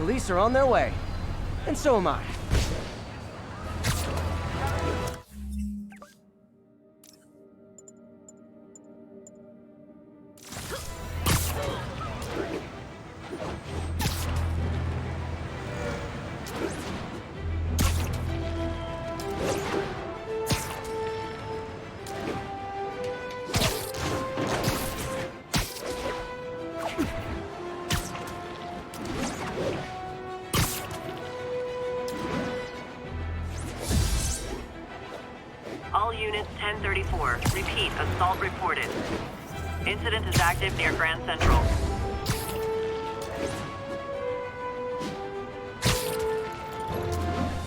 Police are on their way. And so am I. All units 1034. Repeat, assault reported. Incident is active near Grand Central.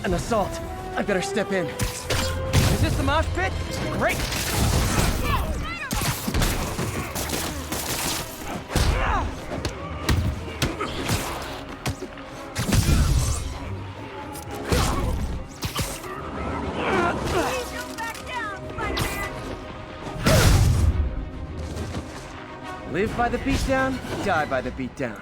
An assault. I better step in. Is this the mosh pit? Great! Live by the beatdown, die by the beatdown.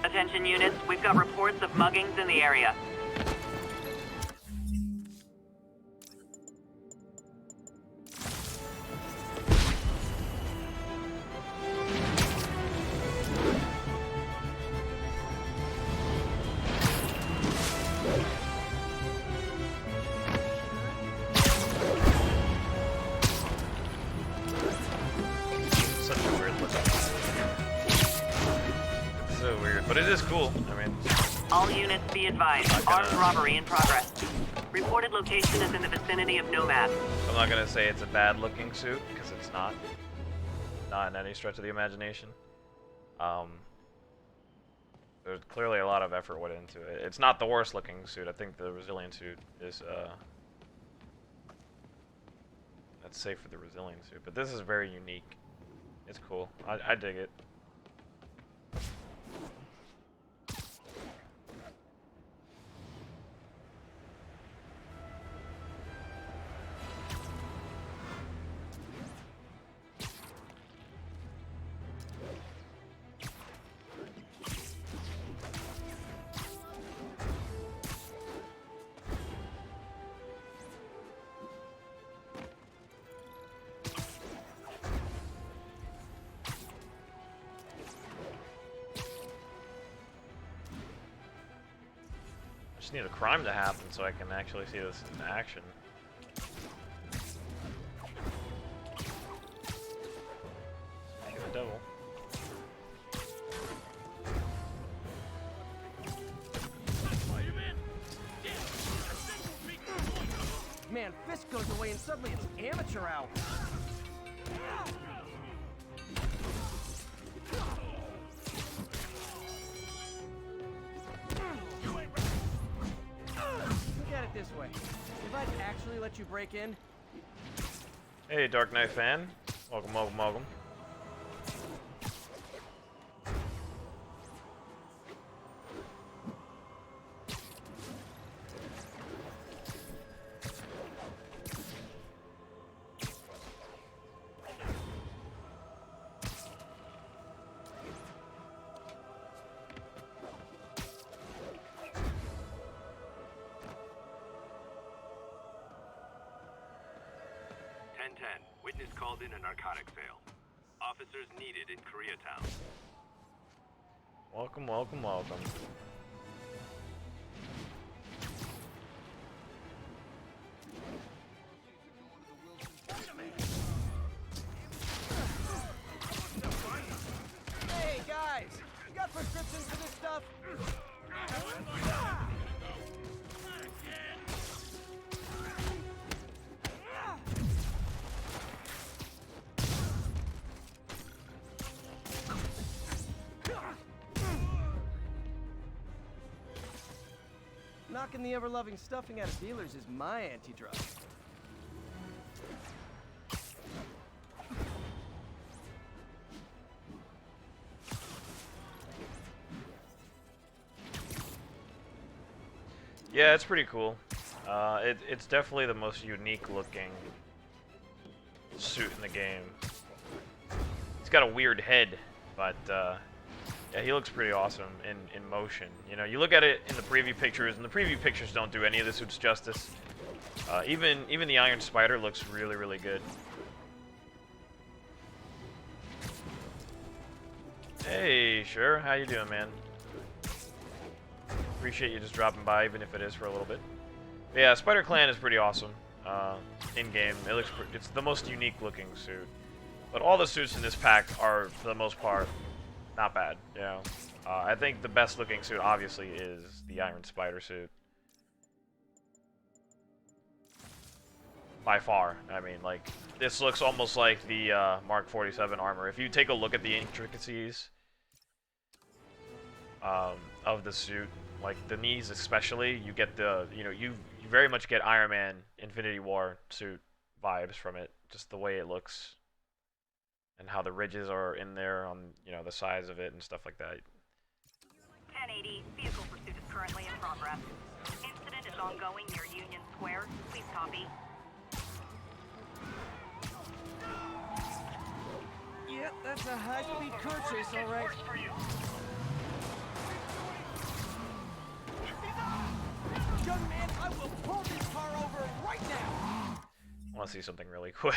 Attention units, we've got reports of muggings in the area. Such a weird look. So weird, but it is cool. I mean, All units be advised. Armed robbery in progress. Reported location is in the vicinity of Nomad. I'm not gonna say it's a bad looking suit because it's not. Not in any stretch of the imagination. There's clearly a lot of effort went into it. It's not the worst looking suit. I think the resilient suit is that's safe for the resilient suit, but this is very unique. It's cool. I dig it. Just need a crime to happen so I can actually see this in action. Speaking of the devil. Man, Fisk goes away and suddenly it's amateur hour. Look at it this way. If I'd actually let you break in, Hey, Dark Knight fan. Welcome, welcome, welcome. Witness called in a narcotic sale. Officers needed in Koreatown. Welcome, welcome, welcome. hey guys, you got prescriptions for this stuff? Knocking the ever-loving stuffing out of dealers is my anti-drug. Yeah, it's pretty cool. It's definitely the most unique looking suit in the game. He's got a weird head, but yeah, he looks pretty awesome in motion. You know, you look at it in the preview pictures, and the preview pictures don't do any of the suits justice. Even the Iron Spider looks really, really good. Hey, sure. How you doing, man? Appreciate you just dropping by, even if it is for a little bit. But yeah, Spider Clan is pretty awesome. In game, it's the most unique looking suit. But all the suits in this pack are, for the most part, not bad. You know, I think the best looking suit obviously is the Iron Spider suit. By far. I mean, like, this looks almost like the Mark 47 armor. If you take a look at the intricacies of the suit, like the knees especially, you get the, you very much get Iron Man Infinity War suit vibes from it. Just the way it looks and how the ridges are in there on, the size of it and stuff like that. 1080, vehicle pursuit is currently in progress. Incident is ongoing near Union Square. Please copy. Yep, that's a high-speed car chase, all right. Young man, I will pull this car over right now. I want to see something really quick.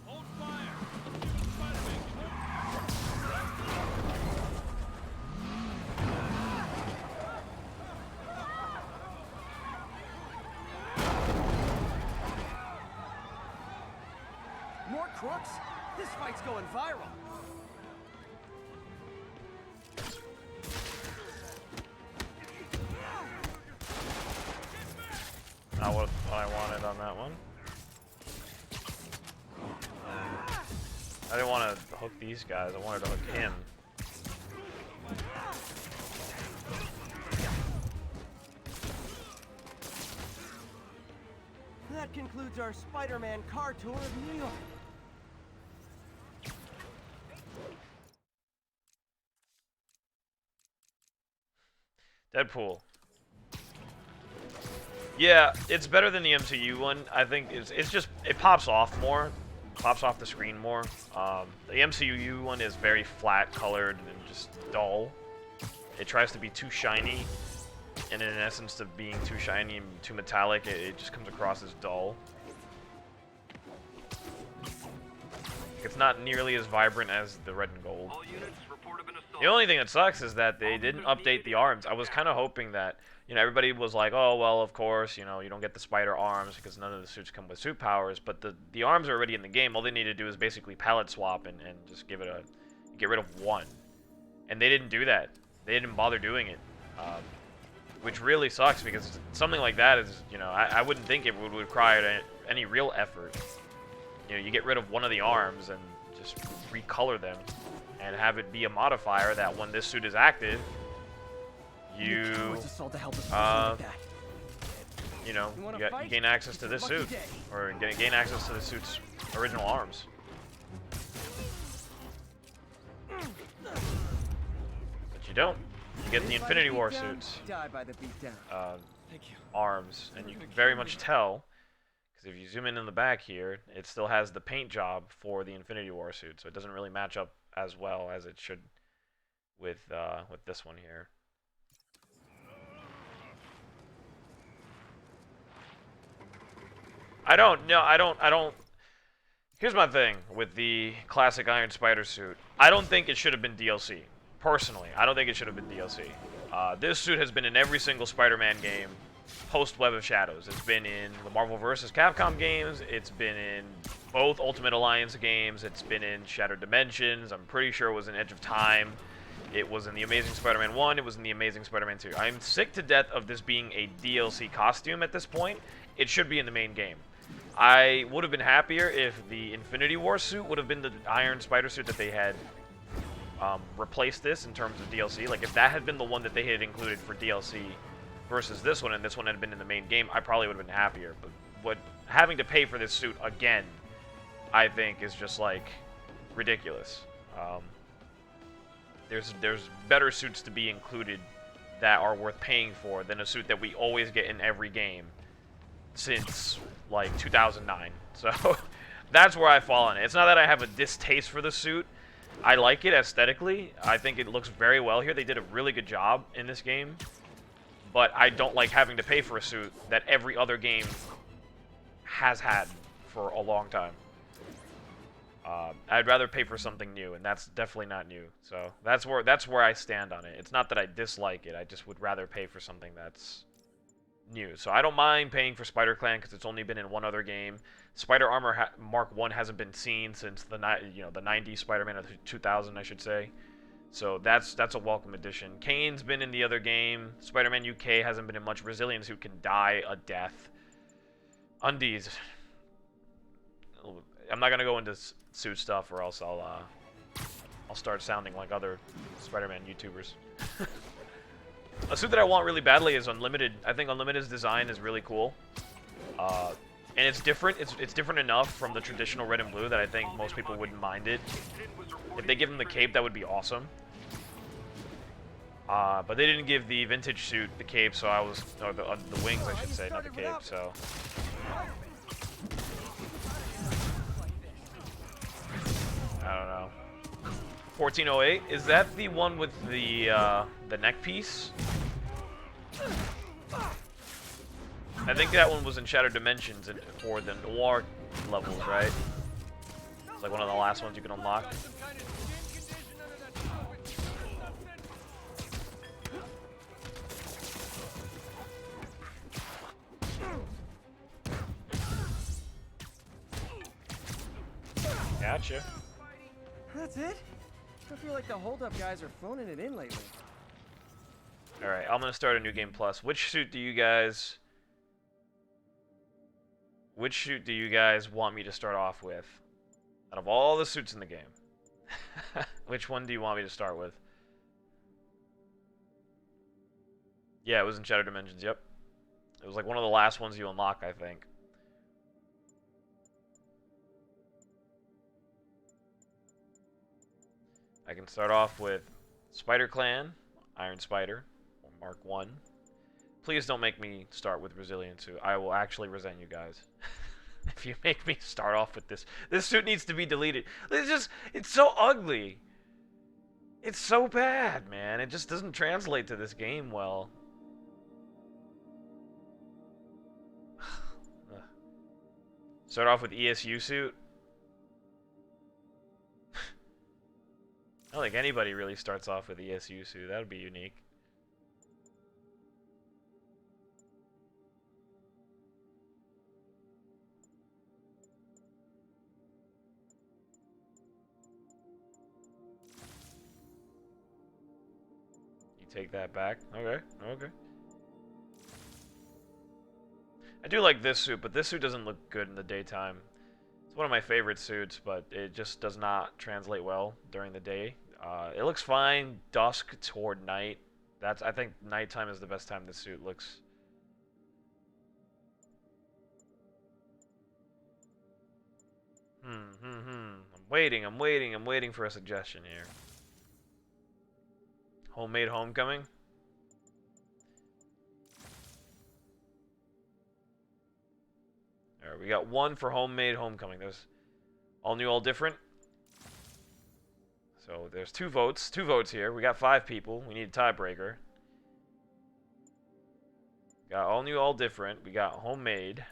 Hold fire! More crooks? This fight's going viral. Not what I wanted on that one. I didn't want to hook these guys, I wanted to hook him. That concludes our Spider-Man car tour of New York. Deadpool. Yeah, it's better than the MCU one. I think it's just, it pops off more. Pops off the screen more. The MCU one is very flat colored and just dull. It tries to be too shiny, and in essence of being too shiny and too metallic, it just comes across as dull. It's not nearly as vibrant as the red and gold. All units report of an assault. The only thing that sucks is that they didn't update the arms. I was kind of hoping that, everybody was like, oh, well, of course, you don't get the spider arms because none of the suits come with suit powers, but the arms are already in the game. All they need to do is basically palette swap and just get rid of one. And they didn't do that. They didn't bother doing it. Which really sucks because something like that is, I wouldn't think it would require any real effort. You get rid of one of the arms and just recolor them and have it be a modifier that when this suit is active, you gain access to this suit, or gain access to the suit's original arms. But you don't. You get the Infinity War suits arms, and you can very much tell, because if you zoom in the back here, it still has the paint job for the Infinity War suit, so it doesn't really match up as well as it should with this one here. I don't. Here's my thing with the classic Iron Spider suit. I don't think it should have been DLC. Personally, I don't think it should have been DLC. This suit has been in every single Spider-Man game post Web of Shadows. It's been in the Marvel vs. Capcom games. It's been in both Ultimate Alliance games. It's been in Shattered Dimensions. I'm pretty sure it was in Edge of Time. It was in the Amazing Spider-Man 1. It was in the Amazing Spider-Man 2. I'm sick to death of this being a DLC costume at this point. It should be in the main game. I would have been happier if the Infinity War suit would have been the Iron Spider suit that they had replace this in terms of DLC. Like, if that had been the one that they had included for DLC versus this one, and this one had been in the main game, I probably would have been happier. But having to pay for this suit again, I think, is just, like, ridiculous. There's better suits to be included that are worth paying for than a suit that we always get in every game since, like, 2009. So, that's where I fall on it. It's not that I have a distaste for the suit. I like it aesthetically. I think it looks very well here. They did a really good job in this game. But I don't like having to pay for a suit that every other game has had for a long time. I'd rather pay for something new, and that's definitely not new. So that's where I stand on it. It's not that I dislike it. I just would rather pay for something that's new. So I don't mind paying for Spider Clan because it's only been in one other game. Spider Armor Mark 1 hasn't been seen since the 90s Spider-Man of 2000, I should say. So that's a welcome addition. Kane's been in the other game. Spider-Man UK hasn't been in much. Resilience, who can die a death. Undies. I'm not gonna go into suit stuff, or else I'll start sounding like other Spider-Man YouTubers. A suit that I want really badly is Unlimited. I think Unlimited's design is really cool. And it's different. It's different enough from the traditional red and blue that I think most people wouldn't mind it. If they give him the cape, that would be awesome. But they didn't give the vintage suit the cape, so or the wings, I should say, not the cape. So I don't know. 1408, is that the one with the neck piece? I think that one was in Shattered Dimensions for the Noir levels, right? It's like one of the last ones you can unlock. Gotcha. That's it? I feel like the hold-up guys are phoning it in lately. Alright, I'm gonna start a new game plus. Which suit do you guys want me to start off with? Out of all the suits in the game. Which one do you want me to start with? Yeah, it was in Shattered Dimensions, yep. It was like one of the last ones you unlock, I think. I can start off with Spider Clan, Iron Spider, or Mark 1. Please don't make me start with Resilience suit. I will actually resent you guys. If you make me start off with this. This suit needs to be deleted. It's so ugly. It's so bad, man. It just doesn't translate to this game well. Start off with ESU suit. I don't think anybody really starts off with ESU suit. That would be unique. You take that back. Okay, okay. I do like this suit, but this suit doesn't look good in the daytime. It's one of my favorite suits, but it just does not translate well during the day. It looks fine dusk toward night. I think nighttime is the best time this suit looks. I'm waiting for a suggestion here. Homemade Homecoming? Alright, we got one for Homemade Homecoming. There's all new, all different. So there's two votes here. We got 5 people. We need a tiebreaker. Got all new, all different. We got homemade.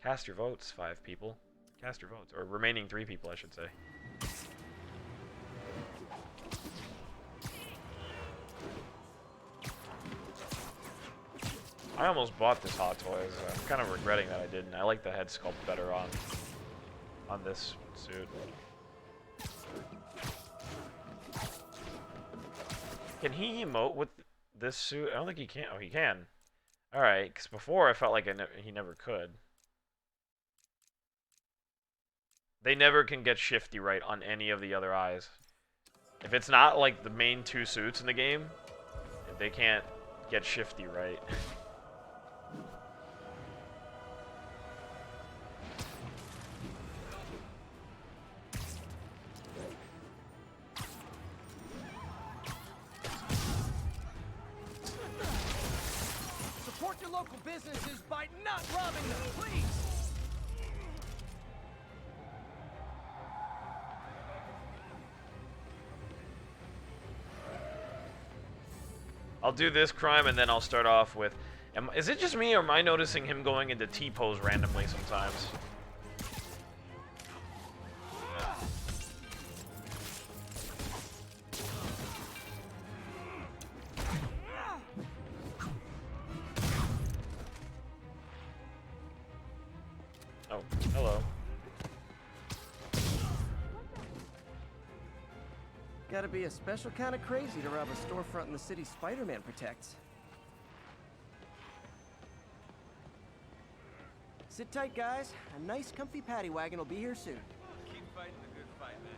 Cast your votes, 5 people. Cast your votes. Or remaining 3 people, I should say. I almost bought this Hot Toys. I'm kind of regretting that I didn't. I like the head sculpt better on this suit. Can he emote with this suit? I don't think he can. Oh, he can. Alright, because before I felt like he never could. They never can get Shifty right on any of the other eyes. If it's not like the main two suits in the game, they can't get Shifty right. Support your local businesses by not robbing them, please! I'll do this crime and then I'll start off with... Is it just me or am I noticing him going into T-pose randomly sometimes? Oh, hello. Gotta be a special kind of crazy to rob a storefront in the city Spider-Man protects. Sit tight, guys. A nice, comfy paddy wagon will be here soon. Keep fighting the good fight, man.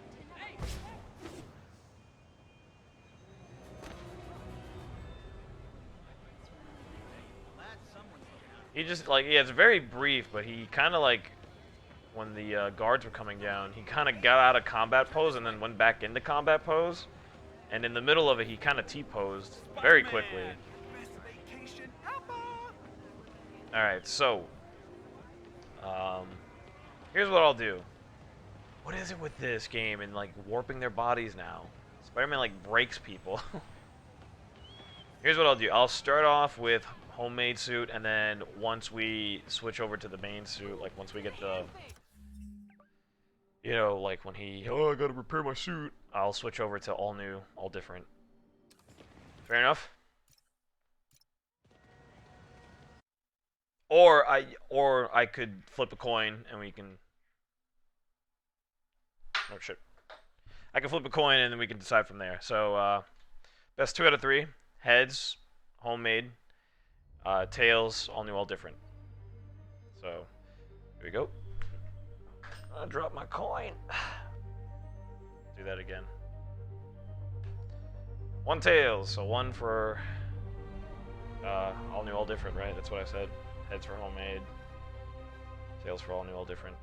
He just, like, yeah, it's very brief, but he kind of, like, when the guards were coming down, he kind of got out of combat pose and then went back into combat pose. And in the middle of it, he kind of T-posed very quickly. Alright, so... here's what I'll do. What is it with this game and, like, warping their bodies now? Spider-Man, like, breaks people. Here's what I'll do. I'll start off with homemade suit, and then once we switch over to the main suit, like, once we get the... You know, like, when he... Oh, I gotta repair my suit. I'll switch over to all new, all different. Fair enough? Or I could flip a coin, and we can... Oh, shit. I can flip a coin, and then we can decide from there. So, best 2 out of 3. Heads, homemade. Tails, all new, all different. So, here we go. I dropped my coin. Do that again. 1 tails, so 1 for all new, all different, right? That's what I said. Heads for homemade. Tails for all new, all different.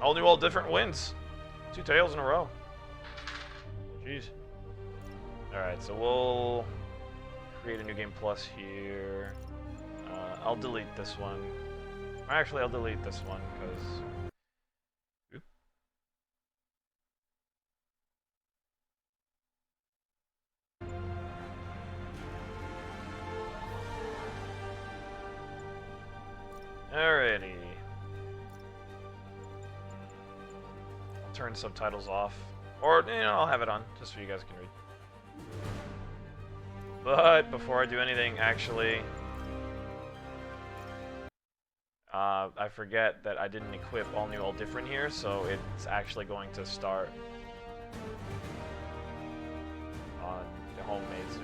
All new, all different wins. 2 tails in a row. Jeez. Alright, so we'll create a new game plus here. I'll delete this one. Actually, I'll delete this one because... Alrighty. I'll turn subtitles off. Or, you know, I'll have it on, just so you guys can read. But, before I do anything, actually... I forget that I didn't equip all new, all different here, so it's actually going to start on the homemade suit.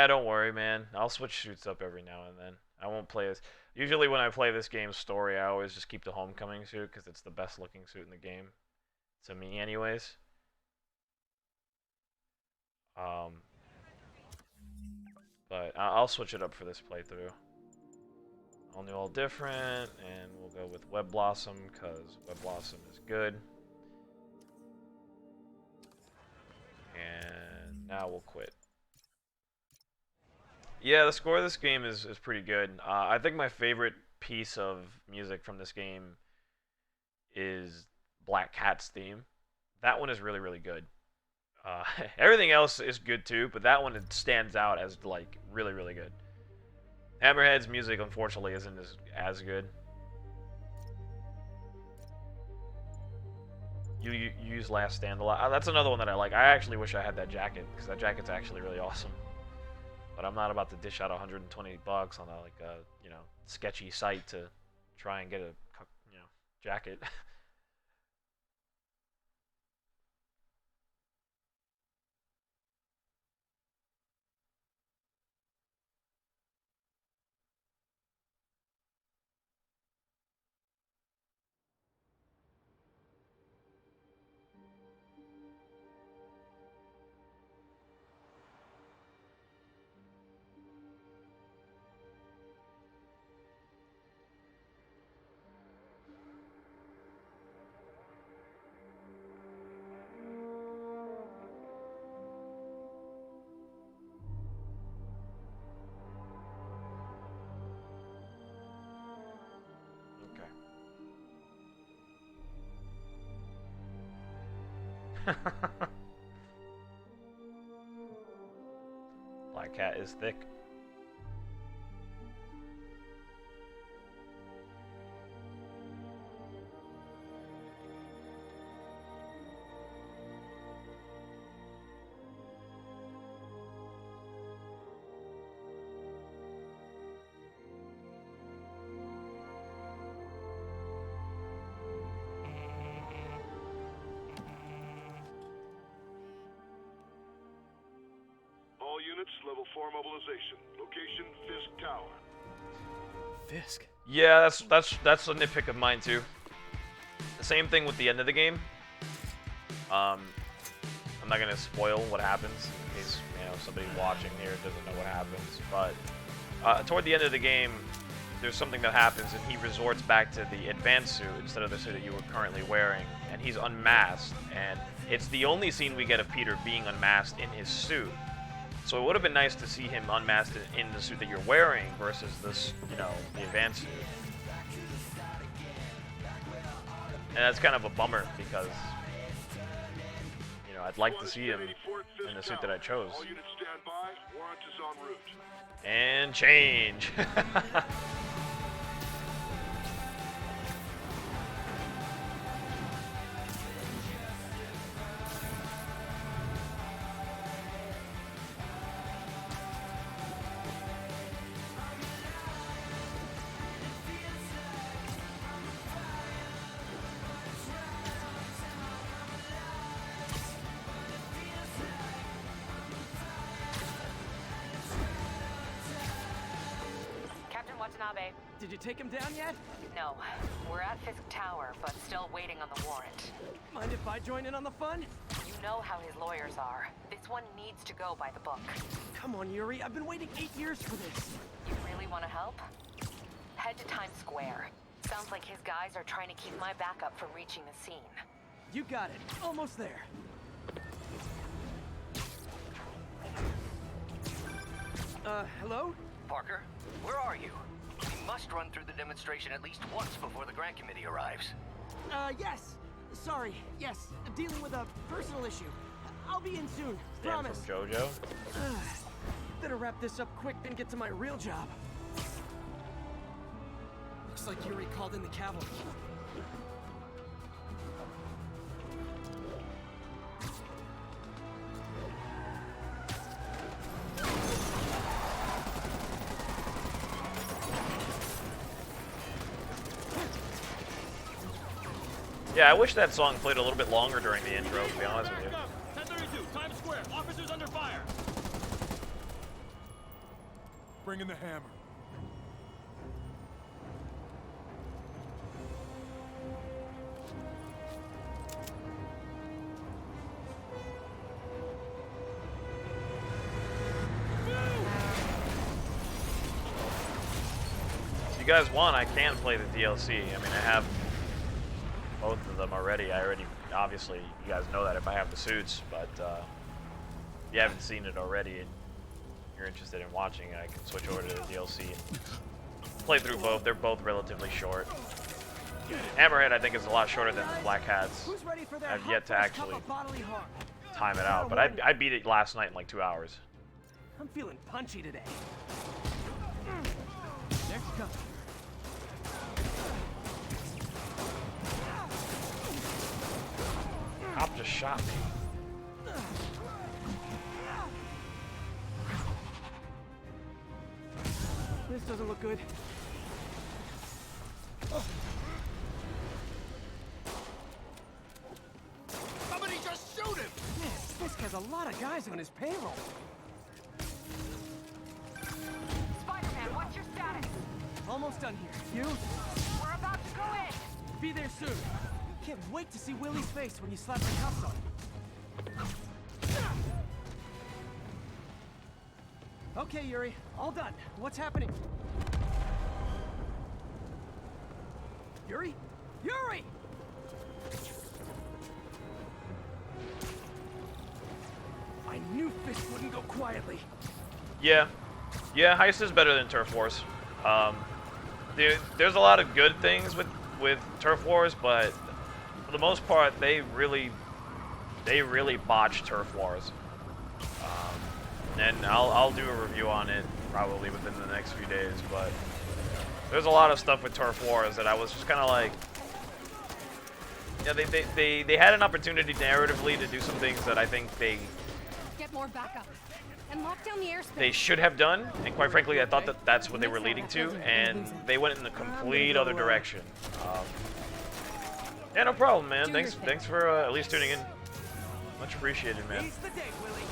Don't worry, man. I'll switch suits up every now and then. I won't play this. Usually when I play this game's story, I always just keep the homecoming suit because it's the best looking suit in the game. To me, anyways. But I'll switch it up for this playthrough. All new, all different, and we'll go with Web Blossom because Web Blossom is good. And now we'll quit. Yeah, the score of this game is pretty good. I think my favorite piece of music from this game is Black Cat's theme. That one is really, really good. Everything else is good too, but that one, it stands out as, like, really, really good. Hammerhead's music, unfortunately, isn't as good. You use Last Stand a lot. That's another one that I like. I actually wish I had that jacket, because that jacket's actually really awesome. But I'm not about to dish out $120 on a, like, a, you know, sketchy site to try and get a, you know, jacket. Black Cat is thick. All units, level 4 mobilization. Location, Fisk Tower. Fisk. Yeah, that's a nitpick of mine too. The same thing with the end of the game. I'm not gonna spoil what happens in case somebody watching here doesn't know what happens. But toward the end of the game, there's something that happens, and he resorts back to the advanced suit instead of the suit that you were currently wearing, and he's unmasked. And it's the only scene we get of Peter being unmasked in his suit. So it would have been nice to see him unmasked in the suit that you're wearing versus this, the advanced suit. And that's kind of a bummer because, I'd like to see him in the suit that I chose. All units stand by. Warrant is en route. And change. Did you take him down yet? No, we're at Fisk Tower, but still waiting on the warrant. Mind if I join in on the fun? You know how his lawyers are. This one needs to go by the book. Come on, Yuri. I've been waiting 8 years for this. You really want to help? Head to Times Square. Sounds like his guys are trying to keep my backup from reaching the scene. You got it. Almost there. Hello? Parker, where are you? We must run through the demonstration at least once before the grant committee arrives. Yes. Sorry. Yes. Dealing with a personal issue. I'll be in soon. Stand Promise. from JoJo. Better wrap this up quick and get to my real job. Looks like Yuri called in the cavalry. Yeah, I wish that song played a little bit longer during the intro, to be honest with you. 1032, Times Square. Officers under fire. Bring in the hammer. If you guys want, I can play the DLC. I mean, I have both of them already. Obviously, you guys know that if I have the suits, but if you haven't seen it already and you're interested in watching it, I can switch over to the DLC and play through both. They're both relatively short. Hammerhead, I think, is a lot shorter than the Black Hats. Who's ready for that I've yet to hot, fresh actually cup of bodily harm? time it out, but I beat it last night in like 2 hours. I'm feeling punchy today. Next cup. Cop just shot me. This doesn't look good. Somebody just shoot him! Man, Fisk has a lot of guys on his payroll. Spider-Man, what's your status? Almost done here. You? We're about to go in. Be there soon. Can't wait to see Willie's face when you slap the cuffs on him. Okay, Yuri. All done. What's happening? Yuri? Yuri! I knew Fisk wouldn't go quietly. Yeah. Yeah, Heist is better than Turf Wars. There's a lot of good things with Turf Wars, but for the most part, they really they really botched Turf Wars. And I'll do a review on it probably within the next few days, but there's a lot of stuff with Turf Wars that I was just kind of like, yeah, they had an opportunity narratively to do some things that I think Get more backup and lock down the airspace. they should have done, and quite frankly, I thought that that's what they were leading to, and they went in the complete other direction. Yeah, no problem, man. Thanks for at least tuning in. Much appreciated, man. Seize the day, Willie.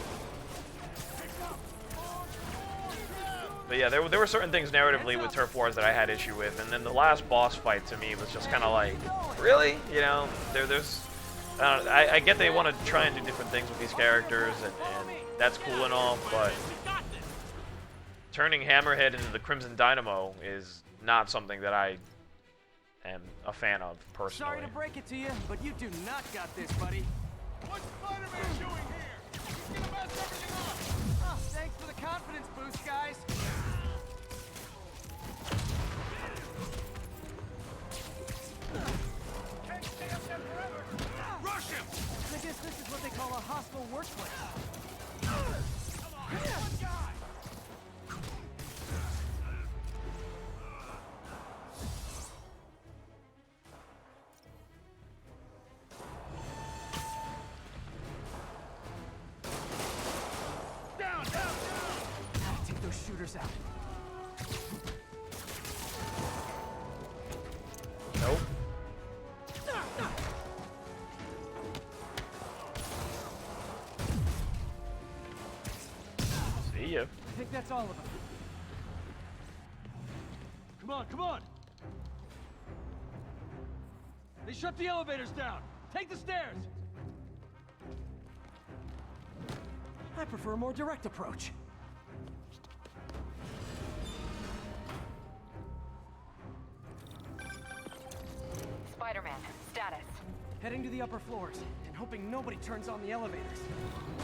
But yeah, there were certain things narratively with Turf Wars that I had issue with, and then the last boss fight to me was just kind of like, really? You know, I get they want to try and do different things with these characters, and that's cool and all, but turning Hammerhead into the Crimson Dynamo is not something that I am a fan of, personally. Sorry to break it to you, but you do not got this, buddy. What's Spider-Man doing here? He's gonna mess everything up! Oh, thanks for the confidence boost, guys. Can't stay up there forever! Rush him! I guess this is what they call a hostile workplace. Come on, one guy! Down, down, down! Gotta take those shooters out. Nope. See ya. I think that's all of them. Come on, come on! They shut the elevators down! Take the stairs! I prefer a more direct approach. Spider-Man, status. Heading to the upper floors and hoping nobody turns on the elevators.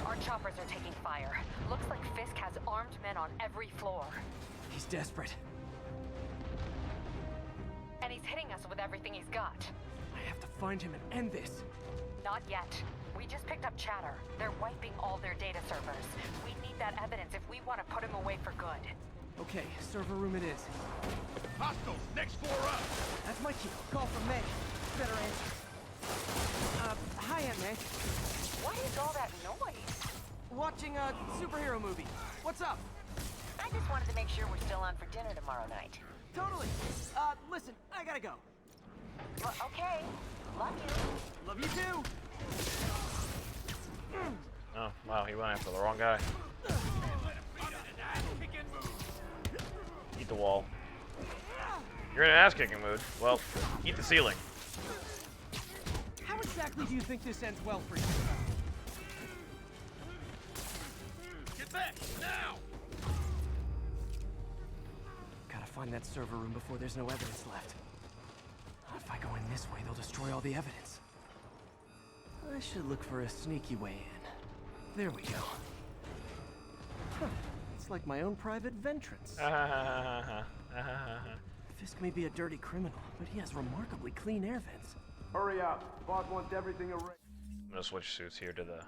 Our choppers are taking fire. Looks like Fisk has armed men on every floor. He's desperate. And he's hitting us with everything he's got. I have to find him and end this. Not yet. We just picked up chatter. They're wiping all their data servers. We need that evidence if we want to put him away for good. Okay, server room it is. Hostiles, next floor up! That's my cue. Call from May. Better answer. Hi, Aunt May. What is all that noise? Watching a superhero movie. What's up? I just wanted to make sure we're still on for dinner tomorrow night. Totally. Listen, I gotta go. Well, okay. Love you. Love you too. Oh, wow, he went after the wrong guy. Eat the wall. You're in an ass-kicking mood. Well, eat the ceiling. How exactly do you think this ends well for you? Get back, now! Gotta find that server room before there's no evidence left. If I go in this way, they'll destroy all the evidence. I should look for a sneaky way in. There we go. Huh. It's like my own private ventrance. Fisk may be a dirty criminal, but he has remarkably clean air vents. Hurry up. Boss wants everything arranged. I'm gonna switch suits here to the...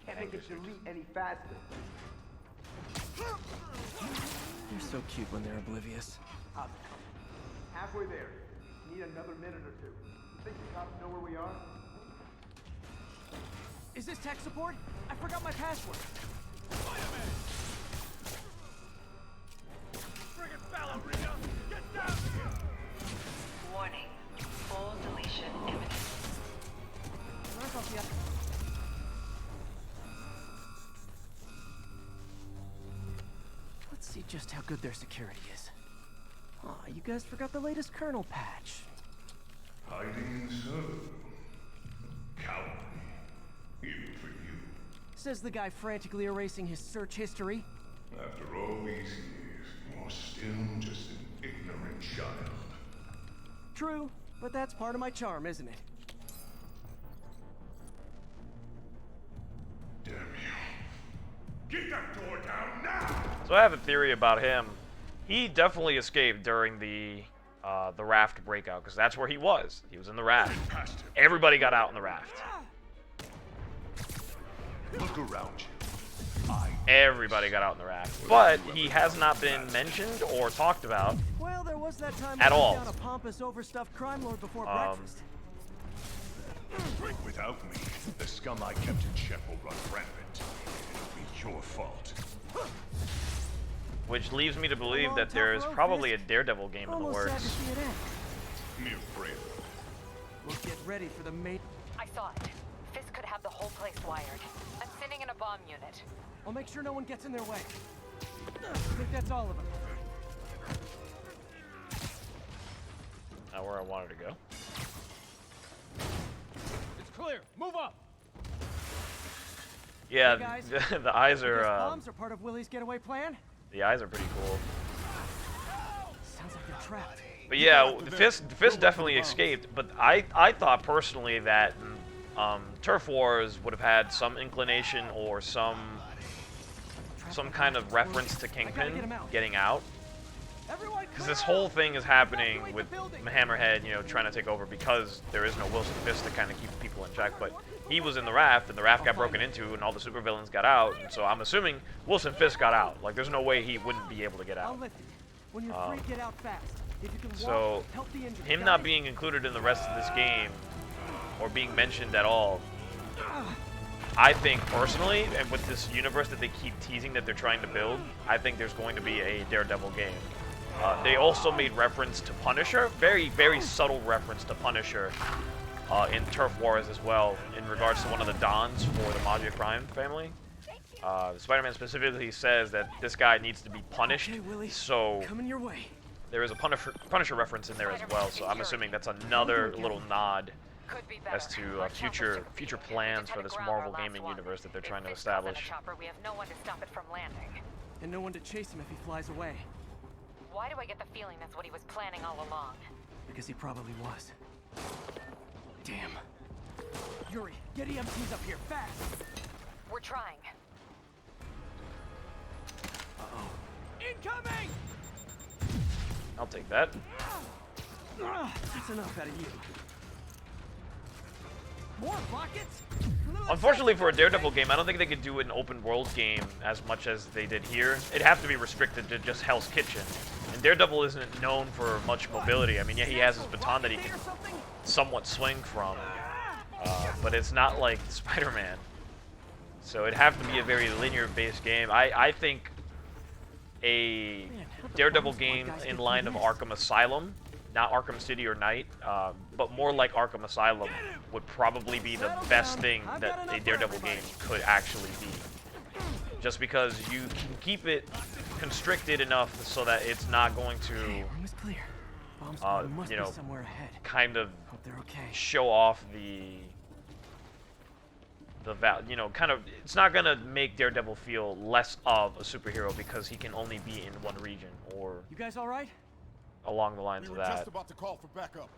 Can't make it delete any faster. They're so cute when they're oblivious. How's it coming? Halfway there. Need another minute or two. You think the cops know where we are? Is this tech support? I forgot my password. Spider-Man! Friggin' ballerina! Get down here! Warning. Full deletion imminent. Let's see just how good their security is. Aw, you guys forgot the latest kernel patch. Hiding so. Cowardly. Even for you. Says the guy frantically erasing his search history. After all these years, you're still just an ignorant child. True, but that's part of my charm, isn't it? Damn you. Get that door down now! So I have a theory about him. He definitely escaped during the the raft breakout, because that's where he was. He was in the raft. Everybody got out in the raft. Look around you. Everybody got out in the raft. But he has not been mentioned or talked about Well, there was that time at we all. took down a pompous, overstuffed crime lord before breakfast. Without me, the scum I kept in check will run rampant. It'll be your fault. Which leaves me to believe that there is probably a Daredevil game in the Almost sad to works. see it end. Mere brain. We'll get ready for the mate. I saw it. Fisk could have the whole place wired. I'm sitting in a bomb unit. I'll make sure no one gets in their way. I think that's all of them. Not where I wanted to go. It's clear. Move up. Yeah, Hey guys, the eyes These are bombs are part of Willie's getaway plan? the eyes are pretty cool. Sounds like they're trapped. But yeah, the Fist definitely escaped. But I thought personally that Turf Wars would have had some inclination or some kind of reference to Kingpin getting out. Because this whole thing is happening with Hammerhead, you know, trying to take over because there is no Wilson Fisk to kind of keep people in check. But he was in the raft, and the raft got broken into, and all the supervillains got out. And so I'm assuming Wilson Fisk got out. Like, there's no way he wouldn't be able to get I'll out. lift it. When you're free, get out fast. If you can walk, So help the injured. him got not it? being included in the rest of this game, or being mentioned at all, I think personally, and with this universe that they keep teasing that they're trying to build, I think there's going to be a Daredevil game. They also made reference to Punisher, very, very subtle reference to Punisher in Turf Wars as well, in regards to one of the Dons for the Maggia crime family. Spider-Man specifically says that this guy needs to be punished, Okay, Willie, so coming your way. there is a Punisher reference in there as well, so I'm assuming that's another little nod Could be better. as to Our chopper's future superhuman. plans We for just this had to ground Marvel our gaming last one. universe that they're If trying to Fisk goes in a establish. chopper, we have no one to stop it from landing. And no one to chase him if he flies away. Why do I get the feeling that's what he was planning all along? Because he probably was. Damn. Yuri, get EMTs up here, fast! We're trying. Uh-oh. Incoming! I'll take that. That's enough out of you. More rockets? Unfortunately for a Daredevil game, I don't think they could do an open world game as much as they did here. It'd have to be restricted to just Hell's Kitchen. And Daredevil isn't known for much mobility. I mean, yeah, he has his baton that he can somewhat swing from, but it's not like Spider-Man. So it'd have to be a very linear-based game. I think a Daredevil game in line of Arkham Asylum, not Arkham City or Knight, but more like Arkham Asylum, would probably be the best thing that a Daredevil game could actually be. Just because you can keep it constricted enough so that it's not going to, Room is clear. Bomb squad must you be know, somewhere ahead. kind of Hope they're okay. show off kind of, it's not gonna make Daredevil feel less of a superhero because he can only be in one region or You guys all right? along the lines We of were just that. about to call for backup.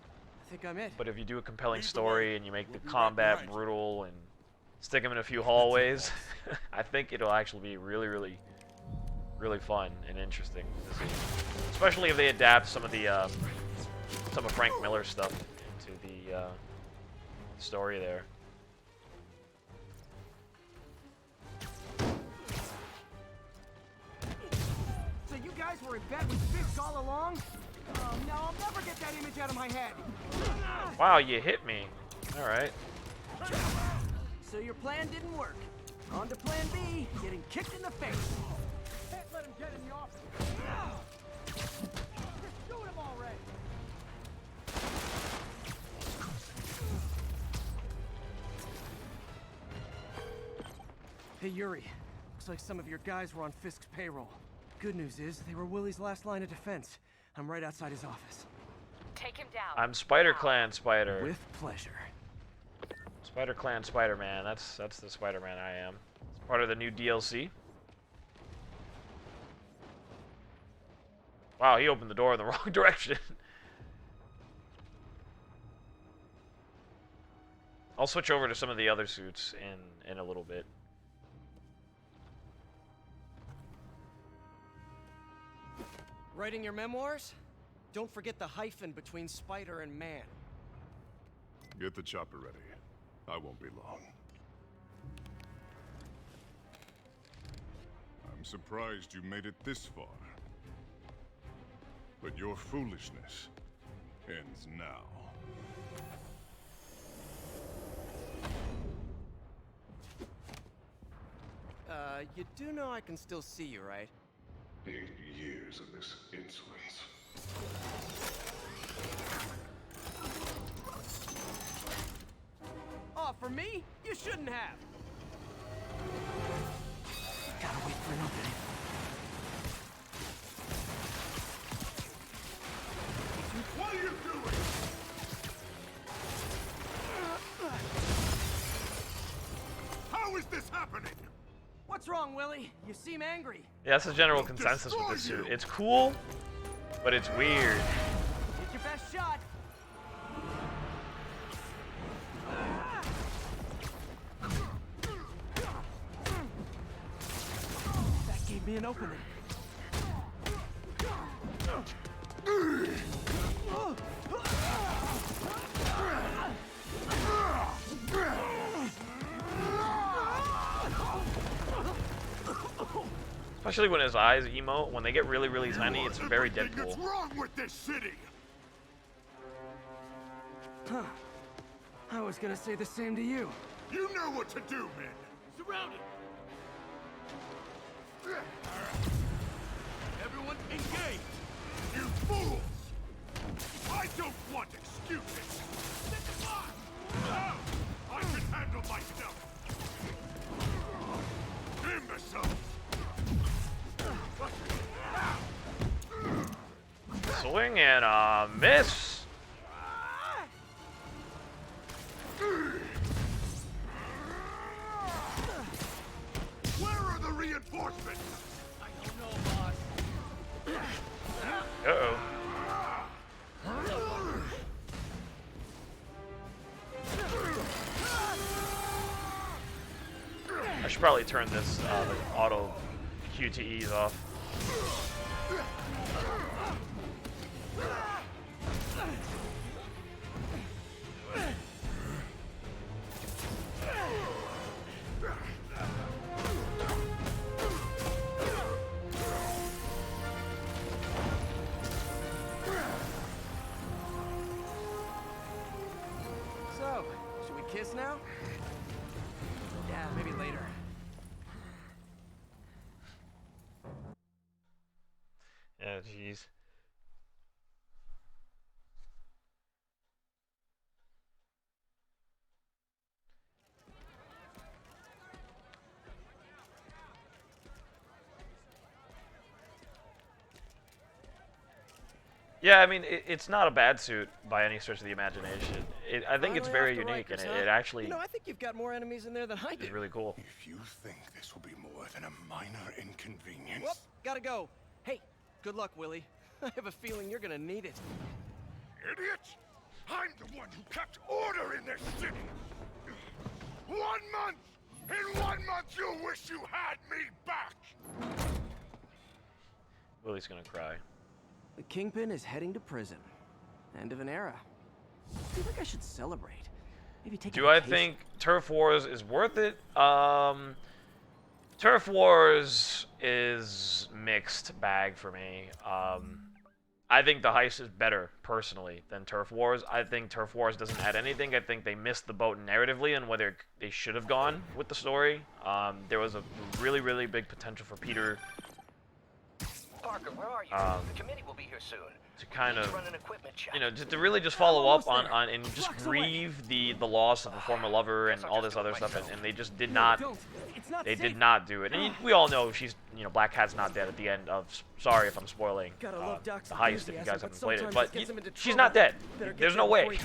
I think I'm it. But if you do a compelling Lead the story way. and you make the We'll be right combat behind you. brutal and stick him in a few hallways, I think it'll actually be really, really, really fun and interesting to see. Especially if they adapt some of Frank Miller's stuff into the story there. So you guys were in bed with Fisk all along? Oh, no, I'll never get that image out of my head. Wow, you hit me. All right. So your plan didn't work. On to plan B, getting kicked in the face. Can't let him get in the office. Just shoot him already. Hey, Yuri. Looks like some of your guys were on Fisk's payroll. Good news is, they were Willie's last line of defense. I'm right outside his office. Take him down. I'm Spider Clan Spider. With pleasure. Spider Clan Spider-Man. That's the Spider-Man I am. It's part of the new DLC. Wow, he opened the door in the wrong direction. I'll switch over to some of the other suits in a little bit. Writing your memoirs? Don't forget the hyphen between spider and man. Get the chopper ready. I won't be long. I'm surprised you made it this far. But your foolishness ends now. You do know I can still see you, right? 8 years of this insolence. Oh, for me? You shouldn't have. Gotta wait for an opening. What are you doing? How is this happening? What's wrong, Willie? You seem angry. Yeah, that's the general consensus with this suit. It's cool, but it's weird. Get your best shot. That gave me an opening. Especially when his eyes emote, when they get really, really tiny, it's very Deadpool. What's wrong with this city? Huh. I was gonna say the same to you. You know what to do, men. Surrounded. Everyone engage. You fools! I don't want excuses. Set the block. Now, I can handle myself. Imbeciles! Swing and a miss. Where are the reinforcements? I don't know, boss. Uh-oh. I should probably turn this auto QTEs off. So, should we kiss now? Yeah, maybe later. Yeah, jeez. Yeah, I mean, it's not a bad suit by any stretch of the imagination. I think it's very unique, and it actually You know, I think you've got more enemies in there than I is do. really cool. If you think this will be more than a minor inconvenience... Whoop, gotta go. Hey, good luck, Willie. I have a feeling you're gonna need it. Idiot! I'm the one who kept order in this city! 1 month! In 1 month you'll wish you had me back! Willie's gonna cry. The Kingpin is heading to prison. End of an era. I feel like I should celebrate. Maybe take a Do I vacation. think Turf Wars is worth it? Turf Wars is mixed bag for me. I think the Heist is better, personally, than Turf Wars. I think Turf Wars doesn't add anything. I think they missed the boat narratively and whether they should have gone with the story. There was a really, really big potential for Peter Parker, where are you? The committee will be here soon. to kind of, Run an equipment check. you know, to really just follow up on and just grieve the loss of a former lover and all this other stuff, and they just did not. They did not do it. And we all know she's, you know, Black Cat's not dead at the end of. Sorry if I'm spoiling the Heist if you guys haven't played it, but she's not dead. There's no way.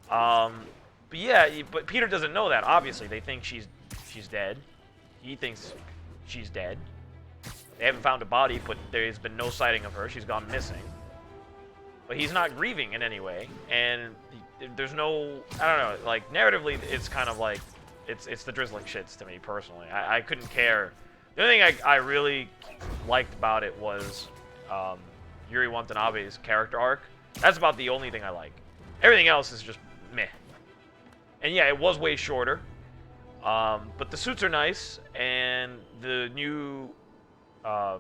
But yeah, but Peter doesn't know that. Obviously, they think she's dead. He thinks she's dead. They haven't found a body, but there's been no sighting of her. She's gone missing. But he's not grieving in any way, and there's no, I don't know, like, narratively, it's kind of like, it's the drizzling shits to me, personally. I couldn't care. The only thing I really liked about it was, Yuri Watanabe's character arc. That's about the only thing I like. Everything else is just meh. And yeah, it was way shorter. But the suits are nice, and the new, the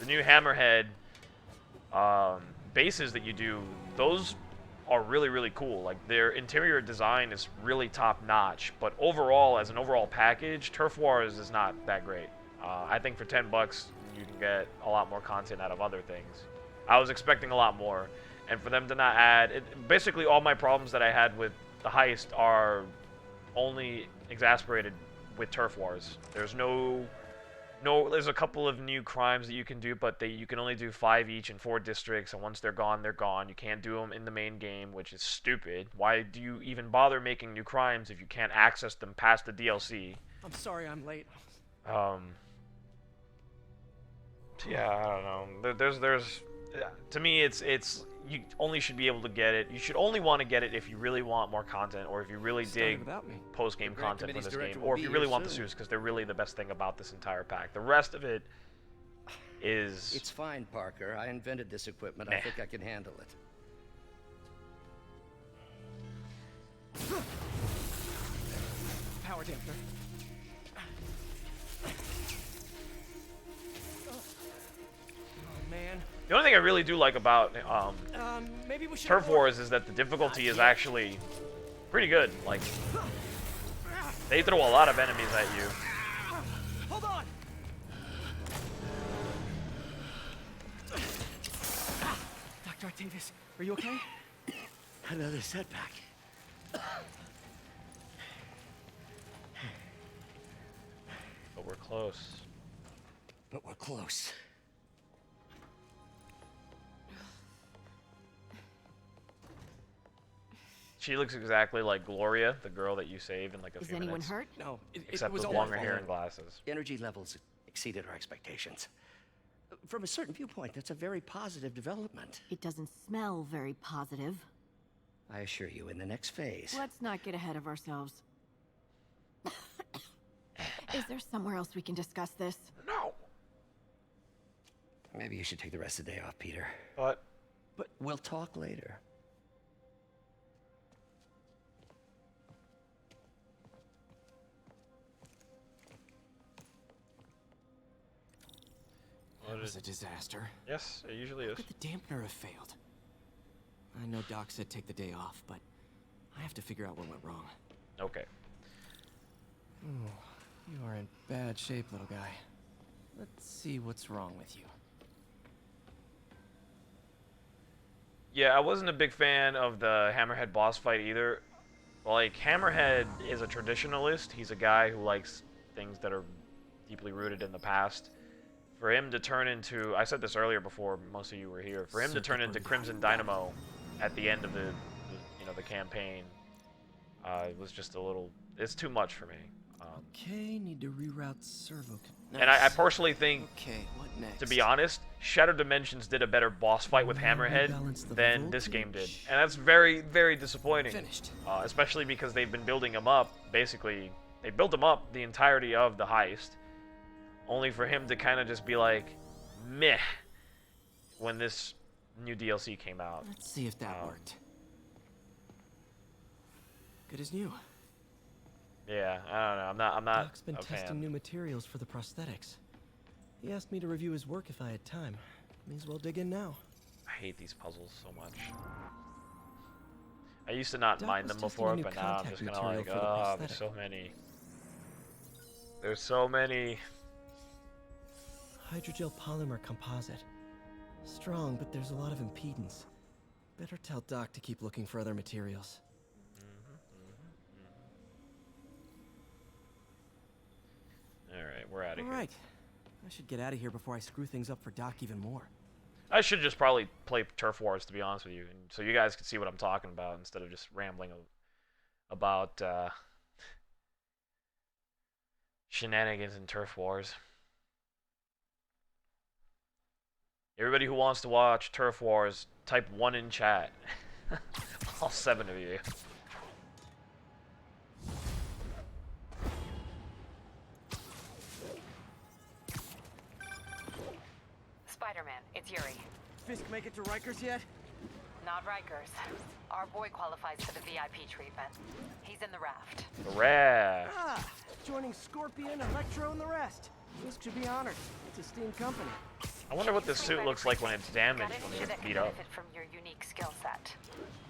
new Hammerhead bases that you do, those are really, really cool. Like, their interior design is really top-notch, but overall, as an overall package, Turf Wars is not that great. I think for $10, you can get a lot more content out of other things. I was expecting a lot more, and for them to not add... basically, all my problems that I had with the heist are only exasperated with Turf Wars. There's there's a couple of new crimes that you can do, but you can only do 5 each in 4 districts, and once they're gone, they're gone. You can't do them in the main game, which is stupid. Why do you even bother making new crimes if you can't access them past the DLC? I'm sorry I'm late. Yeah, I don't know. There's to me, it's you only should be able to get it. You should only want to get it if you really want more content, or if you really dig post-game content from this game, or if you really want the suits, because they're really the best thing about this entire pack. The rest of it is... It's fine, Parker. I invented this equipment. I think I can handle it. Power dampener. Oh, man. The only thing I really do like about maybe we should Turf Wars is that the difficulty is actually pretty good. Like, they throw a lot of enemies at you. Hold on. Dr. Octavius, are you okay? Another setback. But we're close. But we're close. She looks exactly like Gloria, the girl that you saved in like a few minutes. Is anyone hurt? No, Except it was with all longer my hair fault. and glasses. Energy levels exceeded our expectations. From a certain viewpoint, that's a very positive development. It doesn't smell very positive. I assure you, in the next phase... Let's not get ahead of ourselves. Is there somewhere else we can discuss this? No. Maybe you should take the rest of the day off, Peter. But we'll talk later. That was a disaster. yes, it usually is. How could the dampener have failed? I know Doc said take the day off, but I have to figure out what went wrong. Okay. Ooh, you are in bad shape, little guy. Let's see what's wrong with you. Yeah, I wasn't a big fan of the Hammerhead boss fight either. Like, Hammerhead is a traditionalist. He's a guy who likes things that are deeply rooted in the past. For him to turn into, I said this earlier before most of you were here, for him to turn into Crimson Dynamo at the end of the campaign, it was just a little, it's too much for me. Okay, need to reroute servo. Nice. And I personally think, okay, what next? to be honest, Shadow Dimensions did a better boss fight with Hammerhead than this game did. And that's very, very disappointing. Finished. Especially because they've been building him up, basically, they built him up the entirety of the heist, only for him to kind of just be like, meh, when this new DLC came out. Let's see if that worked. Good as new. Yeah, I don't know. I'm not Doc's been a testing fan. new materials for the prosthetics. He asked me to review his work if I had time. May as well dig in now. I hate these puzzles so much. I used to not Doc mind was them testing before, a new but now I'm contact just kind of material like, for the oh, prosthetic. there's so many. There's so many. Hydrogel polymer composite. Strong, but there's a lot of impedance. Better tell Doc to keep looking for other materials. Alright, we're out of here. Alright. I should get out of here before I screw things up for Doc even more. I should just probably play Turf Wars, to be honest with you, and so you guys can see what I'm talking about instead of just rambling about shenanigans and Turf Wars. Everybody who wants to watch Turf Wars, type 1 in chat. All 7 of you. Spider-Man, it's It's Yuri. Fisk make it to Rikers yet? Not Rikers. Our boy qualifies for the VIP treatment. He's in the raft. The raft. Ah, joining Scorpion, Electro, and the rest. Fisk should be honored. It's a steam company. I wonder what this suit looks like when it's damaged, Got when an it issue gets that beat can up. benefit from your unique skill set.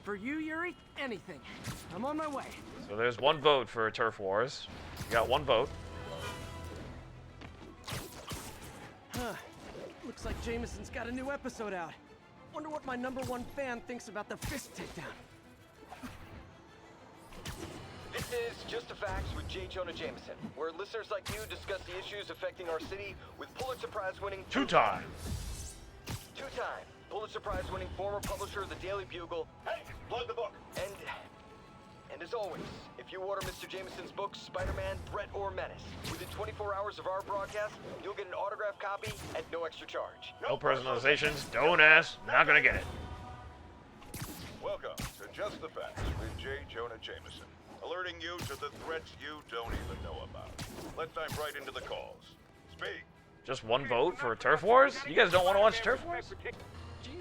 For you, Yuri, anything. I'm on my way. So there's one vote for Turf Wars. You got one vote. Huh. Looks like Jameson's got a new episode out. Wonder what my #1 fan thinks about the Fisk takedown. This is Just the Facts with J. Jonah Jameson, where listeners like you discuss the issues affecting our city with Pulitzer Prize-winning... Two-time Pulitzer Prize-winning former publisher of the Daily Bugle. Hey, plug the book. And as always, if you order Mr. Jameson's books, Spider-Man, Threat, or Menace, within 24 hours of our broadcast, you'll get an autographed copy at no extra charge. No personalizations. Don't ask. Not gonna get it. Welcome to Just the Facts with J. Jonah Jameson, alerting you to the threats you don't even know about. Let's dive right into the calls. Speak. Just one vote for Turf Wars? You guys don't want to watch Turf Wars? Jeez.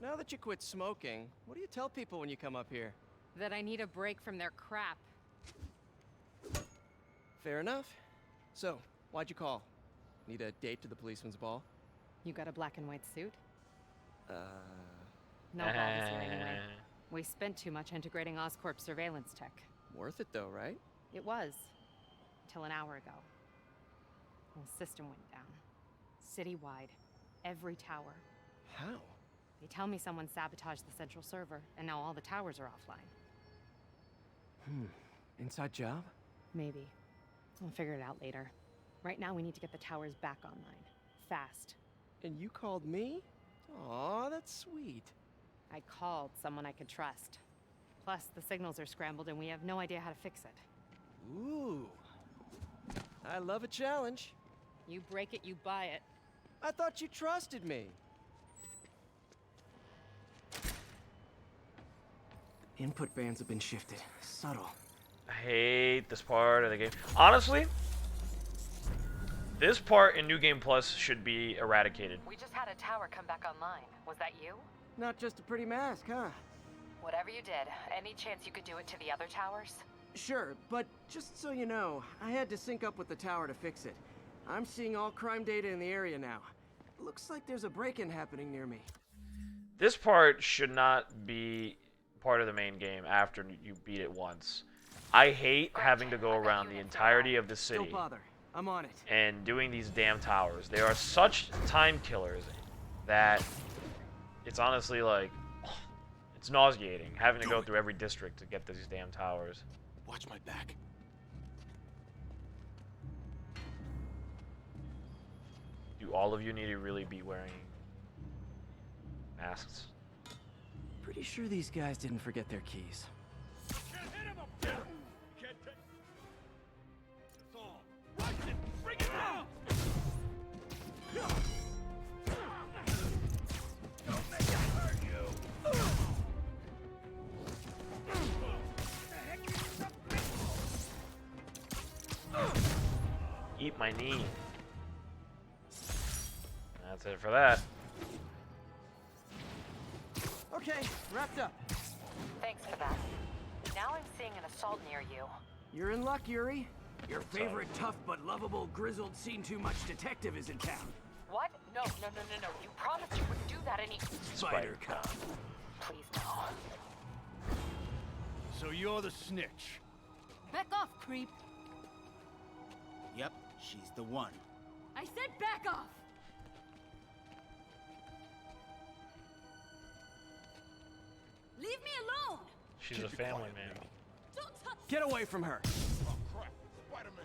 Now that you quit smoking, what do you tell people when you come up here? That I need a break from their crap. Fair enough. So, why'd you call? Need a date to the policeman's ball? You got a black and white suit? No No balls here anyway. We spent too much integrating Oscorp surveillance tech. Worth it though, right? It was. Till an hour ago. The system went down. Citywide. Every tower. How? They tell me someone sabotaged the central server, and now all the towers are offline. Inside job? Maybe. We'll figure it out later. Right now, we need to get the towers back online. Fast. And you called me? Aw, that's sweet. I called someone I could trust. Plus, the signals are scrambled, and we have no idea how to fix it. Ooh. I love a challenge. You break it, you buy it. I thought you trusted me. Input bands have been shifted. Subtle. I hate this part of the game. Honestly, this part in New Game Plus should be eradicated. We just had a tower come back online. Was that you? Not just a pretty mask, huh? Whatever you did, any chance you could do it to the other towers? Sure, but just so you know, I had to sync up with the tower to fix it. I'm seeing all crime data in the area now. Looks like there's a break-in happening near me. This part should not be part of the main game after you beat it once. I hate having to go around the entirety of the city. Don't bother. I'm on it. And doing these damn towers. They are such time killers that it's honestly like, it's nauseating having to go through every district to get these damn towers. Watch my back. Do all of you need to really be wearing masks? Pretty sure these guys didn't forget their keys. Can't hit him up there. Can't take. It's all. Rush it. Bring it down. Don't make it hurt you. The heck you Eat my knee. That's it for that. Okay, wrapped up. Thanks for that. Now I'm seeing an assault near you. You're in luck, Yuri. Your favorite tough but lovable, grizzled, seen-too-much detective is in town. What? No. You promised you wouldn't do that any... Spider Cop. Please, no. So you're the snitch. Back off, creep. Yep, she's the one. I said back off! Leave me alone! She's a family man. Don't touch... Get away from her. Oh crap! Spider-Man.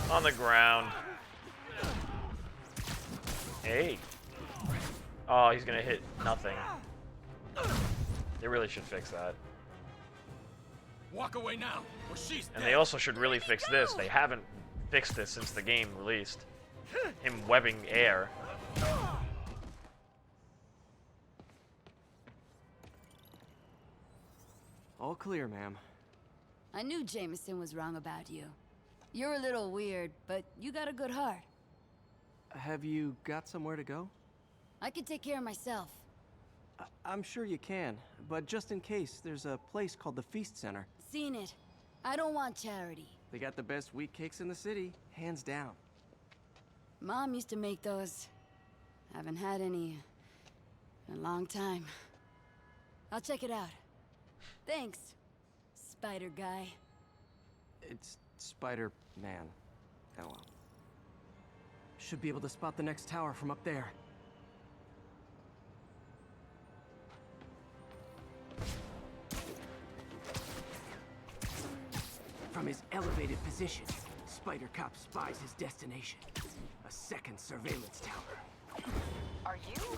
On the ground. Hey. Oh, he's gonna hit nothing. They really should fix that. Walk away now, or she's And they also should really fix this. They haven't fixed this since the game released. Him webbing air. All clear, ma'am. I knew Jameson was wrong about you. You're a little weird, but you got a good heart. Have you got somewhere to go? I can take care of myself. I'm sure you can, but just in case, there's a place called the Feast Center. Seen it. I don't want charity. They got the best wheat cakes in the city, hands down. Mom used to make those. Haven't had any in a long time. I'll check it out. Thanks, Spider Guy. It's Spider-Man. Oh well. Should be able to spot the next tower from up there. From his elevated position, Spider Cop spies his destination. A second surveillance tower. Are you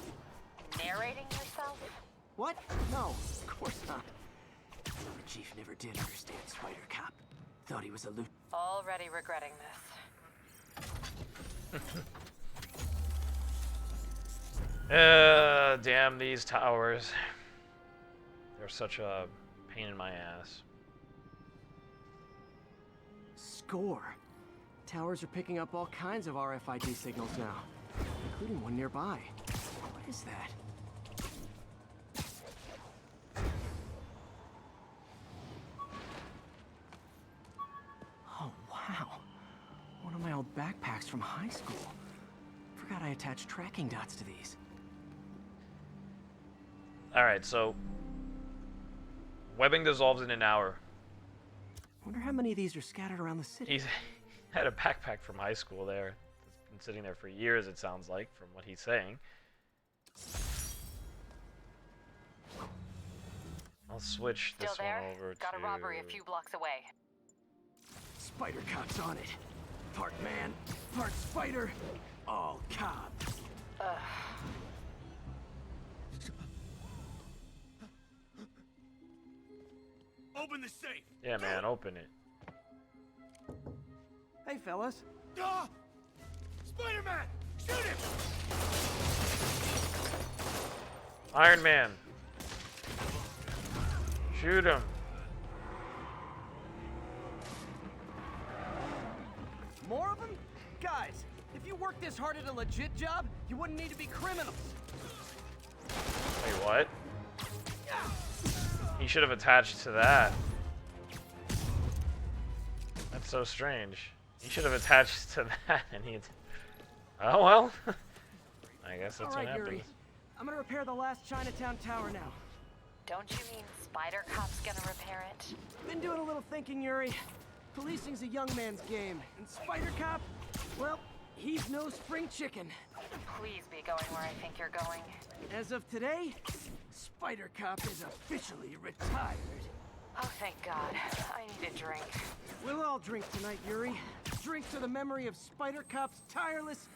narrating yourself? What? No, of course not. The Chief never did understand Spider Cop. Thought he was a loot. Already regretting this. Damn these towers. They're such a pain in my ass. Score. Towers are picking up all kinds of RFID signals now, including one nearby. What is that? Oh, wow. One of my old backpacks from high school. Forgot I attached tracking dots to these. Alright, so webbing dissolves in an hour. Wonder how many of these are scattered around the city. He's had a backpack from high school there. It's been sitting there for years, it sounds like, from what he's saying. I'll switch this Still there? one over Got to... a robbery a few blocks away. Spider Cop's on it. Part man, part spider, all cop. Open the safe. Yeah, man, open it. Hey, fellas. Ah! Spider-Man! Shoot him! Iron Man. Shoot him. More of them? Guys, if you worked this hard at a legit job, you wouldn't need to be criminals. Wait, what? He should have attached to that. That's so strange. He should have attached to that, and he... Oh, well. I guess that's All right, what happened. Yuri. I'm gonna repair the last Chinatown tower now. Don't you mean Spider Cop's gonna repair it? Been doing a little thinking, Yuri. Policing's a young man's game, and Spider Cop, well, he's no spring chicken. Please be going where I think you're going. As of today, Spider Cop is officially retired. Oh, thank God. I need a drink. We'll all drink tonight, Yuri. Drink to the memory of Spider Cop's tireless...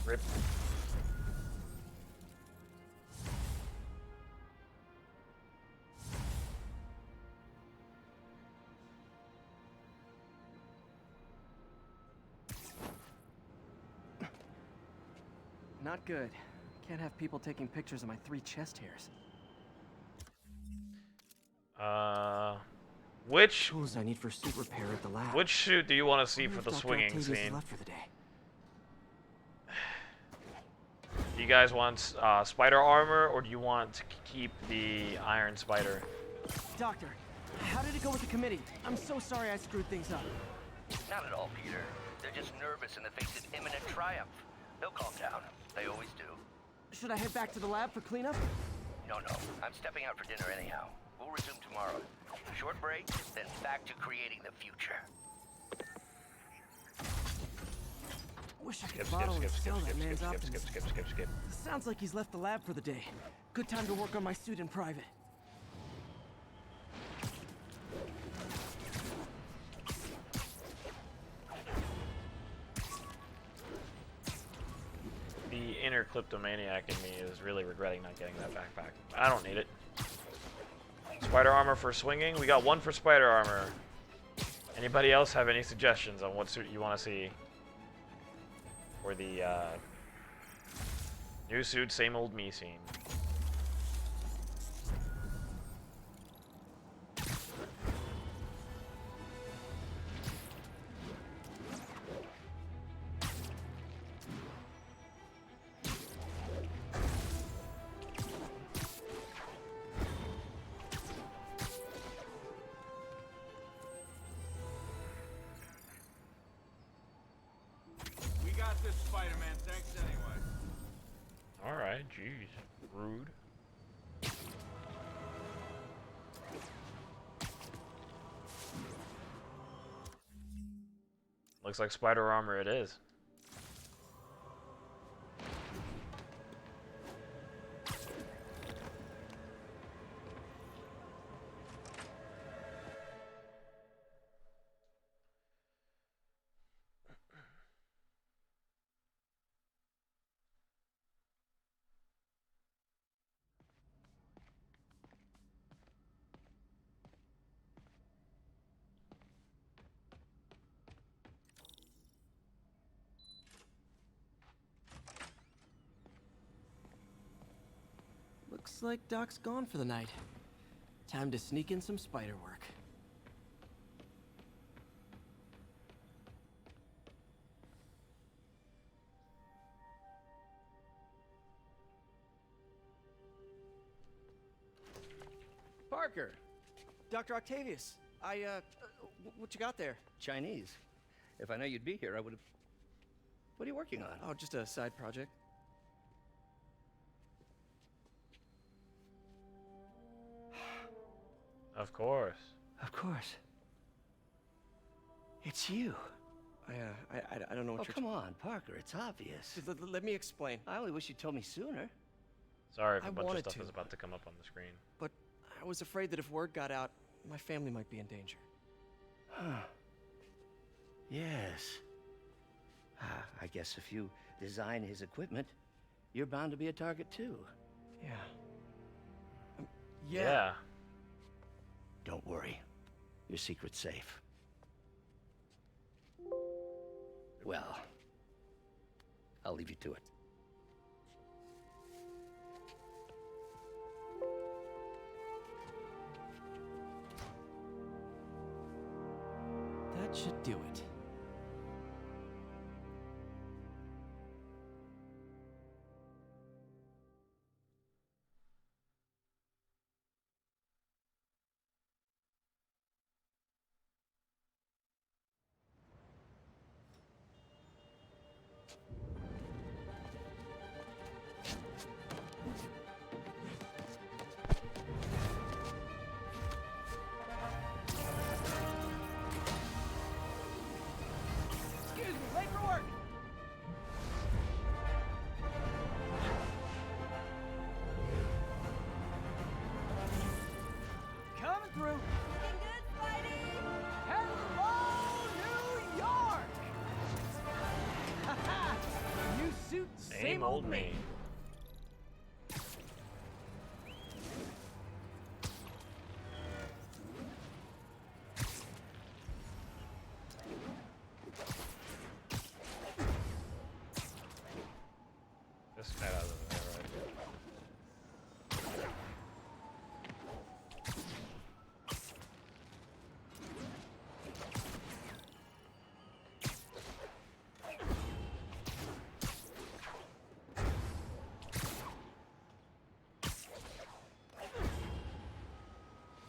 Rip. Not good. Can't have people taking pictures of my 3 chest hairs. Which tools I need for suit repair at the lab? Which suit do you want to see for the swinging Octavius is scene? left for the day. Do you guys want spider armor, or do you want to keep the Iron Spider? Doctor, how did it go with the committee? I'm so sorry I screwed things up. Not at all, Peter. They're just nervous in the face of imminent triumph. They'll calm down. They always do. Should I head back to the lab for cleanup? No. I'm stepping out for dinner anyhow. We'll resume tomorrow. Short break, then back to creating the future. Wish I could bottle and sell that man's optimism. Skip. Sounds like he's left the lab for the day. Good time to work on my suit in private. The inner kleptomaniac in me is really regretting not getting that backpack. I don't need it. Spider armor for swinging? We got one for spider armor. Anybody else have any suggestions on what suit you want to see? For the new suit, same old me scene. Jeez, rude. Looks like spider armor it is. Looks like Doc's gone for the night. Time to sneak in some spider work. Parker! Dr. Octavius! What you got there? Chinese. If I know you'd be here, I would have... What are you working on? Oh, just a side project. Of course. Of course. It's you. I don't know what Oh, you're... come on, Parker. It's obvious. Let me explain. I only wish you'd told me sooner. Sorry if I a bunch of wanted stuff to. is about to come up on the screen. But I was afraid that if word got out, my family might be in danger. Huh. Yes. I guess if you design his equipment, you're bound to be a target too. Yeah. Yeah. Don't worry. Your secret's safe. Well, I'll leave you to it. That should do it. Excuse me, late for work. Coming through. Looking good, Spidey! Hello, New York! Haha! New suit, Same old me. This guy out of there, right?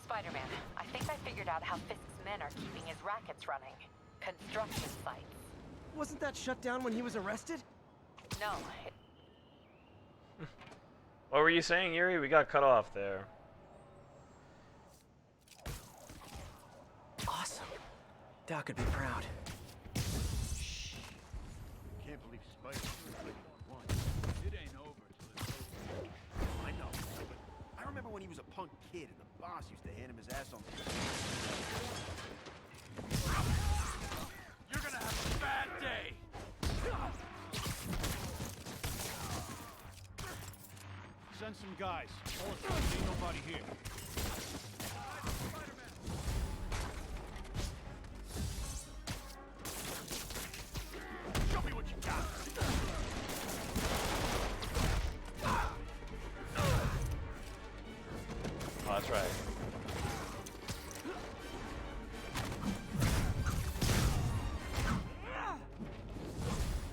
Spider-Man, I think I figured out how Fisk's men are keeping his rackets running. Construction sites. Wasn't that shut down when he was arrested? No, What were you saying, Yuri? We got cut off there. Awesome. Doc could be proud. Can't believe Spider-Man won. It ain't over till it's over. I know, but I remember when he was a punk kid and the boss used to hand him his ass on the... You're gonna have a bad day! Send some guys. All the time, ain't nobody here. Show me what you got. Oh, that's right.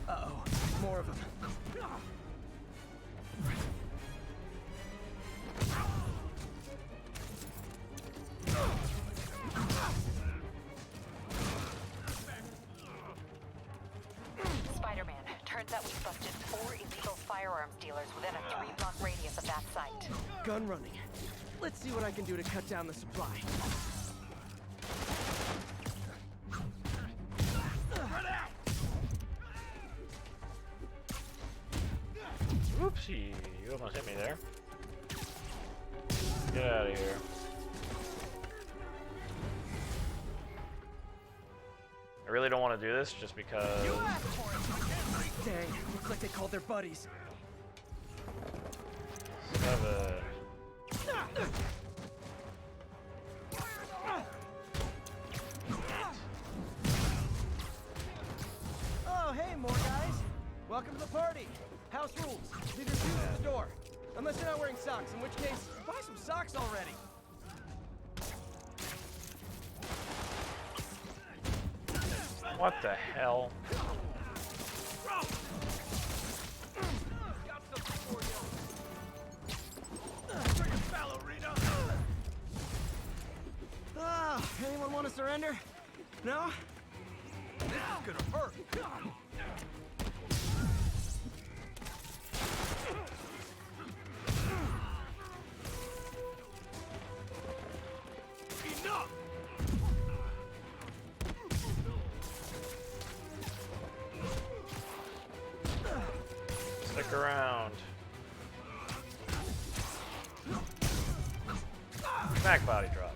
Uh-oh, more of them. Spider-Man, turns out we busted 4 illegal firearms dealers within a 3-block that site. Gun running. Let's see what I can do to cut down the supply. Oopsie, you almost hit me there. Get out of here. I really don't want to do this just because... Dang, looks like they called their buddies. 7. Oh, hey, more guys. Welcome to the party. House rules. Leave your shoes at the door. Unless you're not wearing socks, in which case, buy some socks already. What the hell? Anyone want to surrender? No? This is gonna hurt. Enough! Stick around. Back body drop.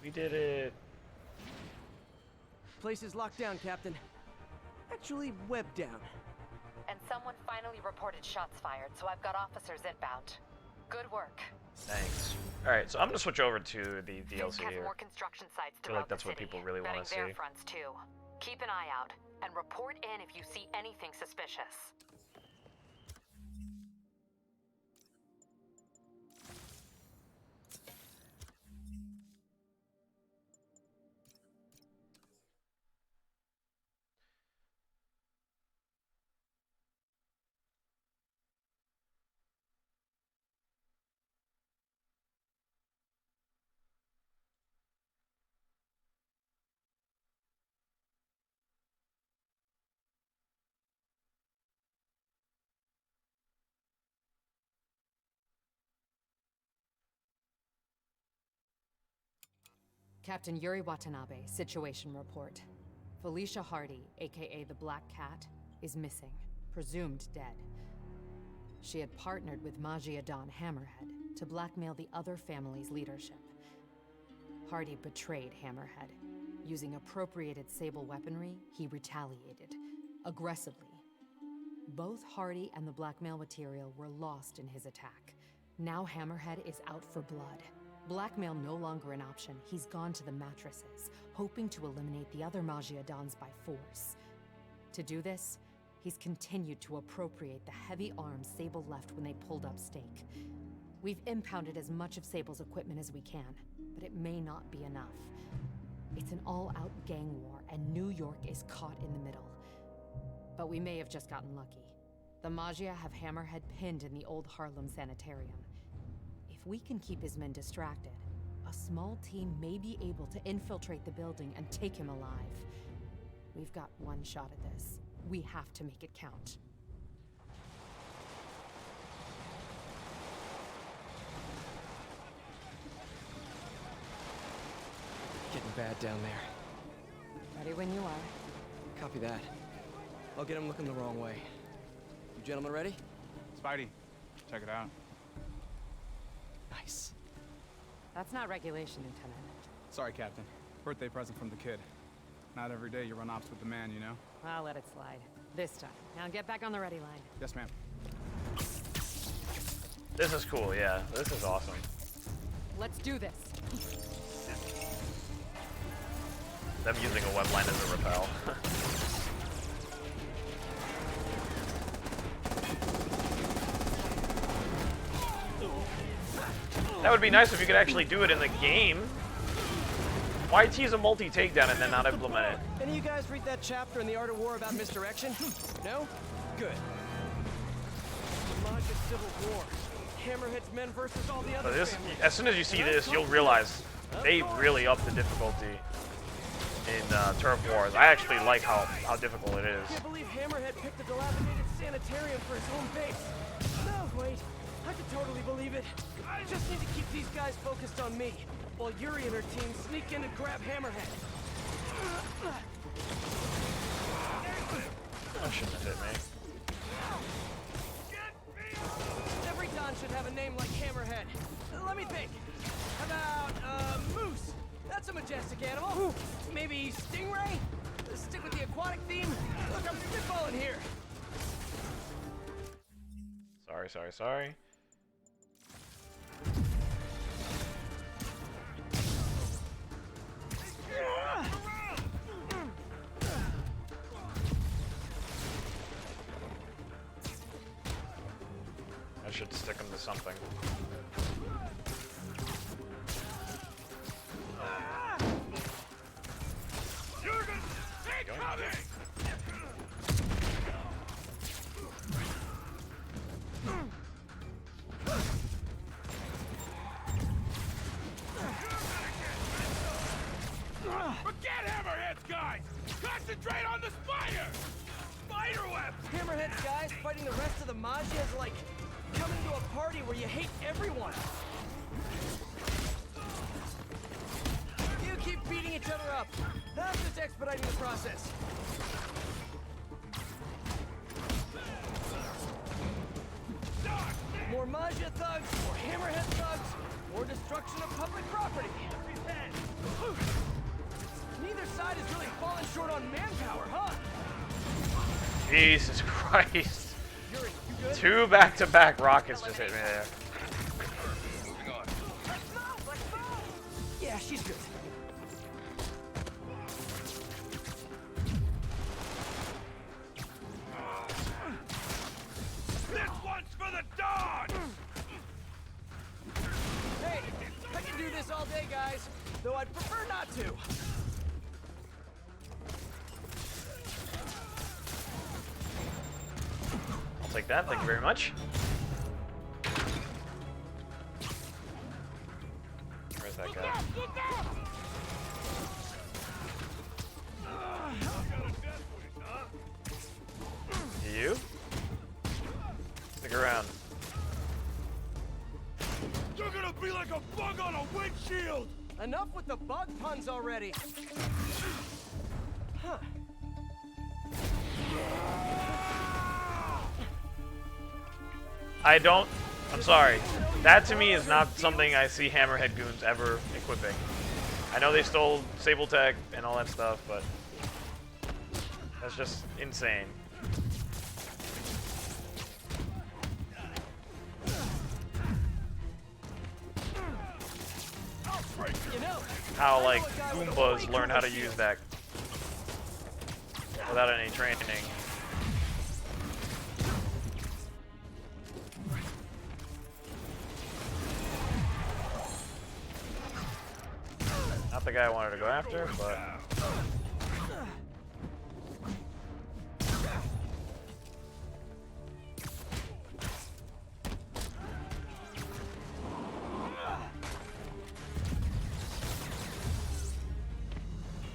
We did it. Place is locked down, Captain. Actually, webbed down. And someone finally reported shots fired, so I've got officers inbound. Good work. Thanks. Alright, so I'm gonna switch over to the DLC Think has here. more construction sites I feel like throughout that's the what city, people really want to see. vetting their fronts too. Keep an eye out and report in if you see anything suspicious. Captain Yuri Watanabe, situation report. Felicia Hardy, aka the Black Cat, is missing, presumed dead. She had partnered with Magia Don Hammerhead to blackmail the other family's leadership. Hardy betrayed Hammerhead. Using appropriated Sable weaponry, he retaliated, aggressively. Both Hardy and the blackmail material were lost in his attack. Now Hammerhead is out for blood. Blackmail no longer an option. He's gone to the mattresses, hoping to eliminate the other Magia Dons by force. To do this, he's continued to appropriate the heavy arms Sable left when they pulled up stake. We've impounded as much of Sable's equipment as we can, but it may not be enough. It's an all-out gang war, and New York is caught in the middle. But we may have just gotten lucky. The Magia have Hammerhead pinned in the old Harlem sanitarium. If we can keep his men distracted, a small team may be able to infiltrate the building and take him alive. We've got one shot at this. We have to make it count. Getting bad down there. Ready when you are. Copy that. I'll get him looking the wrong way. You gentlemen ready? Spidey, check it out. Nice. That's not regulation, Lieutenant. Sorry, Captain. Birthday present from the kid. Not every day you run ops with the man, you know? I'll let it slide. This time. Now get back on the ready line. Yes, ma'am. This is cool, yeah. This is awesome. Let's do this. Them using a web line as a repel. That would be nice if you could actually do it in the game. Why tease a multi-takedown and then not implement it Any of you guys read that chapter in The Art of War about misdirection? No? Good. The Maggia Civil War. Hammerhead's men versus all the other families. As soon as you see this, you'll realize they really upped the difficulty in Turf Wars. I actually like how difficult it is. I can't believe Hammerhead picked a dilapidated sanitarium for his home base. No, wait. I could totally believe it. I just need to keep these guys focused on me, while Yuri and her team sneak in and grab Hammerhead. That shouldn't have hit me. Every Don should have a name like Hammerhead. Let me think. How about, Moose? That's a majestic animal. Maybe Stingray? Stick with the aquatic theme? Look, I'm spitballing here. Sorry. I should stick him to something. Forget Hammerheads, guys! Concentrate on the spider! Spider web! Hammerhead's guys fighting the rest of the Maggia is like coming to a party where you hate everyone. You keep beating each other up. That's just expediting the process. More Maggia thugs, more Hammerhead thugs, more destruction of public property. Neither side is really falling short on manpower, huh? Jesus Christ. Yuri, you good? 2 back-to-back rockets just hit me there. Moving on. Let's move! Yeah, she's good. This one's for the Dawn! Hey, I can do this all day, guys. Though I'd prefer not to. I'll take that, thank you very much. Where's that guy? You? Stick around. You're gonna be like a bug on a windshield! Enough with the bug puns already. Huh. I'm sorry. That to me is not something I see Hammerhead goons ever equipping. I know they stole Sable Tech and all that stuff, but that's just insane. How, like, Goombas learn how to use that without any training. Not the guy I wanted to go after, but...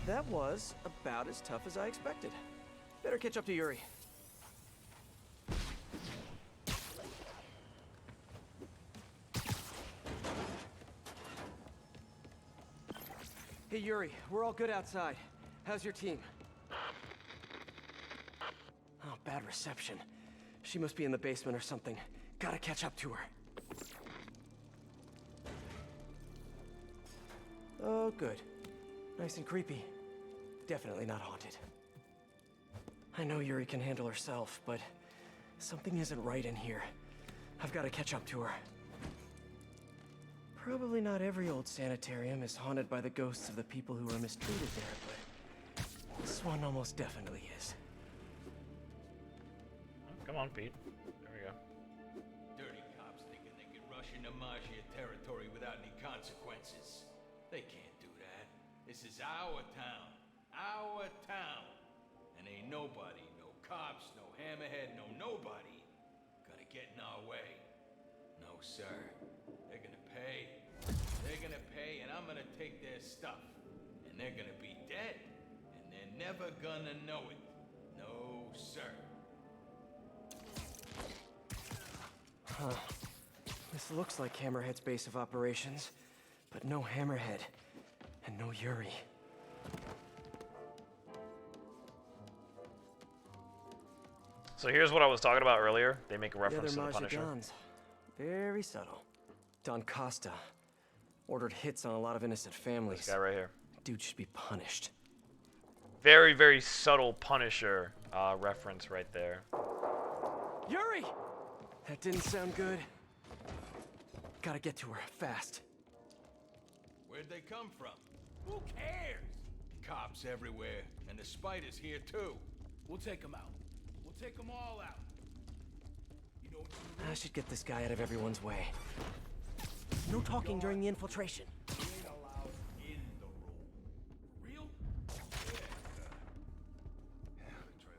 That was about as tough as I expected. Better catch up to Yuri. Hey Yuri, we're all good outside. How's your team? Oh, bad reception. She must be in the basement or something. Gotta catch up to her. Oh, good. Nice and creepy. Definitely not haunted. I know Yuri can handle herself, but something isn't right in here. I've got to catch up to her. Probably not every old sanitarium is haunted by the ghosts of the people who were mistreated there, but this one almost definitely is. Come on, Pete. There we go. Dirty cops thinking they could rush into Maggia territory without any consequences. They can't do that. This is our town. our town. And ain't nobody, no cops, no hammerhead, no nobody, gonna get in our way. No, sir. They're gonna pay. They're gonna pay, and I'm gonna take their stuff. And they're gonna be dead. And they're never gonna know it. No, sir. Huh. This looks like Hammerhead's base of operations, but no Hammerhead, and no Yuri. So here's what I was talking about earlier. They make a Yeah, reference they're to the Punisher. Majidans. Very subtle. Don Costa ordered hits on a lot of innocent families. This guy right here. Dude should be punished. Very, very subtle Punisher reference right there. Yuri! That didn't sound good. Gotta get to her, fast. Where'd they come from? Who cares? Cops everywhere, and the spider's here too. We'll take them out. We'll take them all out. You know what you I should get this guy out of everyone's way. No talking during the infiltration. ain't allowed in the room. Real?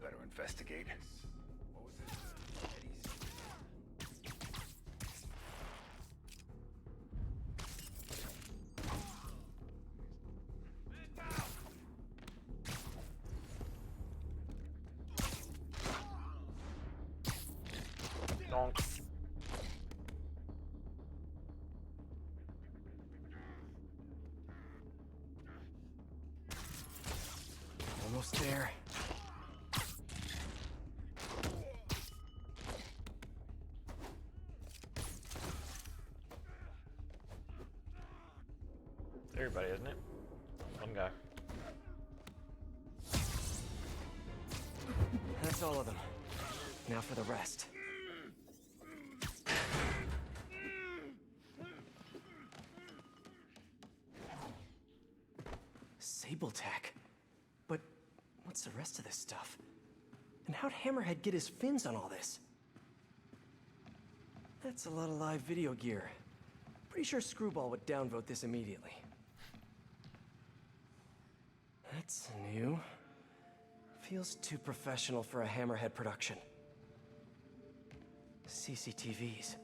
Better investigate. What was it? Donk. Almost there. Everybody, isn't it? One guy. That's all of them. Now for the rest. Sabletech? But what's the rest of this stuff? And how'd Hammerhead get his fins on all this? That's a lot of live video gear. Pretty sure Screwball would downvote this immediately. That's new. Feels too professional for a Hammerhead production. CCTVs.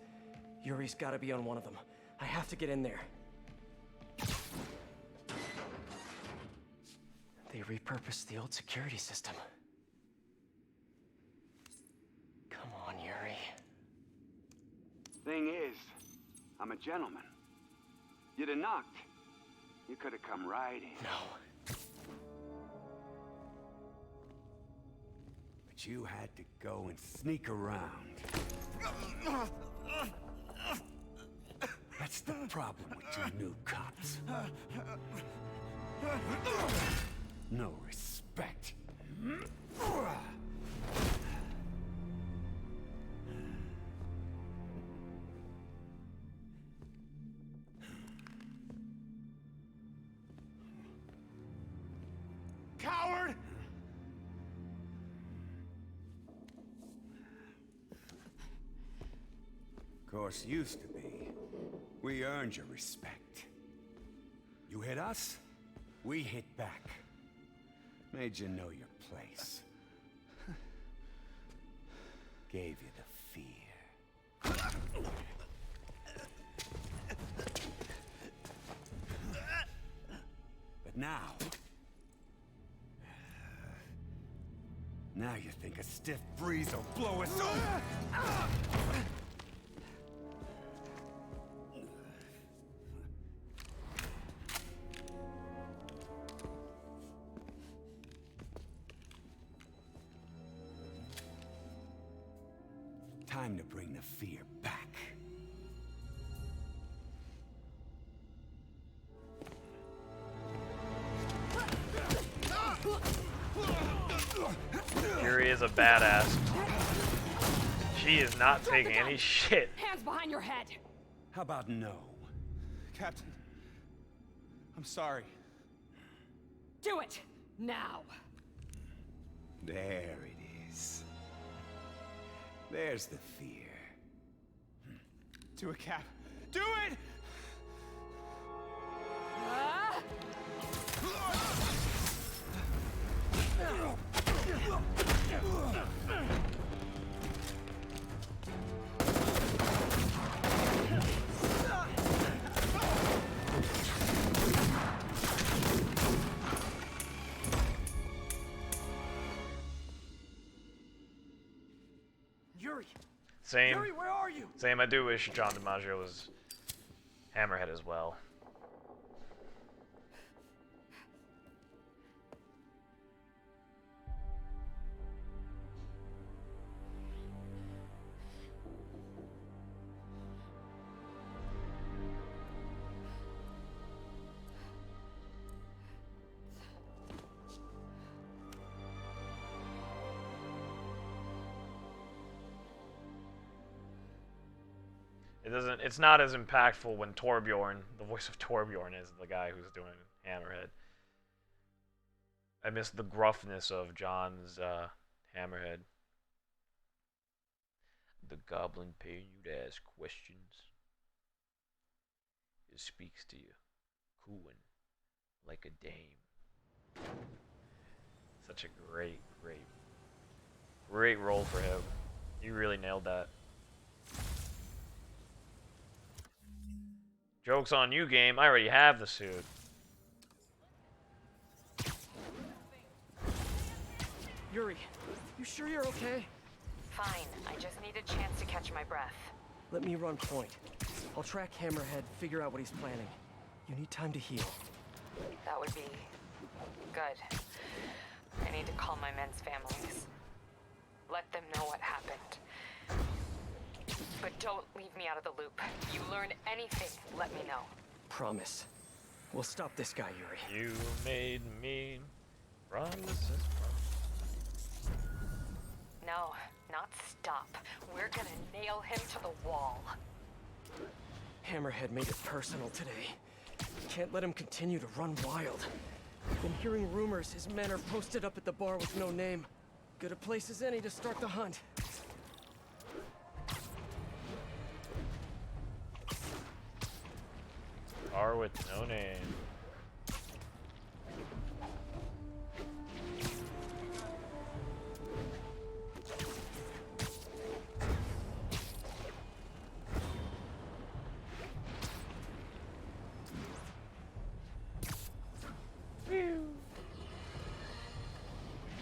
Yuri's gotta be on one of them. I have to get in there. They repurposed the old security system. Come on, Yuri. Thing is, I'm a gentleman. You'd have knocked. You could have come right in. No. But you had to go and sneak around. That's the problem with you new cops. No respect. Coward! Of course, used to be. We earned your respect. You hit us, we hit back. Made you know your place. Gave you the fear. But now... Now you think a stiff breeze will blow us over? Time to bring the fear back. Yuri is a badass. She is not taking any shit. Hands behind your head. How about no? Captain, I'm sorry. Do it now. There it is. There's the fear. Do it, Cap. Do it! Yuri! Same. Yuri, where are you? Same. I do wish John DiMaggio was Hammerhead as well. It's not as impactful when Torbjorn, the voice of Torbjorn, is the guy who's doing Hammerhead. I miss the gruffness of John's Hammerhead. The goblin paying you to ask questions. It speaks to you, cooing like a dame. Such a great role for him. He really nailed that. Joke's on you, game. I already have the suit. Yuri, you sure you're okay? Fine. I just need a chance to catch my breath. Let me run point. I'll track Hammerhead, figure out what he's planning. You need time to heal. That would be good. I need to call my men's families. Let them know what happened. But don't leave me out of the loop. You learn anything, let me know. Promise. We'll stop this guy, Yuri. You made me promises. No, not stop. We're gonna nail him to the wall. Hammerhead made it personal today. Can't let him continue to run wild. I've been hearing rumors his men are posted up at the bar with no name. Good a place as any to start the hunt. Bar with no name.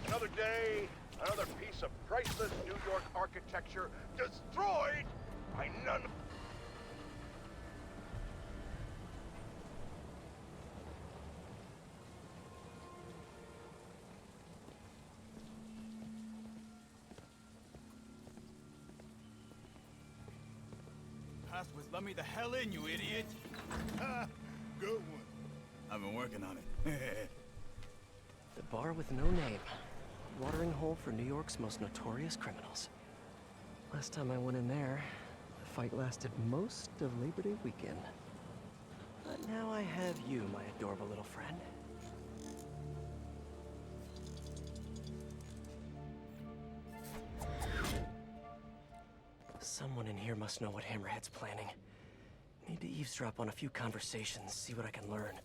Another day, another piece of priceless New York architecture destroyed by none. Passwords, let me the hell in, you idiot! Ha! Good one. I've been working on it. The bar with no name. Watering hole for New York's most notorious criminals. Last time I went in there, the fight lasted most of Labor Day weekend. But now I have you, my adorable little friend. Someone in here must know what Hammerhead's planning. Need to eavesdrop on a few conversations, see what I can learn.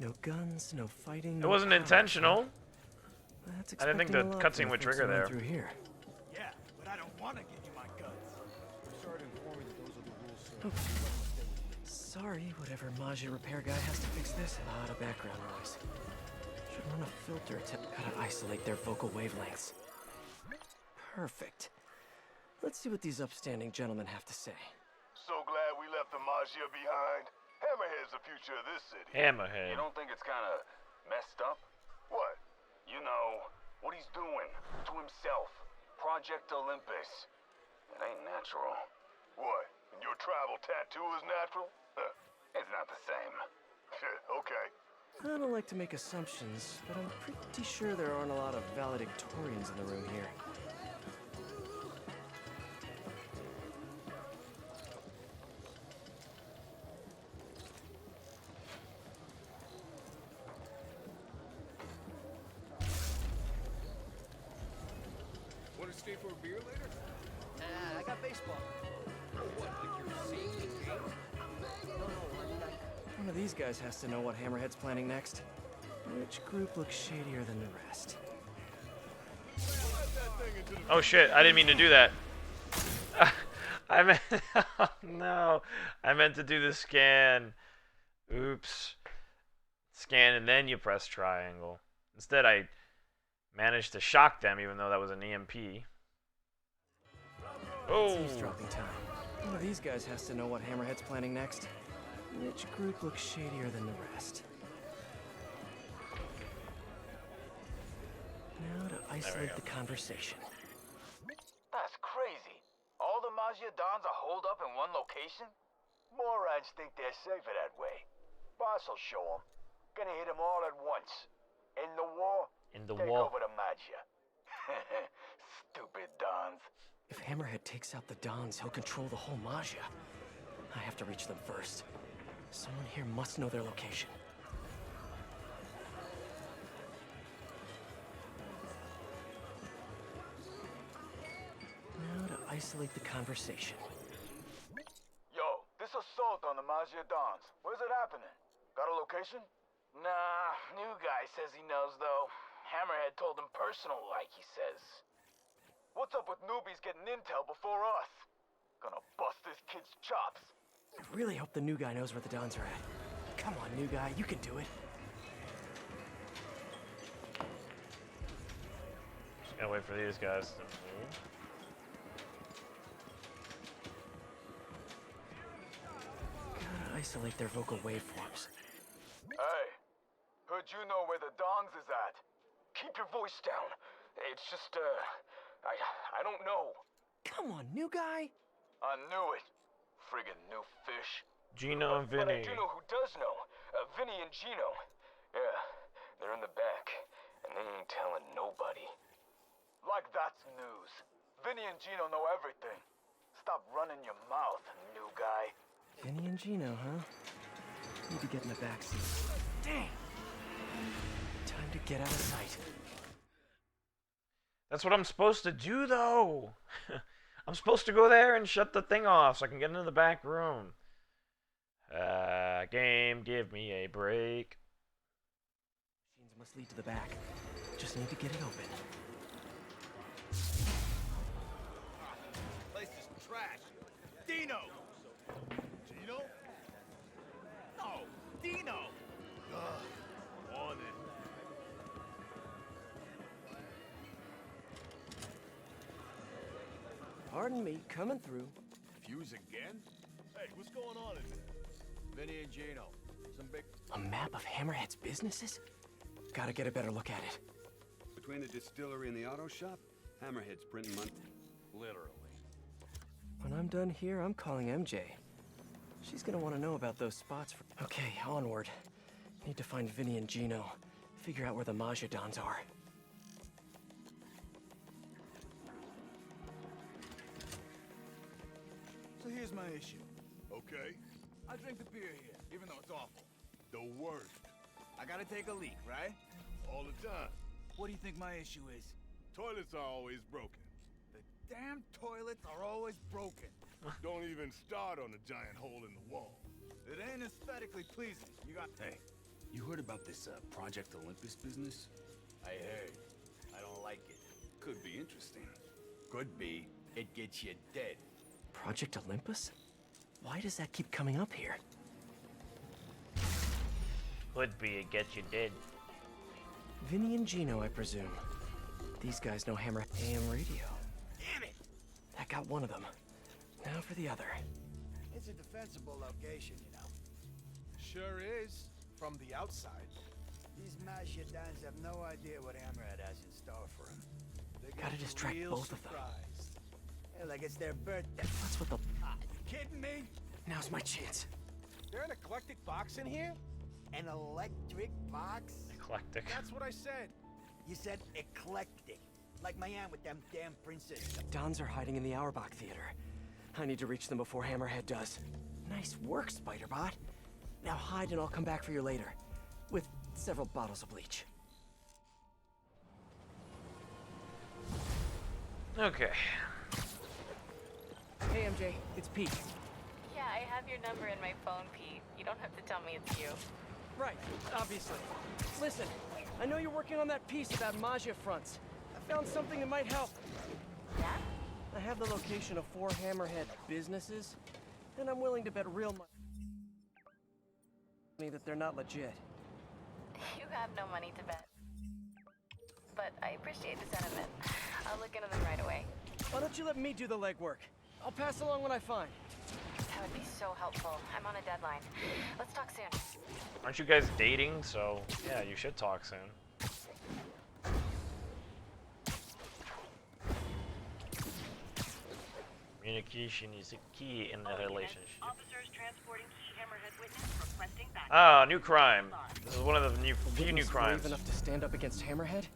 No guns, no fighting. It wasn't intentional. That's I didn't think the cutscene would trigger there. Through here. Yeah, but I don't want to give you my guns. Sorry to inform you that those are the rules, sir. Oh. Sorry, whatever Magia repair guy has to fix this. A lot of background noise. Should run a filter to gotta isolate their vocal wavelengths. Perfect. Let's see what these upstanding gentlemen have to say. So glad we left the Magia behind. Hammerhead's the future of this city. Hammerhead. You don't think it's kind of messed up? What? You know, what he's doing to himself. Project Olympus. It ain't natural. What? Your tribal tattoo is natural? It's not the same. Okay. I don't like to make assumptions, but I'm pretty sure there aren't a lot of valedictorians in the room here. Want to stay for a beer later? Nah, I got baseball. What, like you're seeing the game? No, I mean, One of these guys has to know what Hammerhead's planning next. Which group looks shadier than the rest? Oh shit, I didn't mean to do that. I meant... oh, no. I meant to do the scan. Oops. Scan and then you press triangle. Instead, I managed to shock them, even though that was an EMP. Oh! It's eavesdropping time. One of these guys has to know what Hammerhead's planning next. Which group looks shadier than the rest? Now to isolate the conversation. That's crazy. All the Magia Dons are holed up in one location? Morons think they're safer that way. Boss will show them. Gonna hit them all at once. In the war, take over the Magia. Stupid Dons. If Hammerhead takes out the Dons, he'll control the whole Magia. I have to reach them first. Someone here must know their location. Now to isolate the conversation. Yo, this assault on the Magia Dons. Where's it happening? Got a location? Nah, new guy says he knows though. Hammerhead told him personal like, he says. What's up with newbies getting intel before us? Gonna bust this kid's chops. I really hope the new guy knows where the Dons are at. Come on, new guy, you can do it. Just gotta wait for these guys to move. Gotta isolate their vocal waveforms. Hey, heard you know where the Dons is at. Keep your voice down. It's just, I don't know. Come on, new guy. I knew it. Friggin' new fish. Gino and But I Vinny. do know who does know. Vinny and Gino. Yeah, they're in the back, and they ain't telling nobody. Like that's news. Vinny and Gino know everything. Stop running your mouth, new guy. Vinny and Gino, huh? Need to get in the backseat. Dang! Time to get out of sight. That's what I'm supposed to do, though. I'm supposed to go there and shut the thing off so I can get into the back room. Game, give me a break. Machines must lead to the back. Just need to get it open. Place is trash. Dino! Gino? No, Dino! On it. Pardon me, coming through. Fuse again? Hey, what's going on in there? Vinny and Gino. Some big... A map of Hammerhead's businesses? Gotta get a better look at it. Between the distillery and the auto shop, Hammerhead's printing money. Literally. When I'm done here, I'm calling MJ. She's gonna want to know about those spots for... Okay, onward. Need to find Vinny and Gino. Figure out where the Magia Dons are. So here's my issue. Okay? I drink the beer here, even though it's awful. The worst. I gotta take a leak, right? All the time. What do you think my issue is? Toilets are always broken. The damn toilets are always broken. Don't even start on the giant hole in the wall. It ain't aesthetically pleasing. You got... Hey, you heard about this Project Olympus business? I heard. I don't like it. Could be interesting. Could be. It gets you dead. Project Olympus? Why does that keep coming up here? Could be it gets you dead. Vinny and Gino, I presume. These guys know Hammer AM radio. Damn it! That got one of them. Now for the other. It's a defensible location, you know. Sure is. From the outside. These Magia Dons have no idea what Hammerhead has in store for them. Gotta distract both of them. Yeah, like it's their birthday. What's with the... You kidding me? Now's my chance. There an eclectic box in here? An electric box? Eclectic. That's what I said. You said eclectic. Like my aunt with them damn princesses. Dons are hiding in the Auerbach Theater. I need to reach them before Hammerhead does. Nice work, Spider-Bot. Now hide and I'll come back for you later. With several bottles of bleach. Okay. Hey, MJ. It's Pete. Yeah, I have your number in my phone, Pete. You don't have to tell me it's you. Right, obviously. Listen, I know you're working on that piece about Maggia fronts. I found something that might help. Yeah? I have the location of 4 Hammerhead businesses, and I'm willing to bet real money that they're not legit. You have no money to bet. But I appreciate the sentiment. I'll look into them right away. Why don't you let me do the legwork? I'll pass along what I find. That would be so helpful. I'm on a deadline. Let's talk soon. Aren't you guys dating? So, yeah, you should talk soon. Communication is a key in the relationship. Officers transporting key Hammerhead witness requesting backup. Ah, new crime. This is one of the few new Witness crimes. brave enough to stand up against Hammerhead?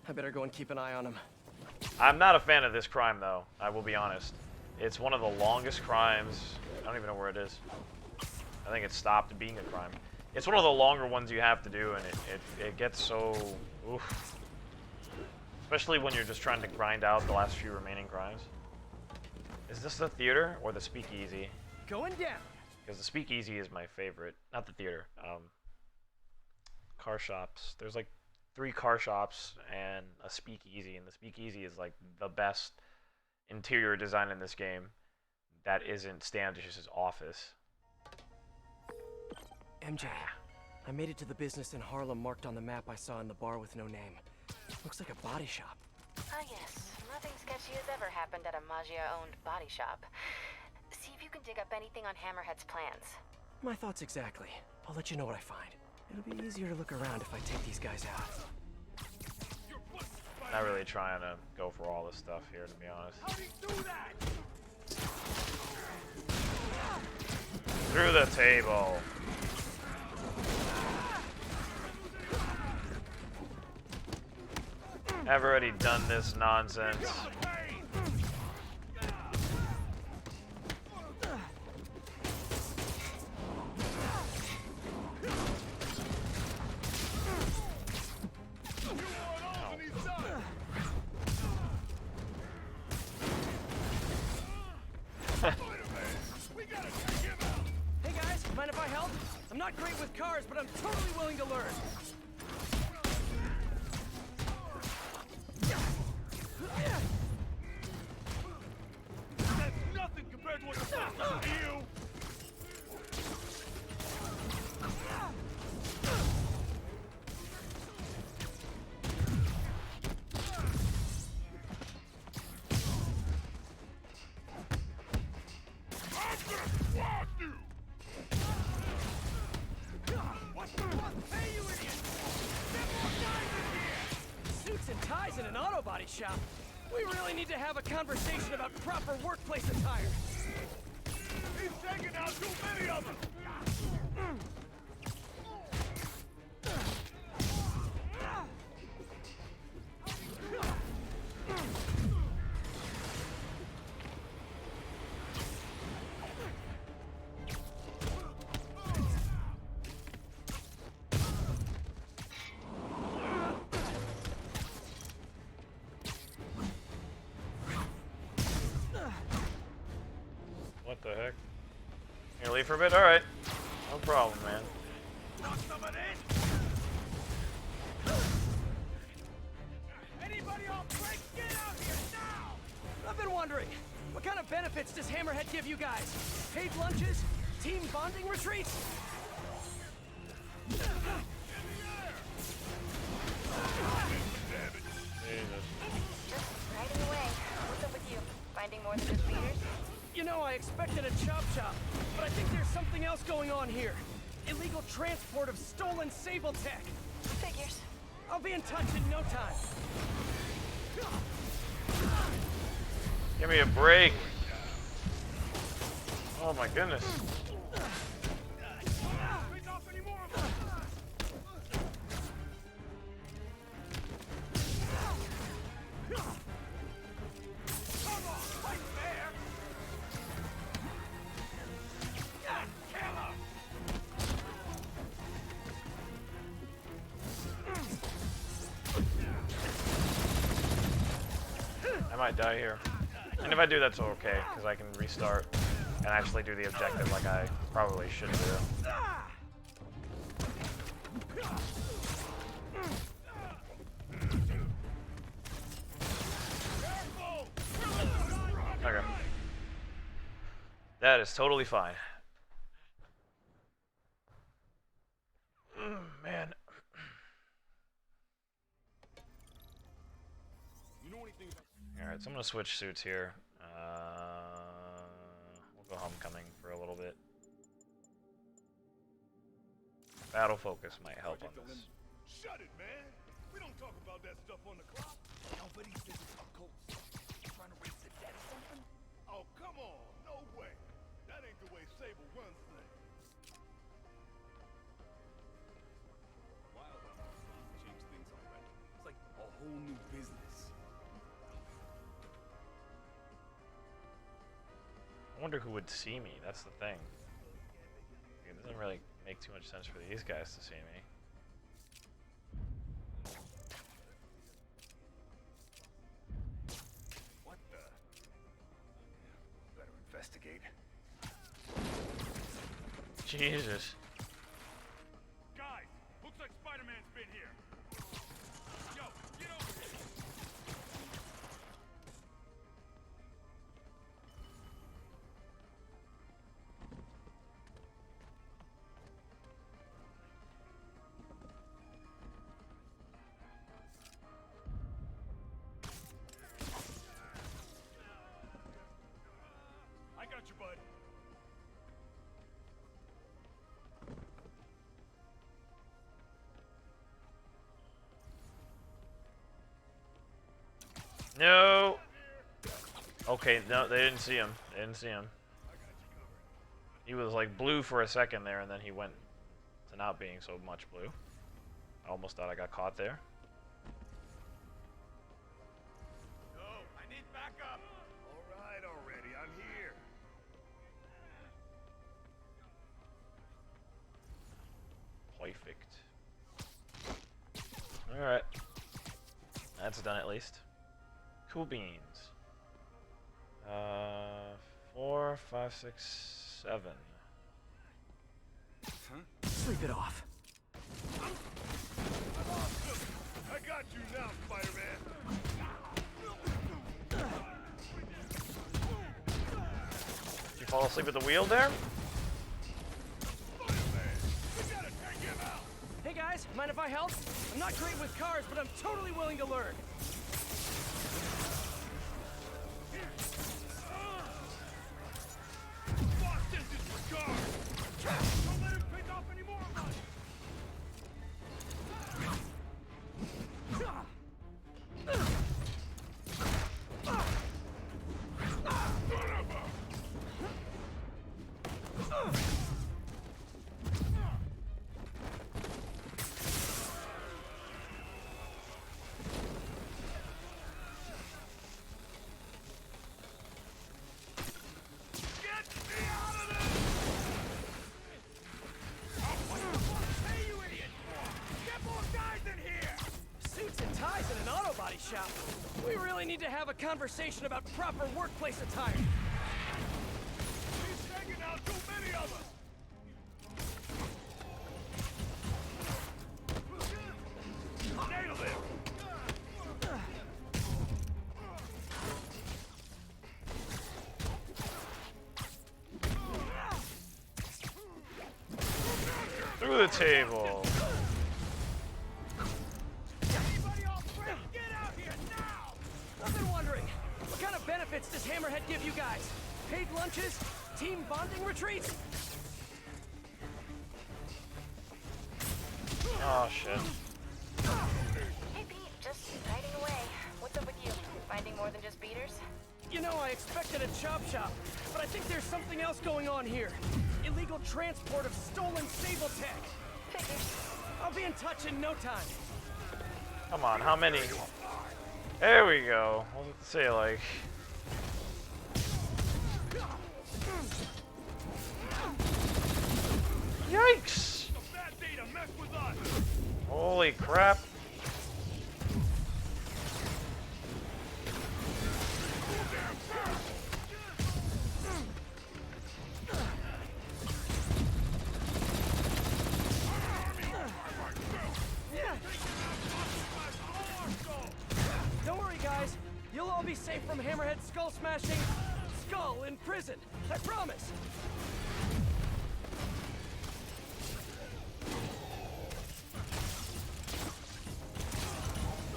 I better go and keep an eye on him. I'm not a fan of this crime, though. I will be honest. It's one of the longest crimes. I don't even know where it is. I think it stopped being a crime. It's one of the longer ones you have to do, and it gets so... Oof. Especially when you're just trying to grind out the last few remaining crimes. Is this the theater or the speakeasy? Going down! Because the speakeasy is my favorite. Not the theater. Car shops. There's like 3 car shops and a speakeasy, and the speakeasy is like the best interior design in this game that isn't Standish's office. MJ, I made it to the business in Harlem marked on the map I saw in the bar with no name. Looks like a body shop. Ah, yes. Nothing sketchy has ever happened at a Maggia-owned body shop. See if you can dig up anything on Hammerhead's plans. My thoughts exactly. I'll let you know what I find. It'll be easier to look around if I take these guys out. Not really trying to go for all this stuff here, to be honest. How'd he do that? Through the table. I've already done this nonsense. Hey guys, mind if I help? I'm not great with cars, but I'm totally willing to learn. That's nothing compared to what the fuck done to you! Suits and ties in an auto body shop. We really need to have a conversation about proper workplace attire. He's taking out too many of them! What the heck? You gonna leave for a bit? Alright. No problem, man. Knock some of this! Anybody on break? Get out here now! I've been wondering, what kind of benefits does Hammerhead give you guys? Paid lunches? Team bonding retreats? Just riding away. What's up with you? Finding more than just leaders? You know, I expected a chop shop, but I think there's something else going on here. Illegal transport of stolen Sable tech. Figures. I'll be in touch in no time. Give me a break. Oh my goodness. I might die here. And if I do, that's okay, because I can restart and actually do the objective like I probably should do. Okay. That is totally fine. Man. Alright, so I'm gonna switch suits here. We'll go homecoming for a little bit. Battle focus might help on this. Shut it, man. We don't talk about that stuff on the clock. Nobody says it's occult stuff. Trying to raise the dead or something? Oh, come on. No way. That ain't the way Sable runs things. Wild how things change things already. It's like a whole new business. I wonder who would see me, that's the thing. It doesn't really make too much sense for these guys to see me. What the? Better investigate. Jesus. Guys, looks like Spider-Man's been here. Yo, get over here. I got you, bud. No. Okay, no, they didn't see him. They didn't see him. He was like blue for a second there, and then he went to not being so much blue. I almost thought I got caught there. No, I need backup. All right, already. I'm here. Perfect. Alright. That's done at least. Cool beans. 4, 5, 6, 7. Sleep it off. I got you now, Spider-Man. Did you fall asleep at the wheel there? Hey guys, mind if I help? I'm not great with cars, but I'm totally willing to learn. Don't let him pick off any more of us. Shop. We really need to have a conversation about proper workplace attire. He's taking out too many of us. Nailed it. Through the table. Does Hammerhead give you guys? Paid lunches? Team bonding retreats? Oh shit. Hey Pete, just hiding away. What's up with you? Finding more than just beaters? You know, I expected a chop shop, but I think there's something else going on here. Illegal transport of stolen Sable tech. Figures. I'll be in touch in no time. Come on, how many? There we go. Let's say like. Yikes! Holy crap! You'll all be safe from Hammerhead's skull-smashing skull in prison. I promise.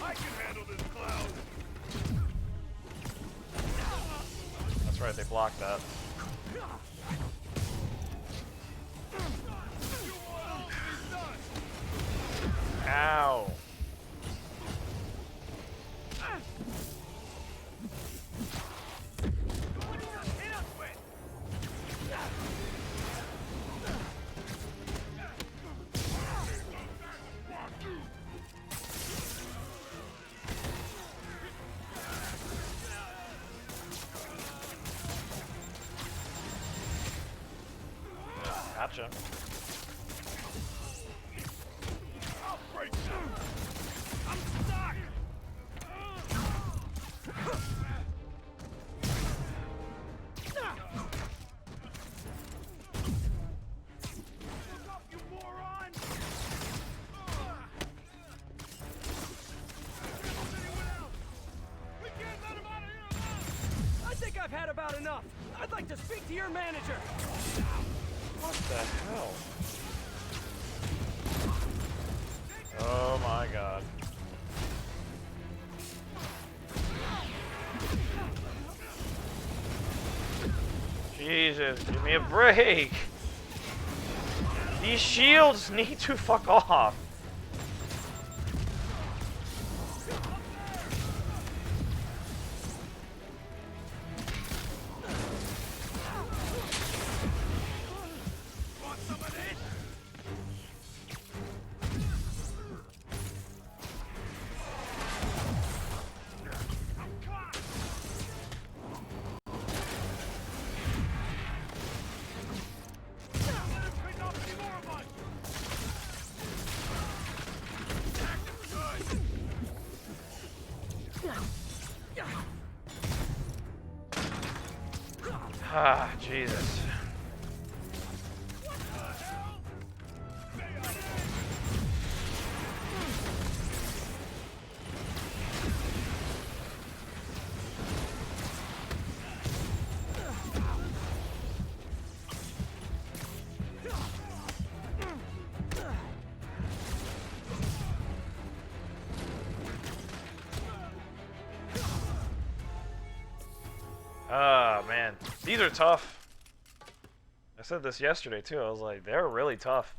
I can handle this cloud. That's right, they blocked that. Ow. Gotcha. I'm stuck. You moron! We can't let him out of here alone! I think I've had about enough. I'd like to speak to your manager. What the hell? Oh my god. Jesus, give me a break! These shields need to fuck off! Ah, Jesus. Oh, man. These are tough. I said this yesterday, too. I was like, they're really tough.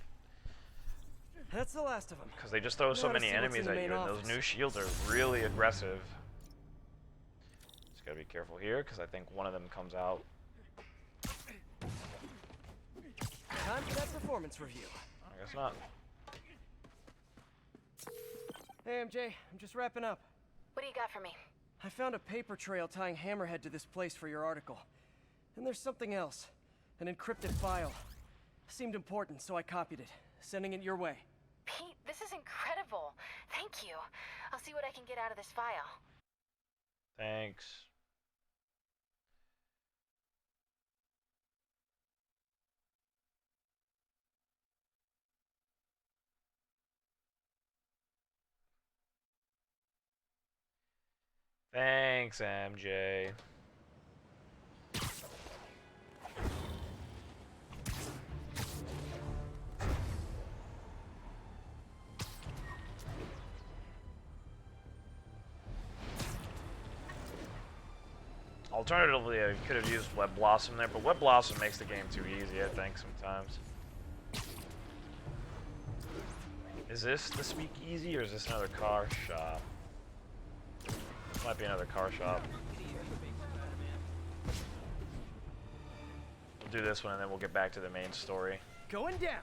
That's the last of them. Because they just throw so many enemies at you, and those new shields are really aggressive. Just gotta be careful here, because I think one of them comes out. Time for that performance review. I guess not. Hey, MJ. I'm just wrapping up. What do you got for me? I found a paper trail tying Hammerhead to this place for your article. And there's something else. An encrypted file. Seemed important, so I copied it. Sending it your way. Pete, this is incredible. Thank you. I'll see what I can get out of this file. Thanks. Thanks, MJ. Alternatively, I could have used Web Blossom there, but Web Blossom makes the game too easy, I think, sometimes. Is this the speakeasy, or is this another car shop? This might be another car shop. We'll do this one, and then we'll get back to the main story. Going down.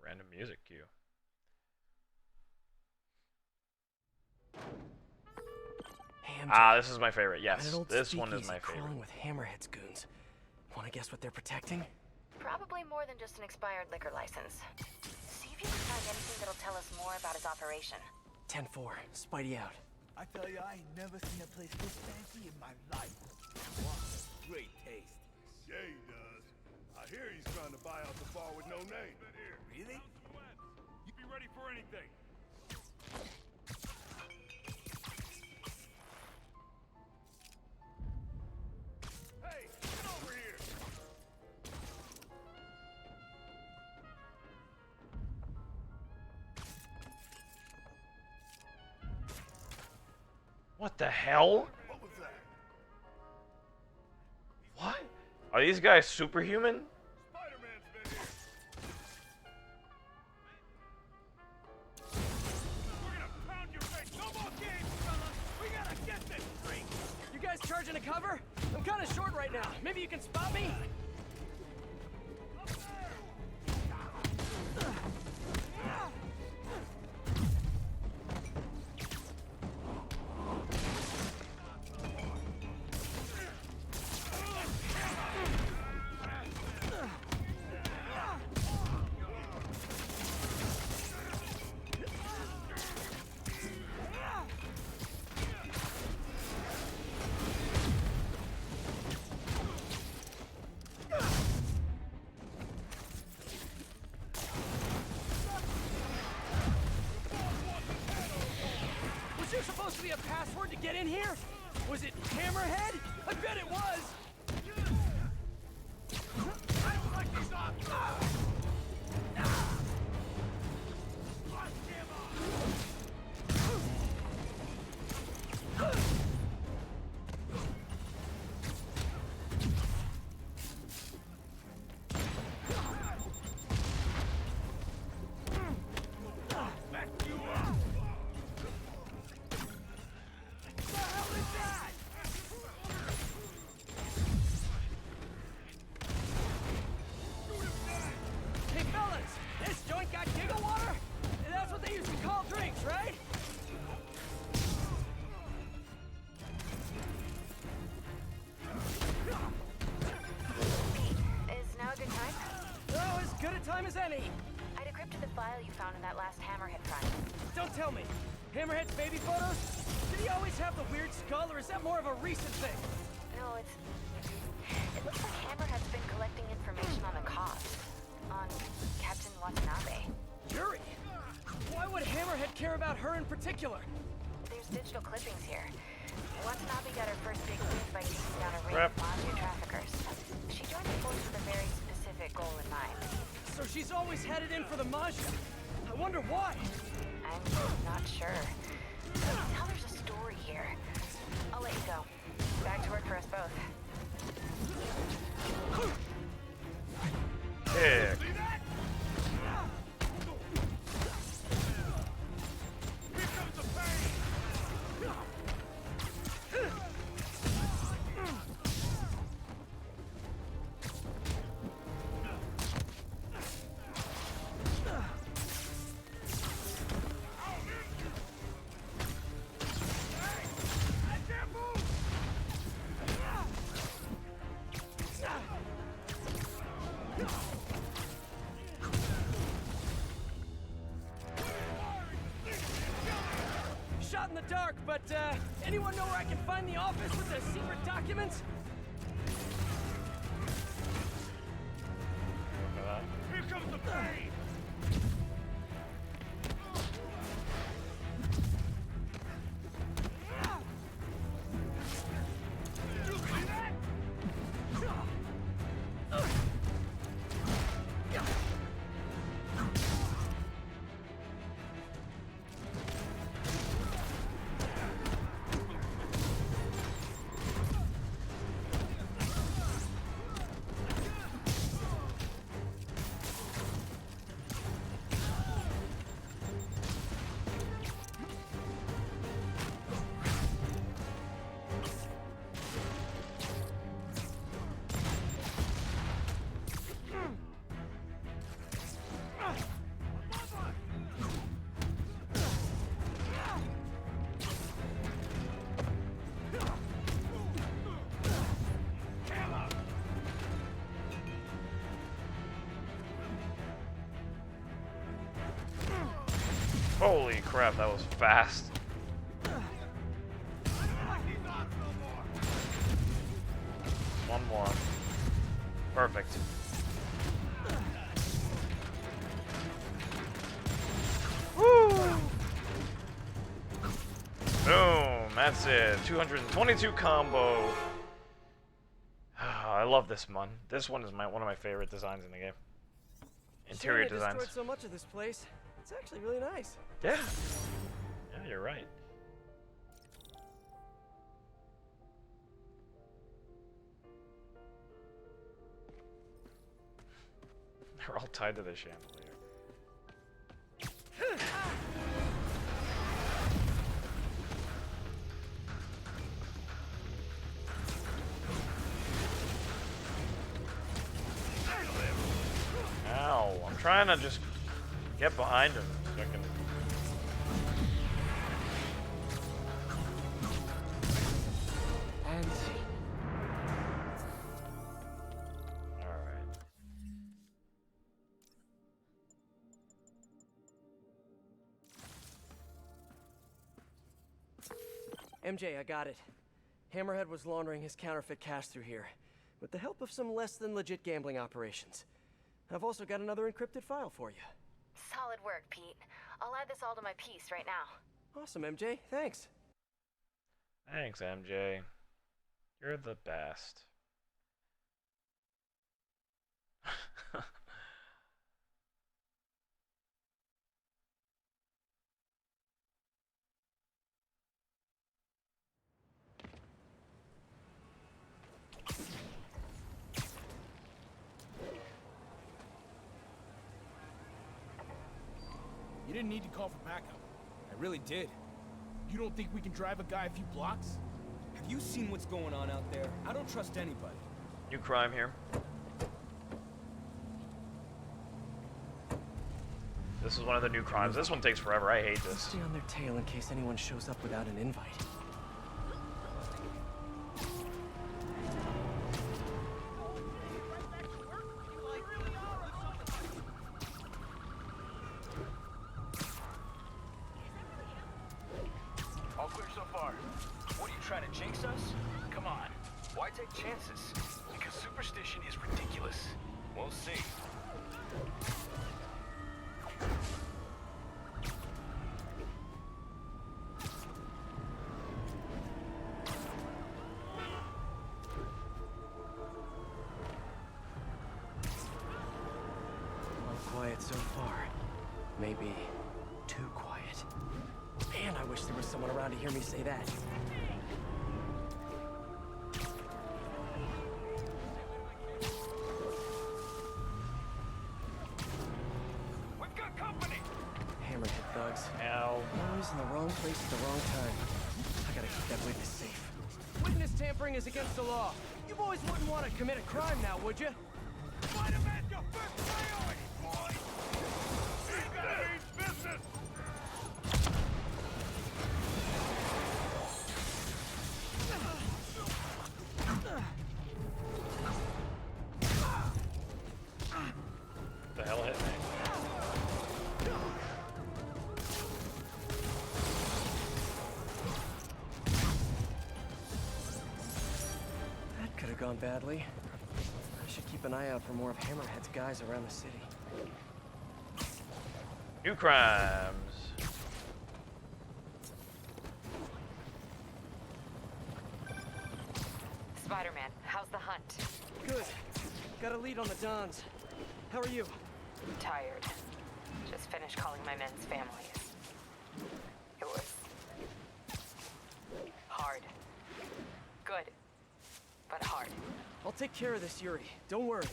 Random music cue. Hey, Ah, this is my favorite. Yes, an old this one is speakeasy my favorite. crawling with Hammerhead's goons. Want to guess what they're protecting? Probably more than just an expired liquor license. See if you can find anything that'll tell us more about his operation. 10-4. Spidey out. I tell you, I ain't never seen a place this fancy in my anything. Hey, get over here. What the hell? What was that? What? Are these guys superhuman? Spider-Man's been here. We're gonna pound your face. No more games, fellas. We gotta get this freak. You guys charging a cover? I'm kind of short right now. Maybe you can spot me? Was there supposed to be a password to get in here? Was it Hammerhead? I bet it was! I don't like these options. Hey fellas, this joint got giggle water? That's what they used to call drinks, right? Is now a good time? Oh, as good a time as any. I decrypted the file you found in that last Hammerhead crime. Don't tell me. Hammerhead's baby photos? Did he always have the weird skull, or is that more of a recent thing? No, it looks like Hammerhead's been collecting information on the cops. On Captain Watanabe. Yuri? Why would Hammerhead care about her in particular? There's digital clippings here. Watanabe got her first big win by taking down a ring of mafia traffickers. She joined the force with a very specific goal in mind. So she's always headed in for the Majia. I wonder why. I'm not sure. But now there's a story here. I'll let you go. Back to work for us both. Kick. Shot in the dark, but anyone know where I can find the office with the secret documents? Here comes the pain. You see that? Holy crap, that was fast. One more. Perfect. Woo! expensive. 222 combo. I love this one. This one is one of my favorite designs in the game. Interior Shame they designs. destroyed so much of this place. It's actually really nice. Yeah. Yeah, you're right. They're all tied to the chandelier. Ow, I'm trying to just get behind him so I can... And Alright. MJ, I got it. Hammerhead was laundering his counterfeit cash through here, with the help of some less than legit gambling operations. I've also got another encrypted file for you. Solid work, Pete. I'll add this all to my piece right now. Awesome, MJ. Thanks. Thanks, MJ. You're the best. You didn't need to call for backup. I really did. You don't think we can drive a guy a few blocks? Have you seen what's going on out there? I don't trust anybody. New crime here. This is one of the new crimes. This one takes forever. I hate this. Stay on their tail in case anyone shows up without an invite. All clear so far. What are you trying to jinx us? Come on. Why take chances? Because superstition is ridiculous. We'll see. All quiet so far. Maybe too quiet. Man, I wish there was someone around to hear me say that. We've got company! Hammerhead thugs. Ow. Always in the wrong place at the wrong time. I gotta keep that witness safe. Witness tampering is against the law. You boys wouldn't want to commit a crime now, would you? Spider-Man's your first priority, boy! That means business! The hell hit me? That could have gone badly. I should keep an eye out for more of Hammerhead's guys around the city. New crimes. Spider-Man, how's the hunt? Good. Got a lead on the Dons. How are you? Tired. Just finished calling my men's families. It was hard. Good, but hard. I'll take care of this, Yuri. Don't worry.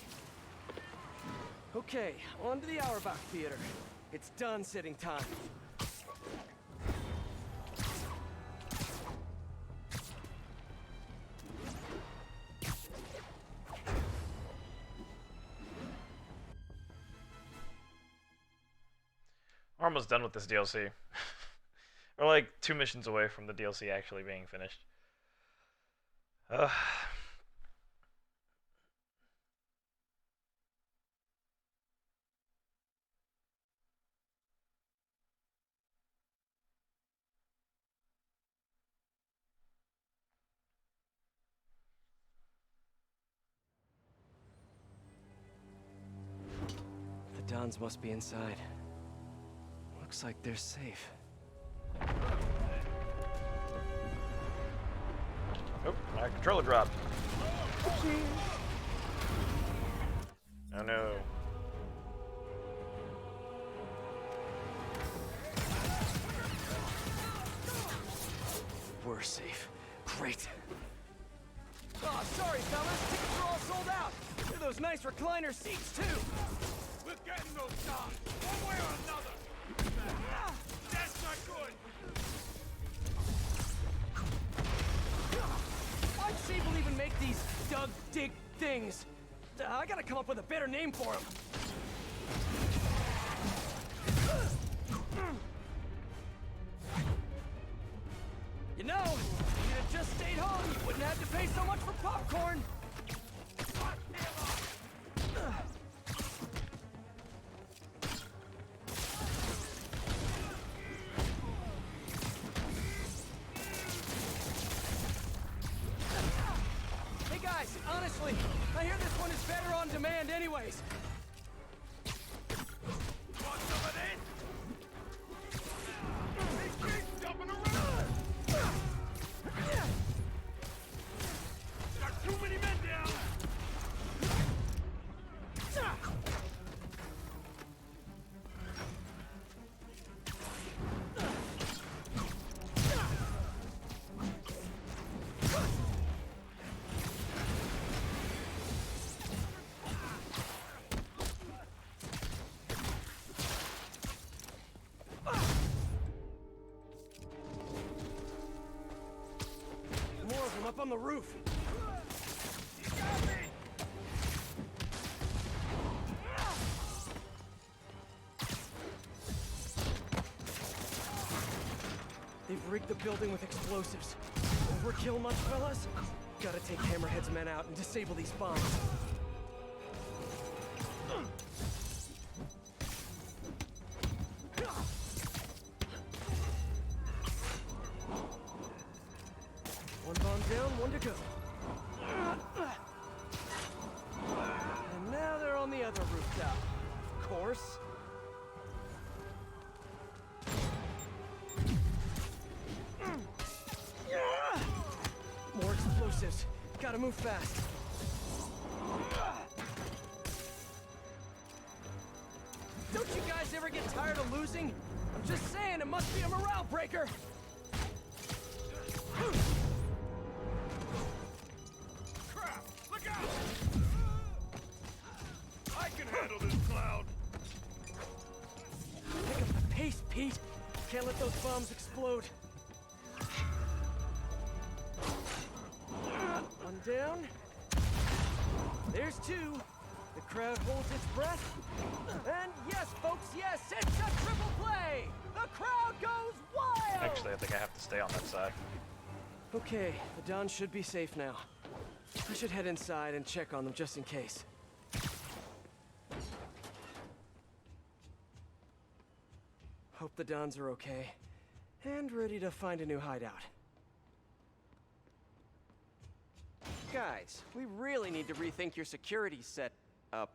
Okay, on to the Auerbach Theater. It's done sitting time. We're almost done with this DLC. We're like 2 missions away from the DLC actually being finished. The Dons must be inside. Looks like they're safe. My controller dropped. Oh no. We're safe. Great. Oh, sorry, fellas. Tickets are all sold out. Look at those nice recliner seats, too. We're getting those jobs, one way or another. That's not good. Why'd Sable even make these dug dig things? I gotta come up with a better name for them. You know, if you'd have just stayed home, you wouldn't have to pay so much for popcorn. Hey guys, honestly, I hear this one is better on demand anyways. Want some of this? He keeps jumping around. Got too many men down. More of them up on the roof. They've rigged the building with explosives. Overkill much, fellas? Gotta take Hammerhead's men out and disable these bombs. One bomb down, one to go. And now they're on the other rooftop. Of course. More explosives. Gotta move fast. Don't you guys ever get tired of losing? I'm just saying, it must be a morale breaker. Crap! Look out! I can handle this cloud. Pick up the pace, Pete. Can't let those bombs explode. One down. There's two. The crowd holds its breath. And yes, folks, yes, it's a triple play! The crowd goes wild! Actually, I think I have to stay on that side. Okay, the Dons should be safe now. I should head inside and check on them just in case. Hope the Dons are okay. And ready to find a new hideout. Guys, we really need to rethink your security set up.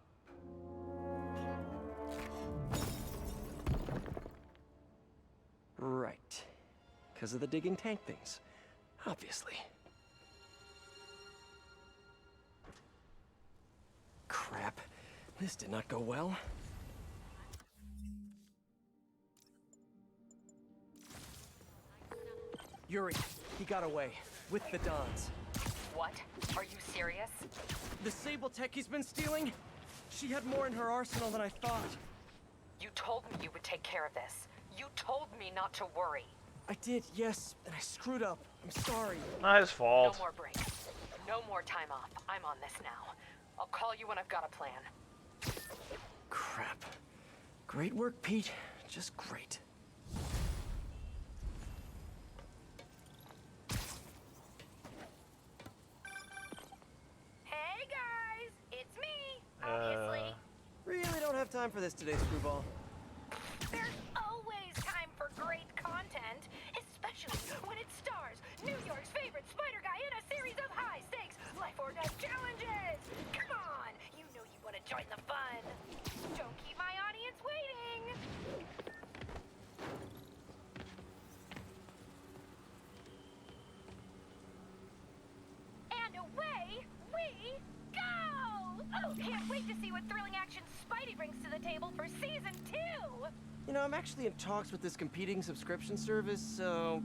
Right. Because of the digging tank things. Obviously. Crap. This did not go well. Yuri, he got away. With the Dons. What? Are you serious? The Sable tech he's been stealing? She had more in her arsenal than I thought. You told me you would take care of this. You told me not to worry. I did, yes, and I screwed up. I'm sorry. Not his fault. No more breaks. No more time off. I'm on this now. I'll call you when I've got a plan. Crap. Great work, Pete. Just great. Hey guys, it's me, obviously. Really don't have time for this today, Screwball. There's always time for great content, especially when it stars New York's favorite spider guy in a series of high-stakes life or death challenges. Come on, you know you want to join the fun. Don't keep my audience waiting. Oh, can't wait to see what thrilling action Spidey brings to the table for season 2! You know, I'm actually in talks with this competing subscription service, so...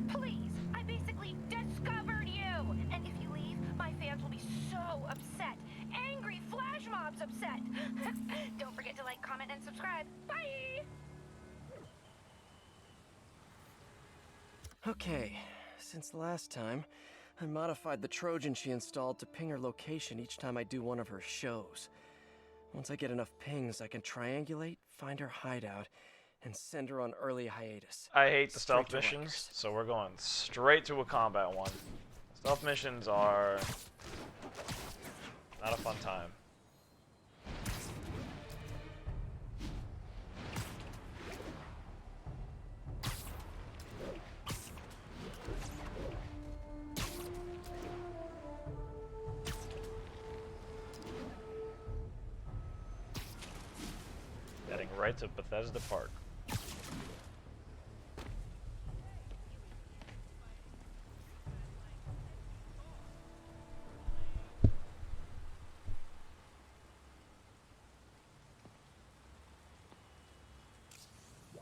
Please, I basically discovered you! And if you leave, my fans will be so upset. Angry flash mobs upset! Don't forget to like, comment, and subscribe. Bye! Okay, since last time, I modified the Trojan she installed to ping her location each time I do one of her shows. Once I get enough pings, I can triangulate, find her hideout, and send her on early hiatus. I hate the Straight stealth to missions, so we're going straight to a combat one. Stealth missions are not a fun time. Heading right to Bethesda Park.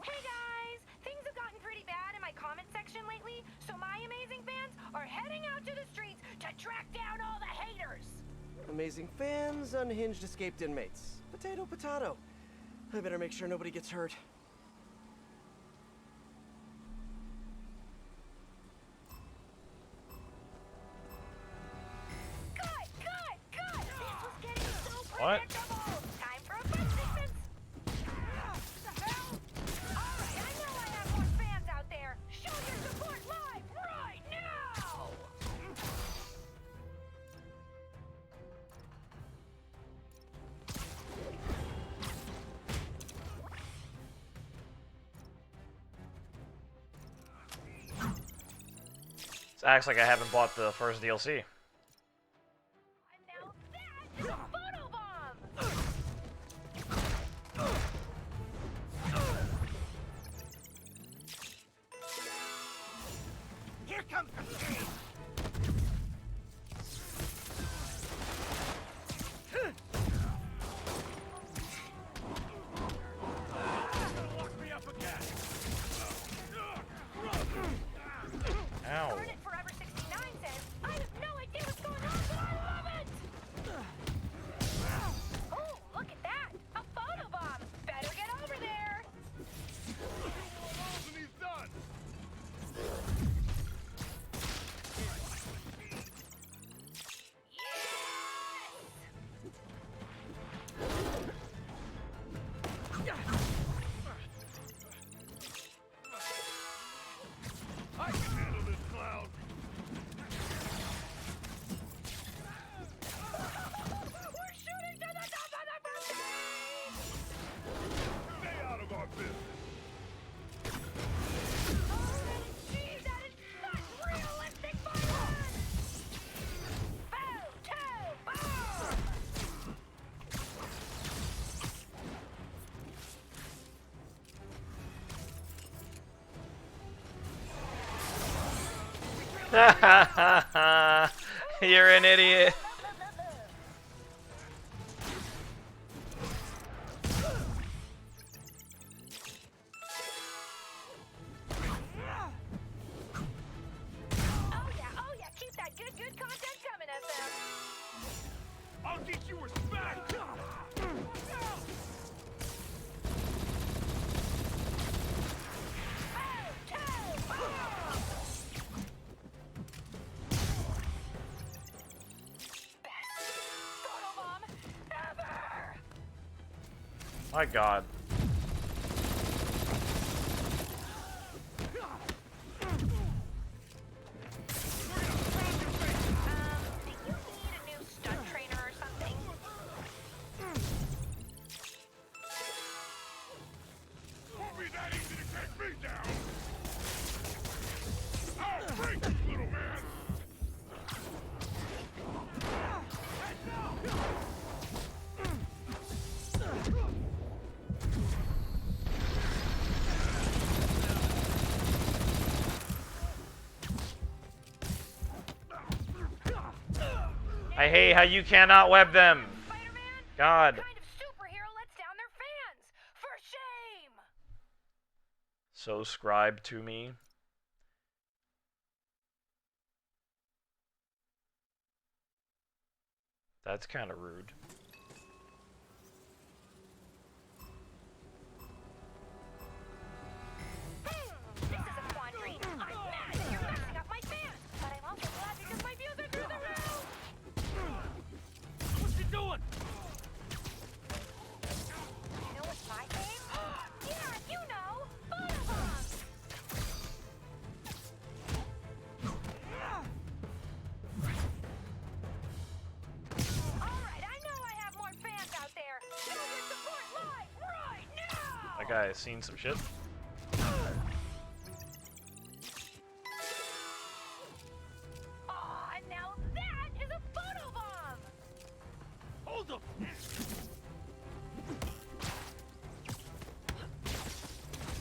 Hey guys! Things have gotten pretty bad in my comment section lately, so my amazing fans are heading out to the streets to track down all the haters! Amazing fans, unhinged escaped inmates. Potato, potato. I better make sure nobody gets hurt. Cut! Cut! Cut! This was getting so What? predictable! Time for a fight sequence! What the hell? Alright, I know I have more fans out there! Show your support live right now! It acts like I haven't bought the first DLC. Now that is a photobomb! Here comes the pain! Lock me up again! Ow. Garnet Forever 69 says, I have no idea what's going on, but I love it! Oh, look at that! A photobomb! Better get over there! And he's done! I can handle this clown! We're shooting to the top of the birthday! Stay out of our business! Gee, that is such realistic violence! Photobomb! You're an idiot. Oh yeah, keep that good content coming, SM! I'll teach you respect! Photobomb ever! My God. Do you need a new stunt trainer or something? Won't be that easy to take me down! I'll break you, little man! I hate how you cannot web them. God. What kind of superhero lets down their fans? For shame! So scribe to me. That's kind of rude. This is a quandary. I'm mad that you're messing up my fans, but I'm also glad because my views are through the roof! What's he doing? You know what's my game? Yeah, you know! Photobomb! Alright, I know I have more fans out there! Show your support live right now! That guy has seen some shit. Aw, now that is a photobomb! Hold him!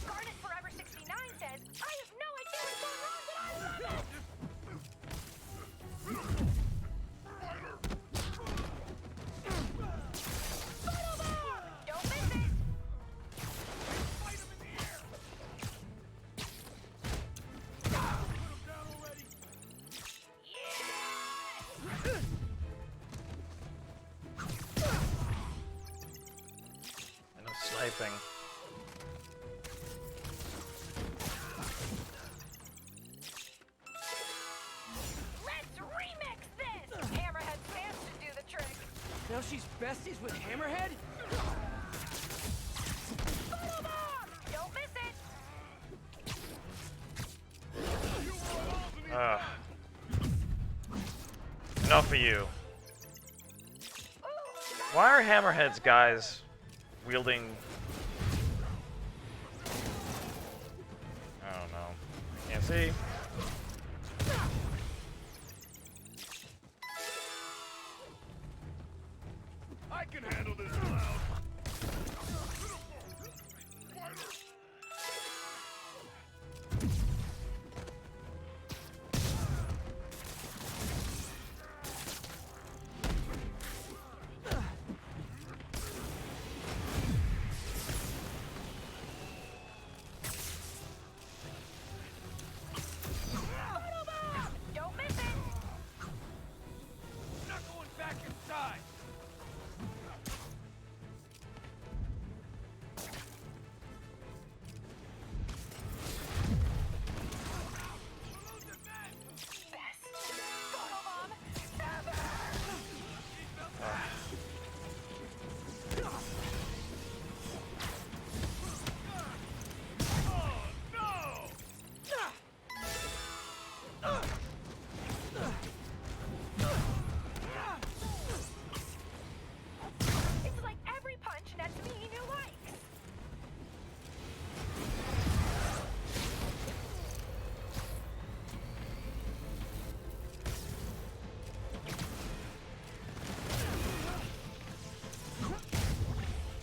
Garnet Forever 69 says, I have no idea what's going on, but I love it! Photobomb! Don't miss it! And I'm sniping. Let's remix this! Hammerhead fans should do the trick. Now she's besties with Hammerhead? Photobomb! Don't miss it! Ugh. Enough of you. Why are Hammerhead's guys wielding... I don't know. Can't see. I can handle this cloud. Photobomb! Don't miss it! Not going back inside! Best photobomb ever! It's like every punch nets me new likes.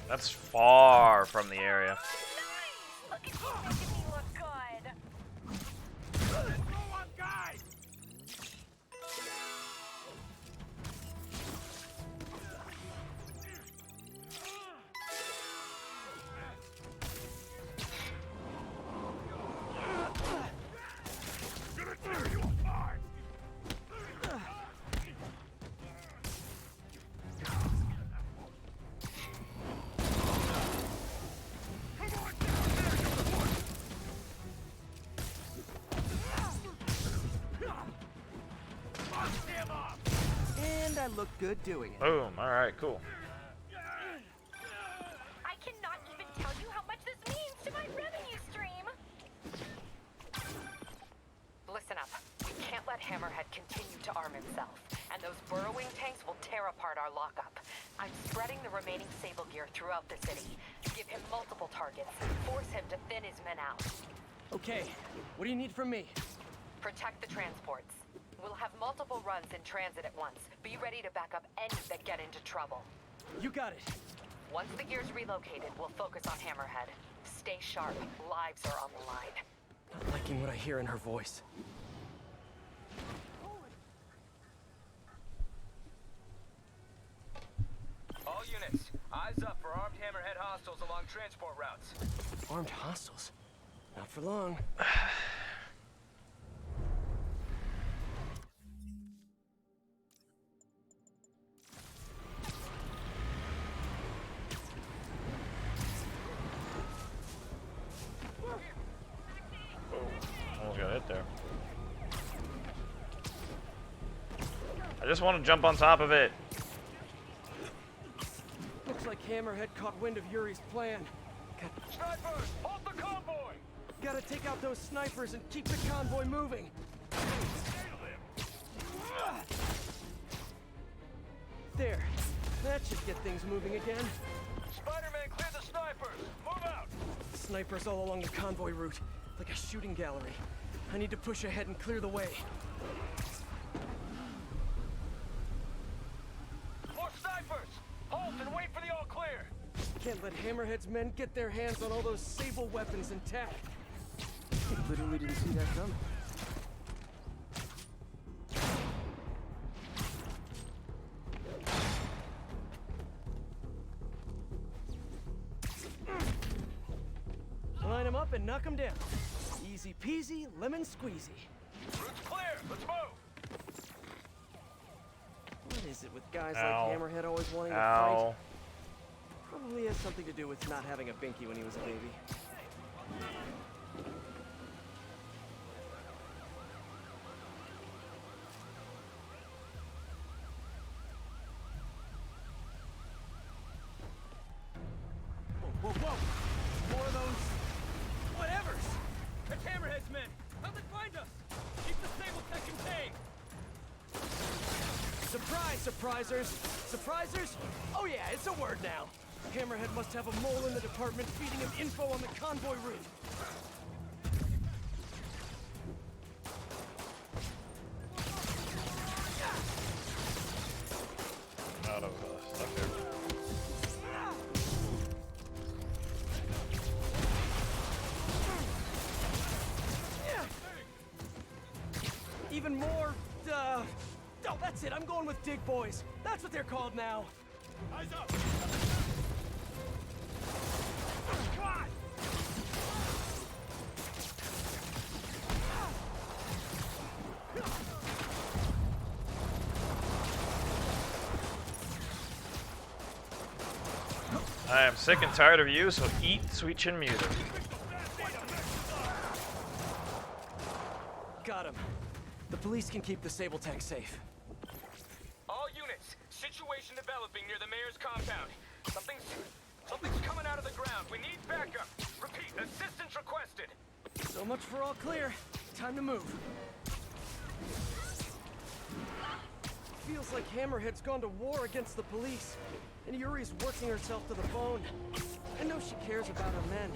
That's far from the area. Nice! Look at you making me look good. Go on, guys! Gonna tear you apart! And I look good doing it. Boom. Alright, cool. I cannot even tell you how much this means to my revenue stream. Listen up. We can't let Hammerhead continue to arm himself, and those burrowing tanks will tear apart our lockup. I'm spreading the remaining Sable gear throughout the city. Give him multiple targets. Force him to thin his men out. Okay, what do you need from me? Protect the transports. We'll have multiple runs in transit at once. Be ready to back up any that get into trouble. You got it. Once the gear's relocated, we'll focus on Hammerhead. Stay sharp. Lives are on the line. Not liking what I hear in her voice. All units, hostiles along transport routes. Armed hostiles? Not for long. Almost got hit there. I just want to jump on top of it. Looks like Hammerhead caught wind of Yuri's plan. Snipers, hold the convoy! Gotta take out those snipers and keep the convoy moving. There. That should get things moving again. Spider-Man, clear the snipers! Move out! Snipers all along the convoy route, like a shooting gallery. I need to push ahead and clear the way. More snipers! Halt and wait for the all clear! Can't let Hammerhead's men get their hands on all those Sable weapons and tech. Literally didn't see that coming. Line them up and knock them down. Easy peasy, lemon squeezy. Route's clear! Let's move! What is it with guys Ow. like Hammerhead always wanting to Ow. fight? Probably has something to do with not having a binky when he was a baby. Whoa, whoa! More of those... whatevers! It's Hammerhead's men! How'd they find us? Keep the Sable Tech contained! Surprise, surprisers! Surprisers? Oh yeah, it's a word now. Hammerhead must have a mole in the department feeding him info on the convoy route. Out of stuff here. Even more, oh, that's it. I'm going with Dig Boys. That's what they're called now. Eyes up! I am sick and tired of you, so eat sweet chin music. Got him. The police can keep the Sable Tech safe. All units, situation developing near the mayor's compound. Something's coming out of the ground. We need backup. Repeat, assistance requested. So much for all clear. Time to move. Feels like Hammerhead's gone to war against the police, and Yuri's working herself to the bone. I know she cares about her men.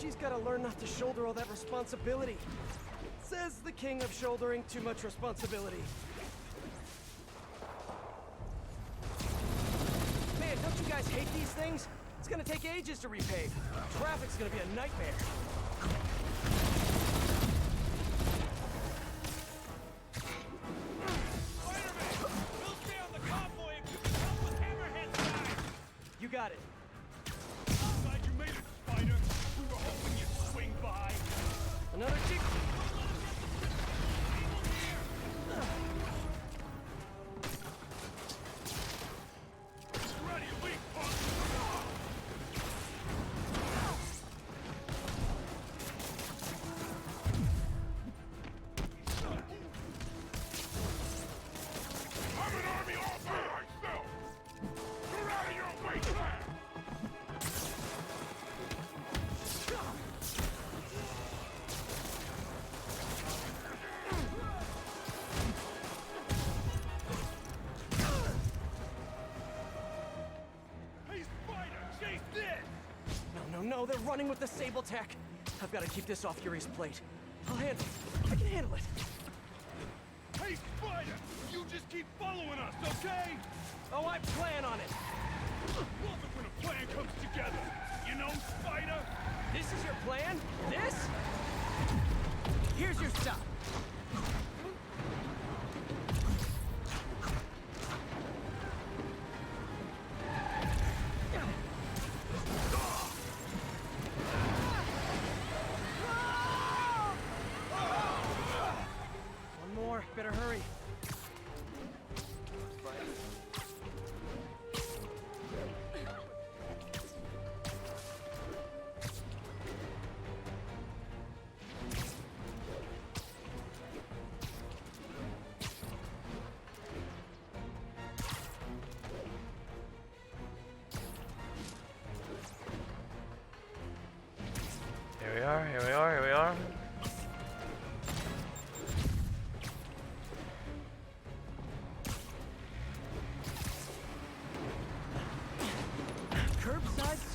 She's got to learn not to shoulder all that responsibility. Says the king of shouldering too much responsibility. Man, don't you guys hate these things? It's gonna take ages to repave. Traffic's gonna be a nightmare. You got it. Glad you made it, Spider. We were hoping you'd swing by. Another chick. Ready, leap, punk! I'm an army all by myself! You're out of your way, lad! Hey, Spider, chase this! No, they're running with the Sable Tech. I've got to keep this off Yuri's plate. I'll handle it. I can handle it. Hey, Spider! You just keep following us, okay? Oh, I plan on it. Love it when a plan comes together. You know, Spider? This is your plan? This? Here's your stop.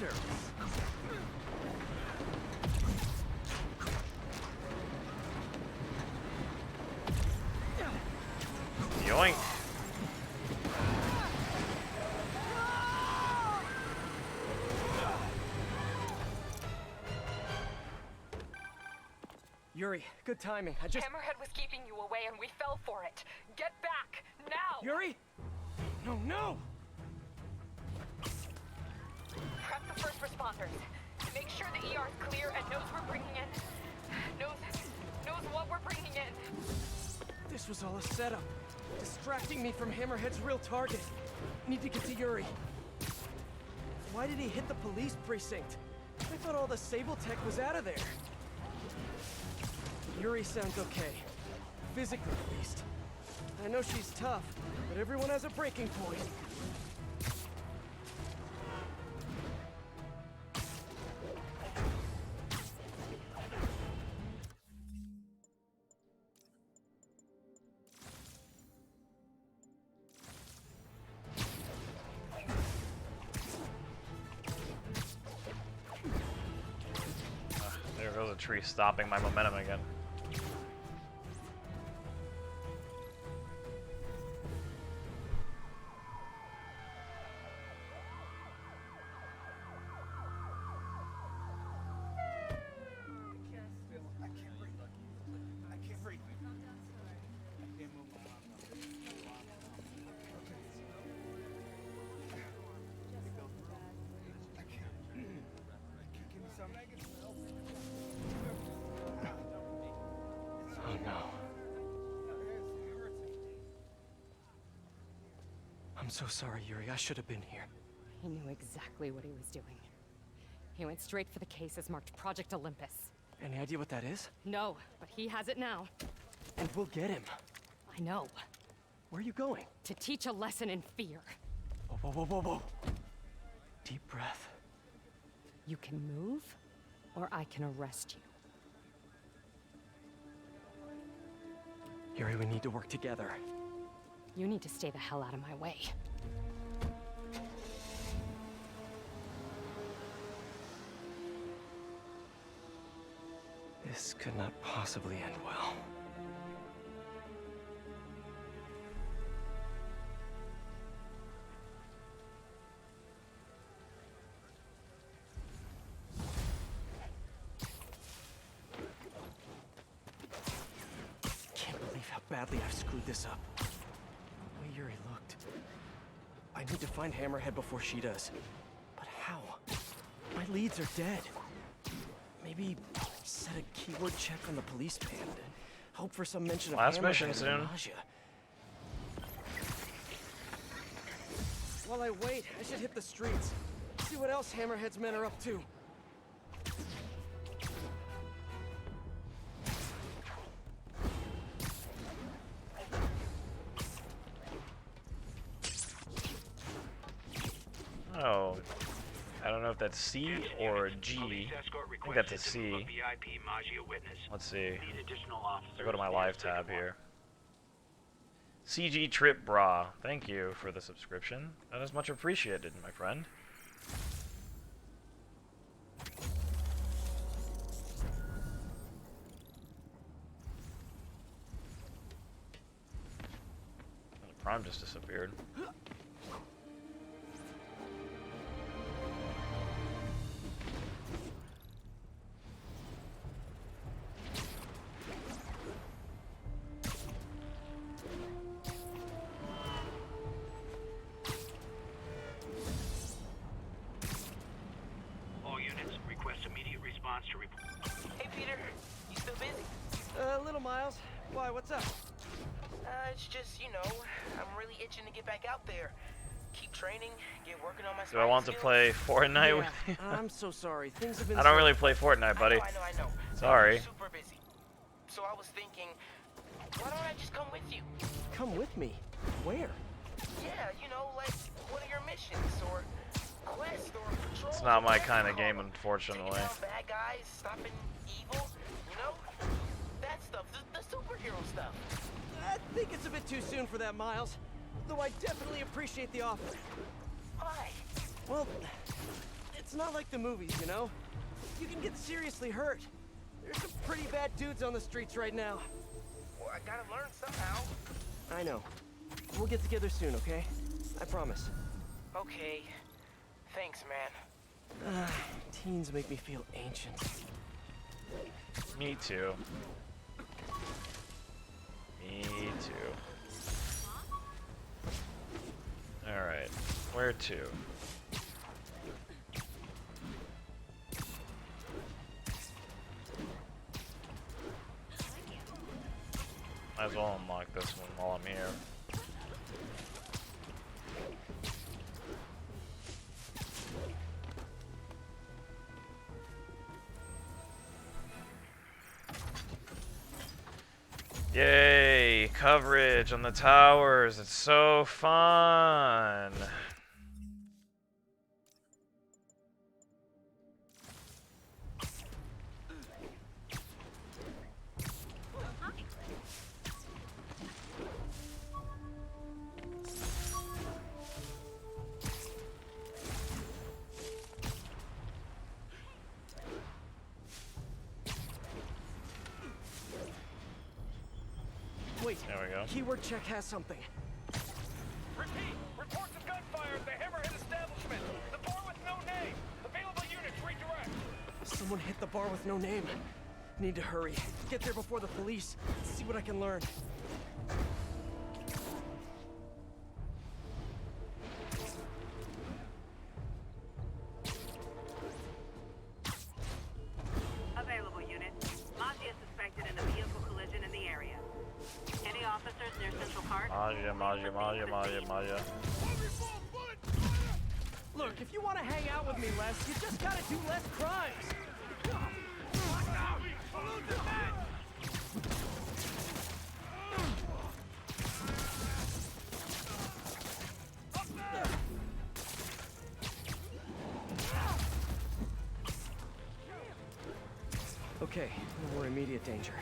service. Yoink. Yuri, good timing. I just... Hammerhead was keeping you away and we fell for it. Get back, now! Yuri? No, no! Prep the first responders. Make sure the ER's clear and knows we're bringing in... knows what we're bringing in. This was all a setup. Distracting me from Hammerhead's real target. Need to get to Yuri. Why did he hit the police precinct? I thought all the Sable tech was out of there. Yuri sounds okay. Physically, at least. I know she's tough, but everyone has a breaking point. There goes a tree stopping my momentum again. Oh no. I'm so sorry, Yuri. I should have been here. He knew exactly what he was doing. He went straight for the cases marked Project Olympus. Any idea what that is? No, but he has it now. And we'll get him. I know. Where are you going? To teach a lesson in fear. Whoa, whoa, whoa, whoa, whoa. Deep breath. You can move, or I can arrest you. Yuri, we need to work together. You need to stay the hell out of my way. This could not possibly end well. Can't believe how badly I've screwed this up. The way Yuri looked. I need to find Hammerhead before she does. But how? My leads are dead. Maybe set a keyword check on the police pand and hope for some mention of Last Hammerhead mission and soon. nausea. While I wait, I should hit the streets. See what else Hammerhead's men are up to. Oh, I don't know if that's C or G. I think that's a C. Let's see. I go to my live tab here. CG Trip Bra, thank you for the subscription. That is much appreciated, my friend. The Prime just disappeared. To report. Hey, Peter. You still busy? Little Miles. Why, what's up? It's just, you know, I'm really itching to get back out there. Keep training, get working on my Do I want to play Fortnite with you? I'm so sorry. Things have been I don't really play Fortnite, buddy. I know. Sorry. I'm super busy. So I was thinking, why don't I just come with you? Come with me? Where? Yeah, you know, like one of your missions or quest or patrol. It's not my kind of game, unfortunately. Taking down bad guys, stopping evil, you know? That stuff, the superhero stuff. I think it's a bit too soon for that, Miles. Though I definitely appreciate the offer. Why? Well, it's It's not like the movies, you know? You can get seriously hurt. There's some pretty bad dudes on the streets right now. Well, I gotta learn somehow. I know. We'll get together soon, okay? I promise. Okay. Thanks, man. Teens make me feel ancient. Me too. Me too. Alright. Where to? Might as well unlock this one while I'm here. Yay! Coverage on the towers. It's so fun. Wait, there we go. Keyword check has something. Repeat, reports of gunfire at the Hammerhead establishment. The bar with no name. Available units, redirect. Someone hit the bar with no name. Need to hurry. Get there before the police. See what I can learn. Available unit. Mafia suspected in a vehicle collision in the area. Any officers near Central Park? Maja. Look, if you want to hang out with me less, you just gotta do less crimes. Okay, we're in immediate danger.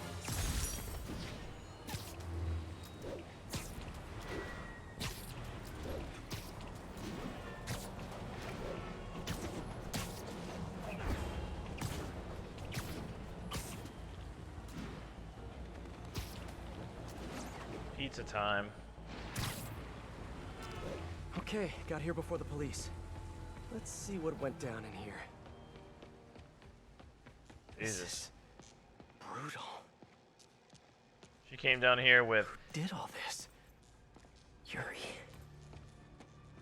Pizza time. Okay, got here before the police. Let's see what went down in here. Jesus. Brutal. She came down here with... Did all this? Yuri.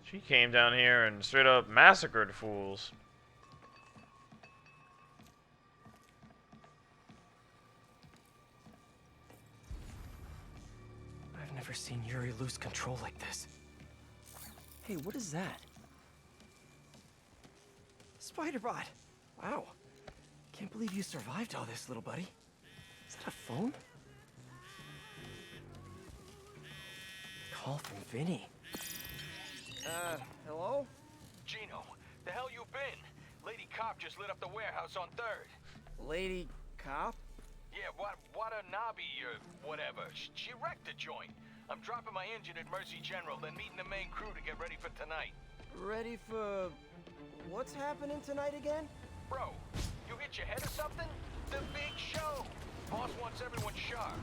She came down here and straight up massacred fools. I've never seen Yuri lose control like this. Hey, what is that? Spider-Bot! Wow. Can't believe you survived all this, little buddy. Is that a phone? Call from Vinny. Hello? Gino, the hell you been? Lady Cop just lit up the warehouse on 3rd. Lady Cop? Yeah, Watanabe or whatever. She wrecked the joint. I'm dropping my engine at Mercy General, then meeting the main crew to get ready for tonight. Ready for... what's happening tonight again? Bro, you hit your head or something? The big show! Boss wants everyone sharp.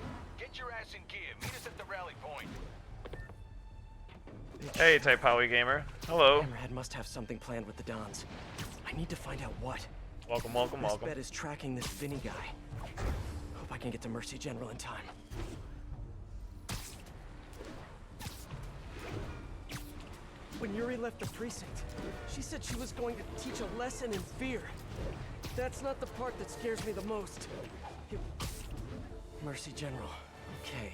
Get your ass in gear. Meet us at the rally point. Hey, Type Howie Gamer. Hello. Hammerhead must have something planned with the Dons. I need to find out what. Welcome. Best bet is tracking this Vinny guy. Hope I can get to Mercy General in time. When Yuri left the precinct, she said she was going to teach a lesson in fear. That's not the part that scares me the most. Mercy General. Okay.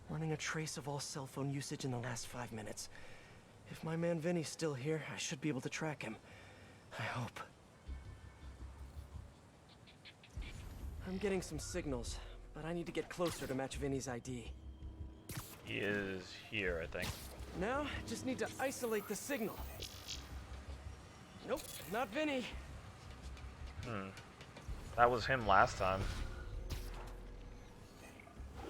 Running a trace of all cell phone usage in the last 5 minutes. If my man Vinny's still here, I should be able to track him. I hope. I'm getting some signals, but I need to get closer to match Vinny's ID. He is here, I think. Now, just need to isolate the signal. Nope, not Vinny. That was him last time.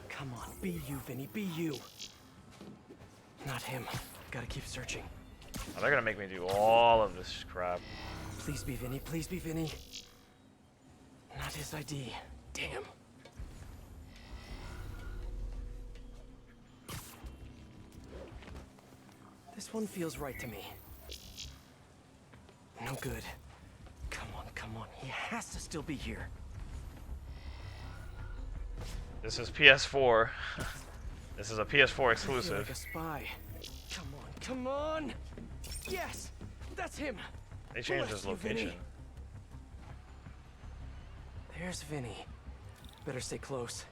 Come on, be you, Vinny, be you. Not him. Gotta keep searching. Oh, they're gonna make me do all of this crap. Please be Vinny, please be Vinny. Not his ID. Damn. This one feels right to me. No good. Come on, come on. He has to still be here. This is PS4. This is a PS4 I feel exclusive. like a spy. Come on, come on! Yes! That's him! They changed Bless his you, Vinny. location. There's Vinny. Better stay close,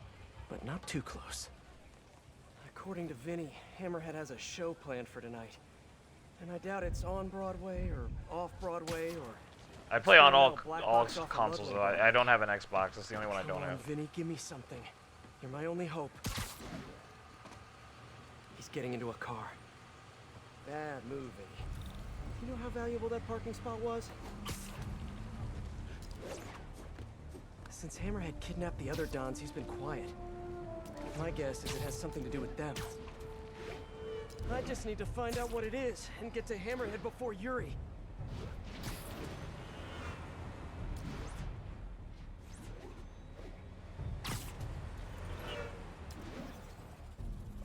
but not too close. According to Vinny, Hammerhead has a show planned for tonight. And I doubt it's on Broadway or off Broadway or... I play on all Black box off a consoles Ludlow though. bar. I don't have an Xbox. That's the only one I don't Come on, have. Vinny, give me something. You're my only hope. He's getting into a car. Bad move, Vinny. You know how valuable that parking spot was? Since Hammerhead kidnapped the other Dons, he's been quiet. My guess is it has something to do with them. I just need to find out what it is and get to Hammerhead before Yuri.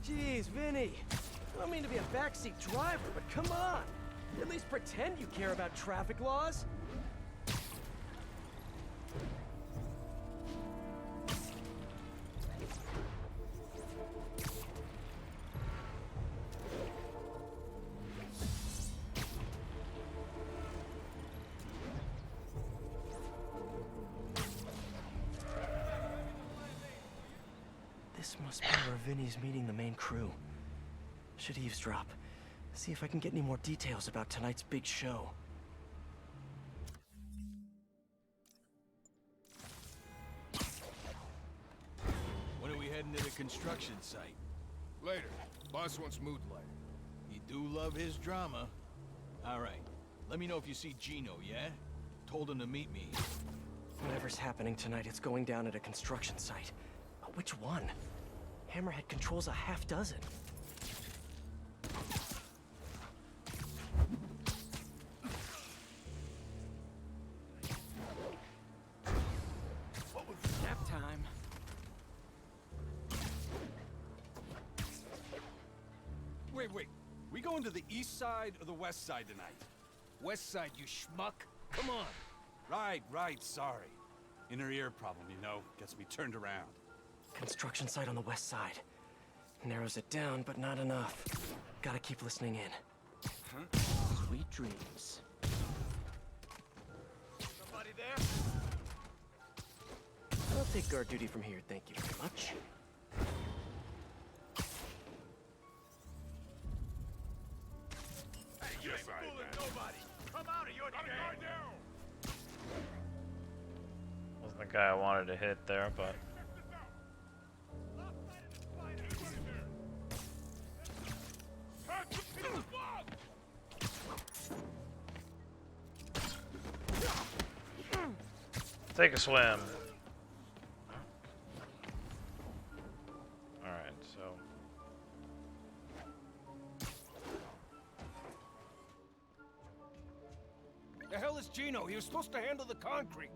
Jeez, Vinny. I don't mean to be a backseat driver, but come on. At least pretend you care about traffic laws. This must be where Vinny's meeting the main crew. Should eavesdrop. See if I can get any more details about tonight's big show. When are we heading to the construction site? Later. Boss wants mood lighting. You do love his drama. All right. Let me know if you see Gino, yeah? Told him to meet me. Whatever's happening tonight, it's going down at a construction site. But which one? Hammerhead controls a half dozen. What was Nap time. Wait. We going to the east side or the west side tonight? West side, you schmuck. Come on. Right, sorry. Inner ear problem, you know, gets me turned around. Construction site on the west side. Narrows it down, but not enough. Gotta keep listening in. Huh? Sweet dreams. Somebody there? I'll take guard duty from here, thank you very much. Hey, you ain't fooling nobody. Come out of your chair. Wasn't the guy I wanted to hit there, but take a swim. Alright, so The hell is Gino? He was supposed to handle the concrete.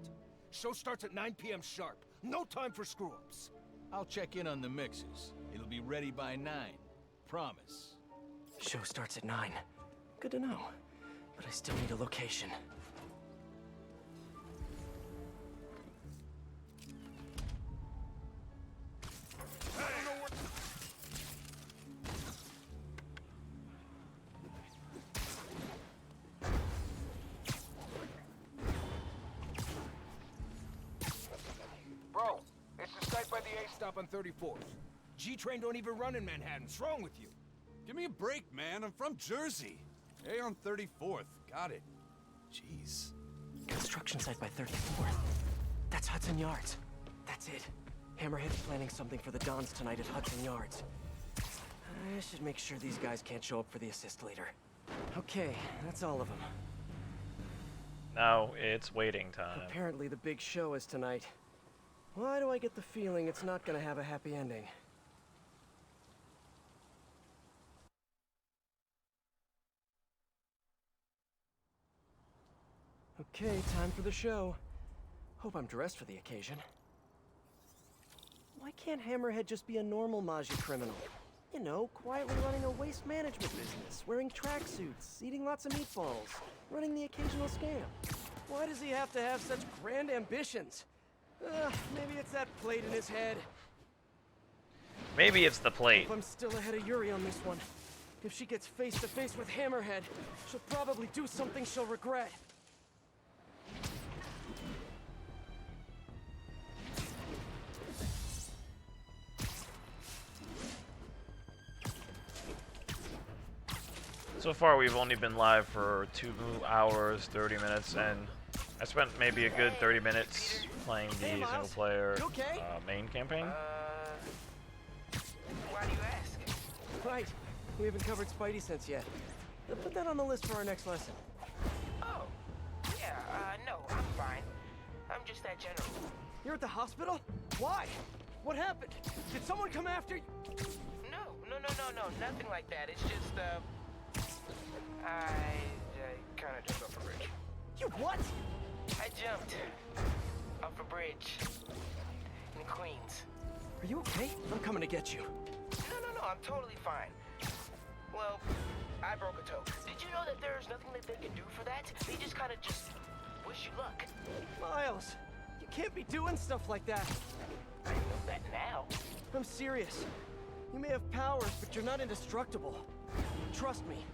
Show starts at 9 p.m. sharp. No time for screw-ups. I'll check in on the mixes. It'll be ready by 9. Promise. Show starts at 9. Good to know. But I still need a location. Bro, it's the site by the A stop on 34th. G-Train don't even run in Manhattan. What's wrong with you? Give me a break, man. I'm from Jersey. A on 34th. Got it. Jeez. Construction site by 34th. That's Hudson Yards. That's it. Hammerhead's planning something for the Dons tonight at Hudson Yards. I should make sure these guys can't show up for the assist later. Okay, that's all of them. now it's waiting time. Apparently the big show is tonight. Why do I get the feeling it's not gonna have a happy ending? Okay, time for the show. Hope I'm dressed for the occasion. Why can't Hammerhead just be a normal Magi criminal? You know, quietly running a waste management business, wearing tracksuits, eating lots of meatballs, running the occasional scam. Why does he have to have such grand ambitions? Maybe it's that plate in his head. Maybe it's the plate. Hope I'm still ahead of Yuri on this one. If she gets face to face with Hammerhead, she'll probably do something she'll regret. So far, we've only been live for 2 hours, 30 minutes, and I spent maybe a good 30 minutes playing the single-player main campaign. Why do you ask? Right. We haven't covered Spidey Sense yet. Put that on the list for our next lesson. Oh. Yeah, no, I'm fine. I'm just that general. You're at the hospital? Why? What happened? Did someone come after you? No, nothing like that. It's just, I kind of jumped off a bridge. You what? I jumped off a bridge in Queens. Are you okay? I'm coming to get you. No, I'm totally fine. Well, I broke a toe. Did you know that there's nothing that they can do for that? They just kind of just wish you luck. Miles, you can't be doing stuff like that. I know that now. I'm serious. You may have powers, but you're not indestructible. Trust me.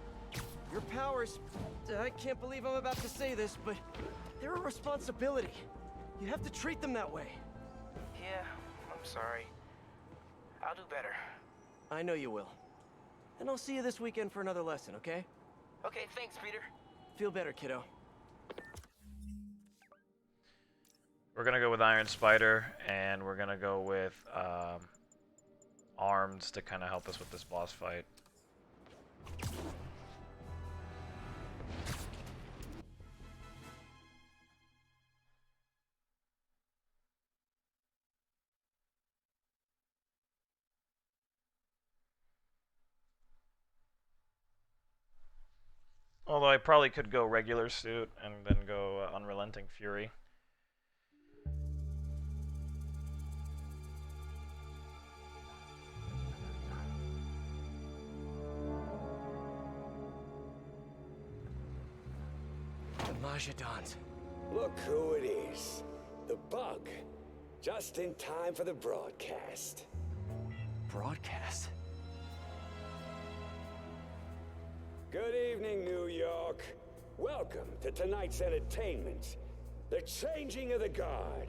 Your powers, I can't believe I'm about to say this, but they're a responsibility. You have to treat them that way. Yeah, I'm sorry. I'll do better. I know you will. And I'll see you this weekend for another lesson, okay? Okay, thanks, Peter. Feel better, kiddo. We're gonna go with Iron Spider, and we're gonna go with Arms to kind of help us with this boss fight. Although I probably could go regular suit and then go Unrelenting Fury. The Majidons. Look who it is. The Bug. Just in time for the broadcast. Broadcast? Good evening, New York. Welcome to tonight's entertainment. The Changing of the Guard.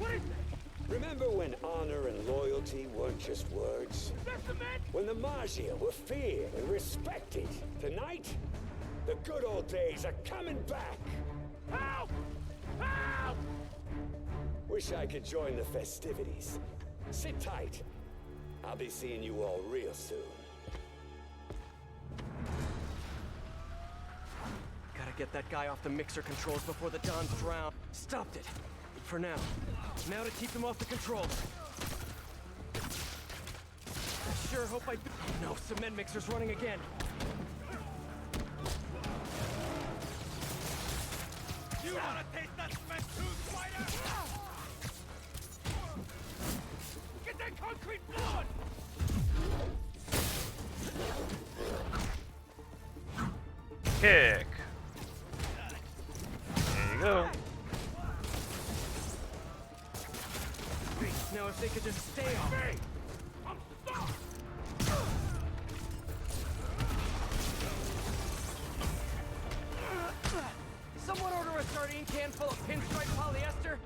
What is that? Remember when honor and loyalty weren't just words? When the Magia were feared and respected? Tonight, the good old days are coming back! Help! Help! Wish I could join the festivities. Sit tight. I'll be seeing you all real soon. Gotta get that guy off the mixer controls before the Dons drown. Stopped it. For now. Now to keep them off the controls. I sure hope I do. Oh no, cement mixer's running again. You wanna taste that cement too, Spider? Get that concrete blood! Kick. There you go. Now if they could just stay on me. I'm stuck! Someone order a sardine can full of pinstripe polyester?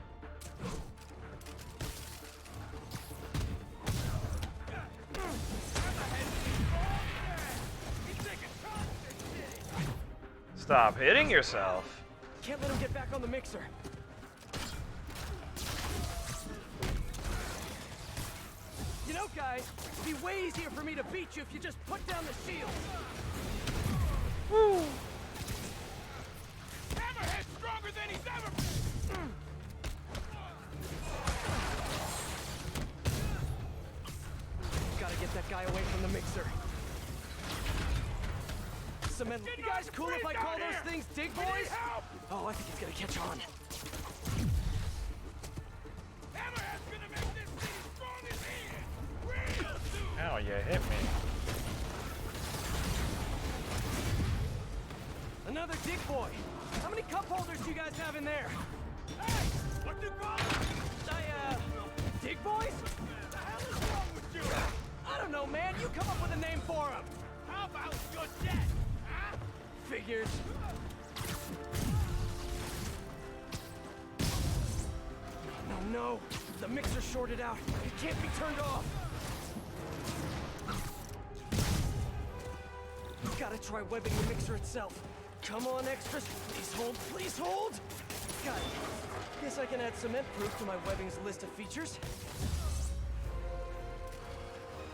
Stop hitting yourself. Can't let him get back on the mixer. You know, guys, it'd be way easier for me to beat you if you just put down the shield. Woo! Hammerhead's stronger than he's ever been! mixer. Cement. You guys cool if I call those things dig boys? Oh, I think it's gonna catch on. Hammerhead's gonna make this thing as strong as he is! Real soon! Ow, you hit me. Another dig boy. How many cup holders do you guys have in there? Hey! What you call them? Dig boys? What the hell is wrong with you? I don't know, man. You come up with a name for them. How about your debt? Huh? Figures. No. The mixer's shorted out. It can't be turned off. Gotta try webbing the mixer itself. Come on, extras. Please hold, please hold. Got it. Guess I can add cement proof to my webbing's list of features.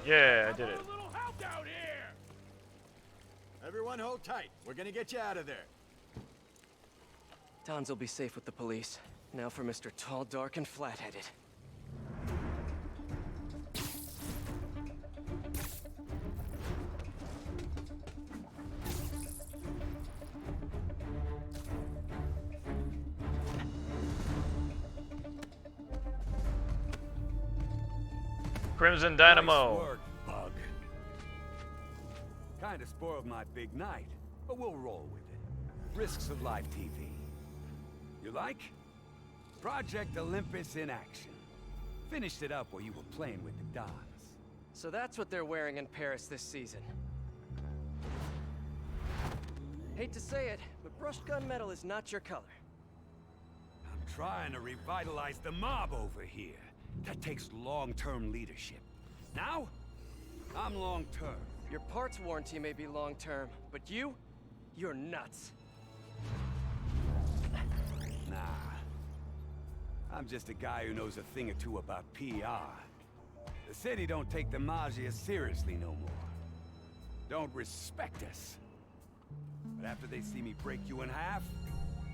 Yeah, I did it. A little help out here! Everyone hold tight. We're gonna get you out of there. Don's will be safe with the police. Now for Mr. Tall, Dark, and Flat-Headed. Crimson Dynamo. Nice work, Bug. Kinda spoiled my big night, but we'll roll with it. Risks of live TV. You like? Project Olympus in action. Finished it up while you were playing with the Dons. So that's what they're wearing in Paris this season. Hate to say it, but brushed gunmetal is not your color. I'm trying to revitalize the mob over here. That takes long-term leadership. Now, I'm long-term. Your parts warranty may be long-term, but you're nuts. Nah. I'm just a guy who knows a thing or two about PR. The city don't take the Maggia seriously no more. Don't respect us. But after they see me break you in half,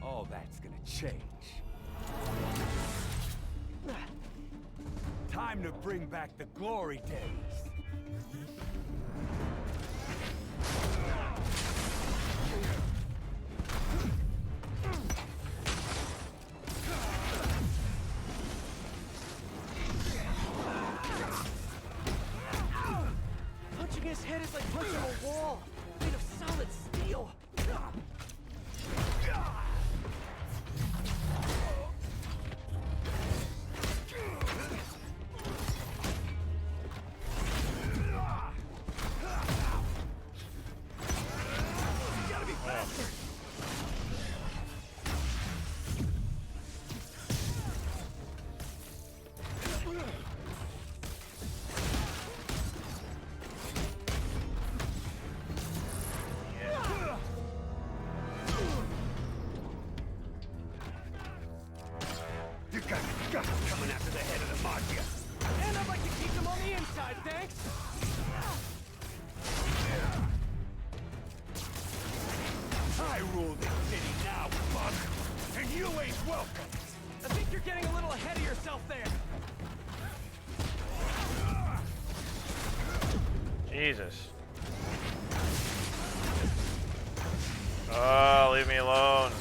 all that's gonna change. Time to bring back the glory days. Punching his head is like punching a wall, made of solid steel. You got guts coming after the head of the Maggia. And I'd like to keep them on the inside, thanks. I rule this city now, Bug, and you ain't welcome. I think you're getting a little ahead of yourself there. Jesus. Oh, leave me alone.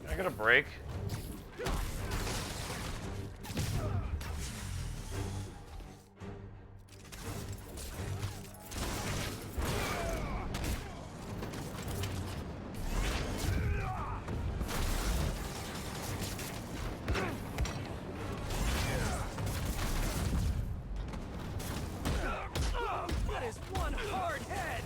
Can I get a break? That is one hard head.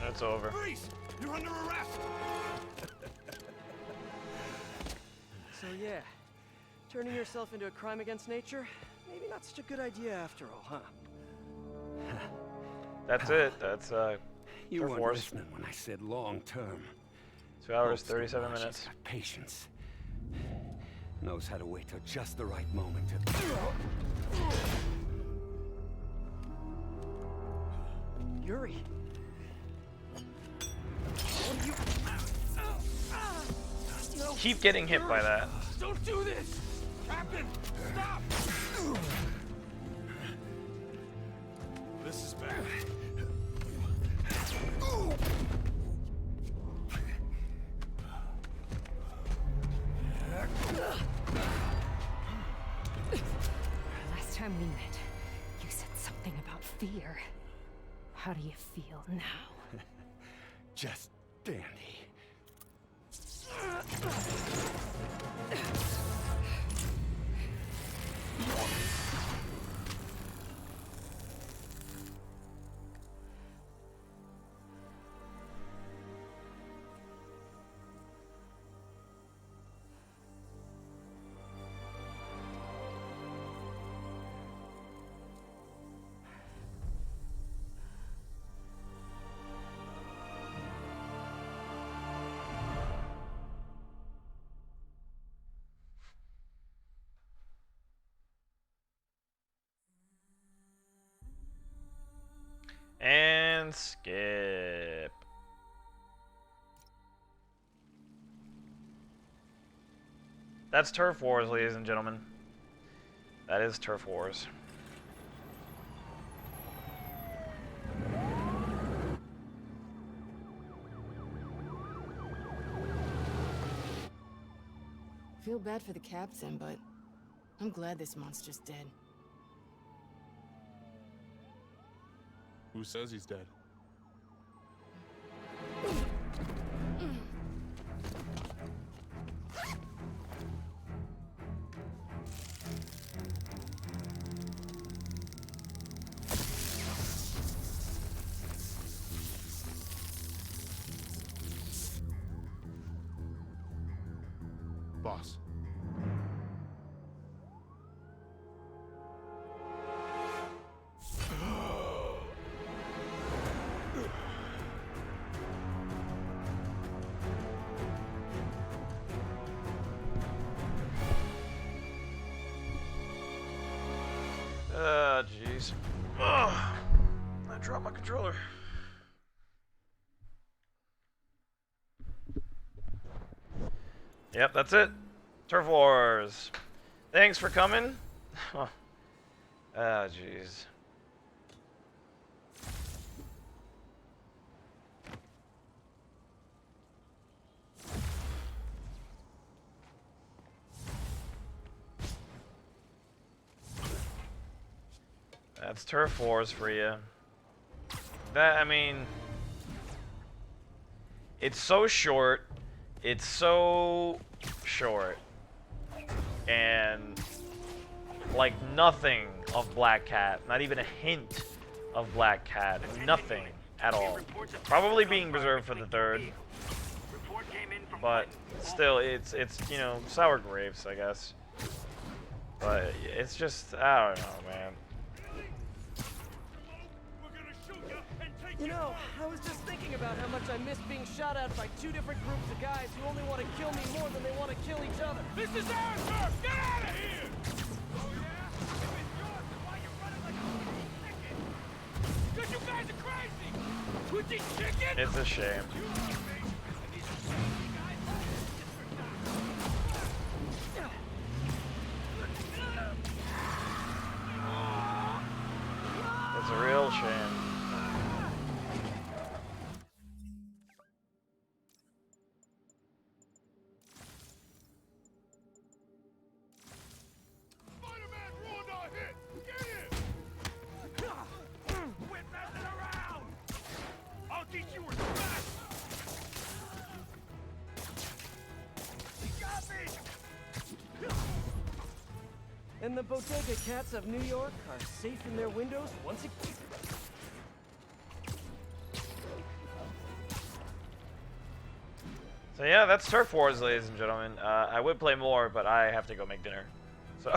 It's over. Freeze! You're under arrest! So yeah, turning yourself into a crime against nature, Maybe not such a good idea after all, huh? That's it. That's You Turf weren't Wars. listening when I said long term. 2 hours, Most of 37 Marsh's minutes. got patience. Knows how to wait till just the right moment to. Yuri. Keep getting hit by that. Don't do this! Captain, stop! This is bad. Last time we met, you said something about fear. How do you feel now? Just dandy. And skip. That's Turf Wars, ladies and gentlemen. That is Turf Wars. Feel bad for the captain, but I'm glad this monster's dead. Who says he's dead? Boss. Jeez. I dropped my controller. Yep, that's it. Turf Wars. Thanks for coming. Ah, jeez. That's Turf Wars for you. That, I mean, it's so short. It's so short. And like nothing of Black Cat. Not even a hint of Black Cat. Nothing at all. Probably being reserved for the third. But still, it's you know, sour grapes, I guess. But it's just, I don't know, man. You know, I was just thinking about how much I miss being shot at by two different groups of guys who only want to kill me more than they want to kill each other. This is our turf! Get out of here! Oh yeah? If it's yours, then why you running like a chicken? Because you guys are crazy! With these chickens? It's a shame. It's a real shame. And the bodega cats of New York are safe in their windows once again. So yeah, that's Turf Wars, ladies and gentlemen. I would play more, but I have to go make dinner. So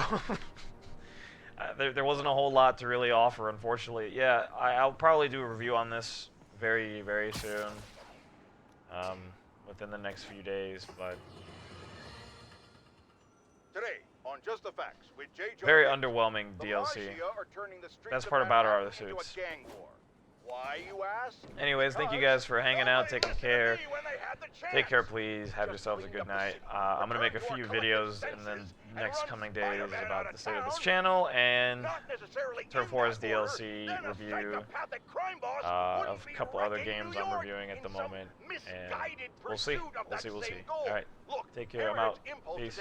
There wasn't a whole lot to really offer, unfortunately. Yeah, I'll probably do a review on this very, very soon. Within the next few days, but Today on Just the Facts with J. Jonah very Jameson, underwhelming the DLC. militia are turning the streets Best of part about our Manhattan other into a suits. gang war. Why, you ask? Anyways, thank you guys for hanging out, taking care. Take care, please. Have yourselves a good night. I'm going to make a few videos in the next coming days about the state of this channel and Turf Wars DLC review of a couple other games I'm reviewing at the moment. And we'll see. We'll see. Alright, take care. I'm out. Peace.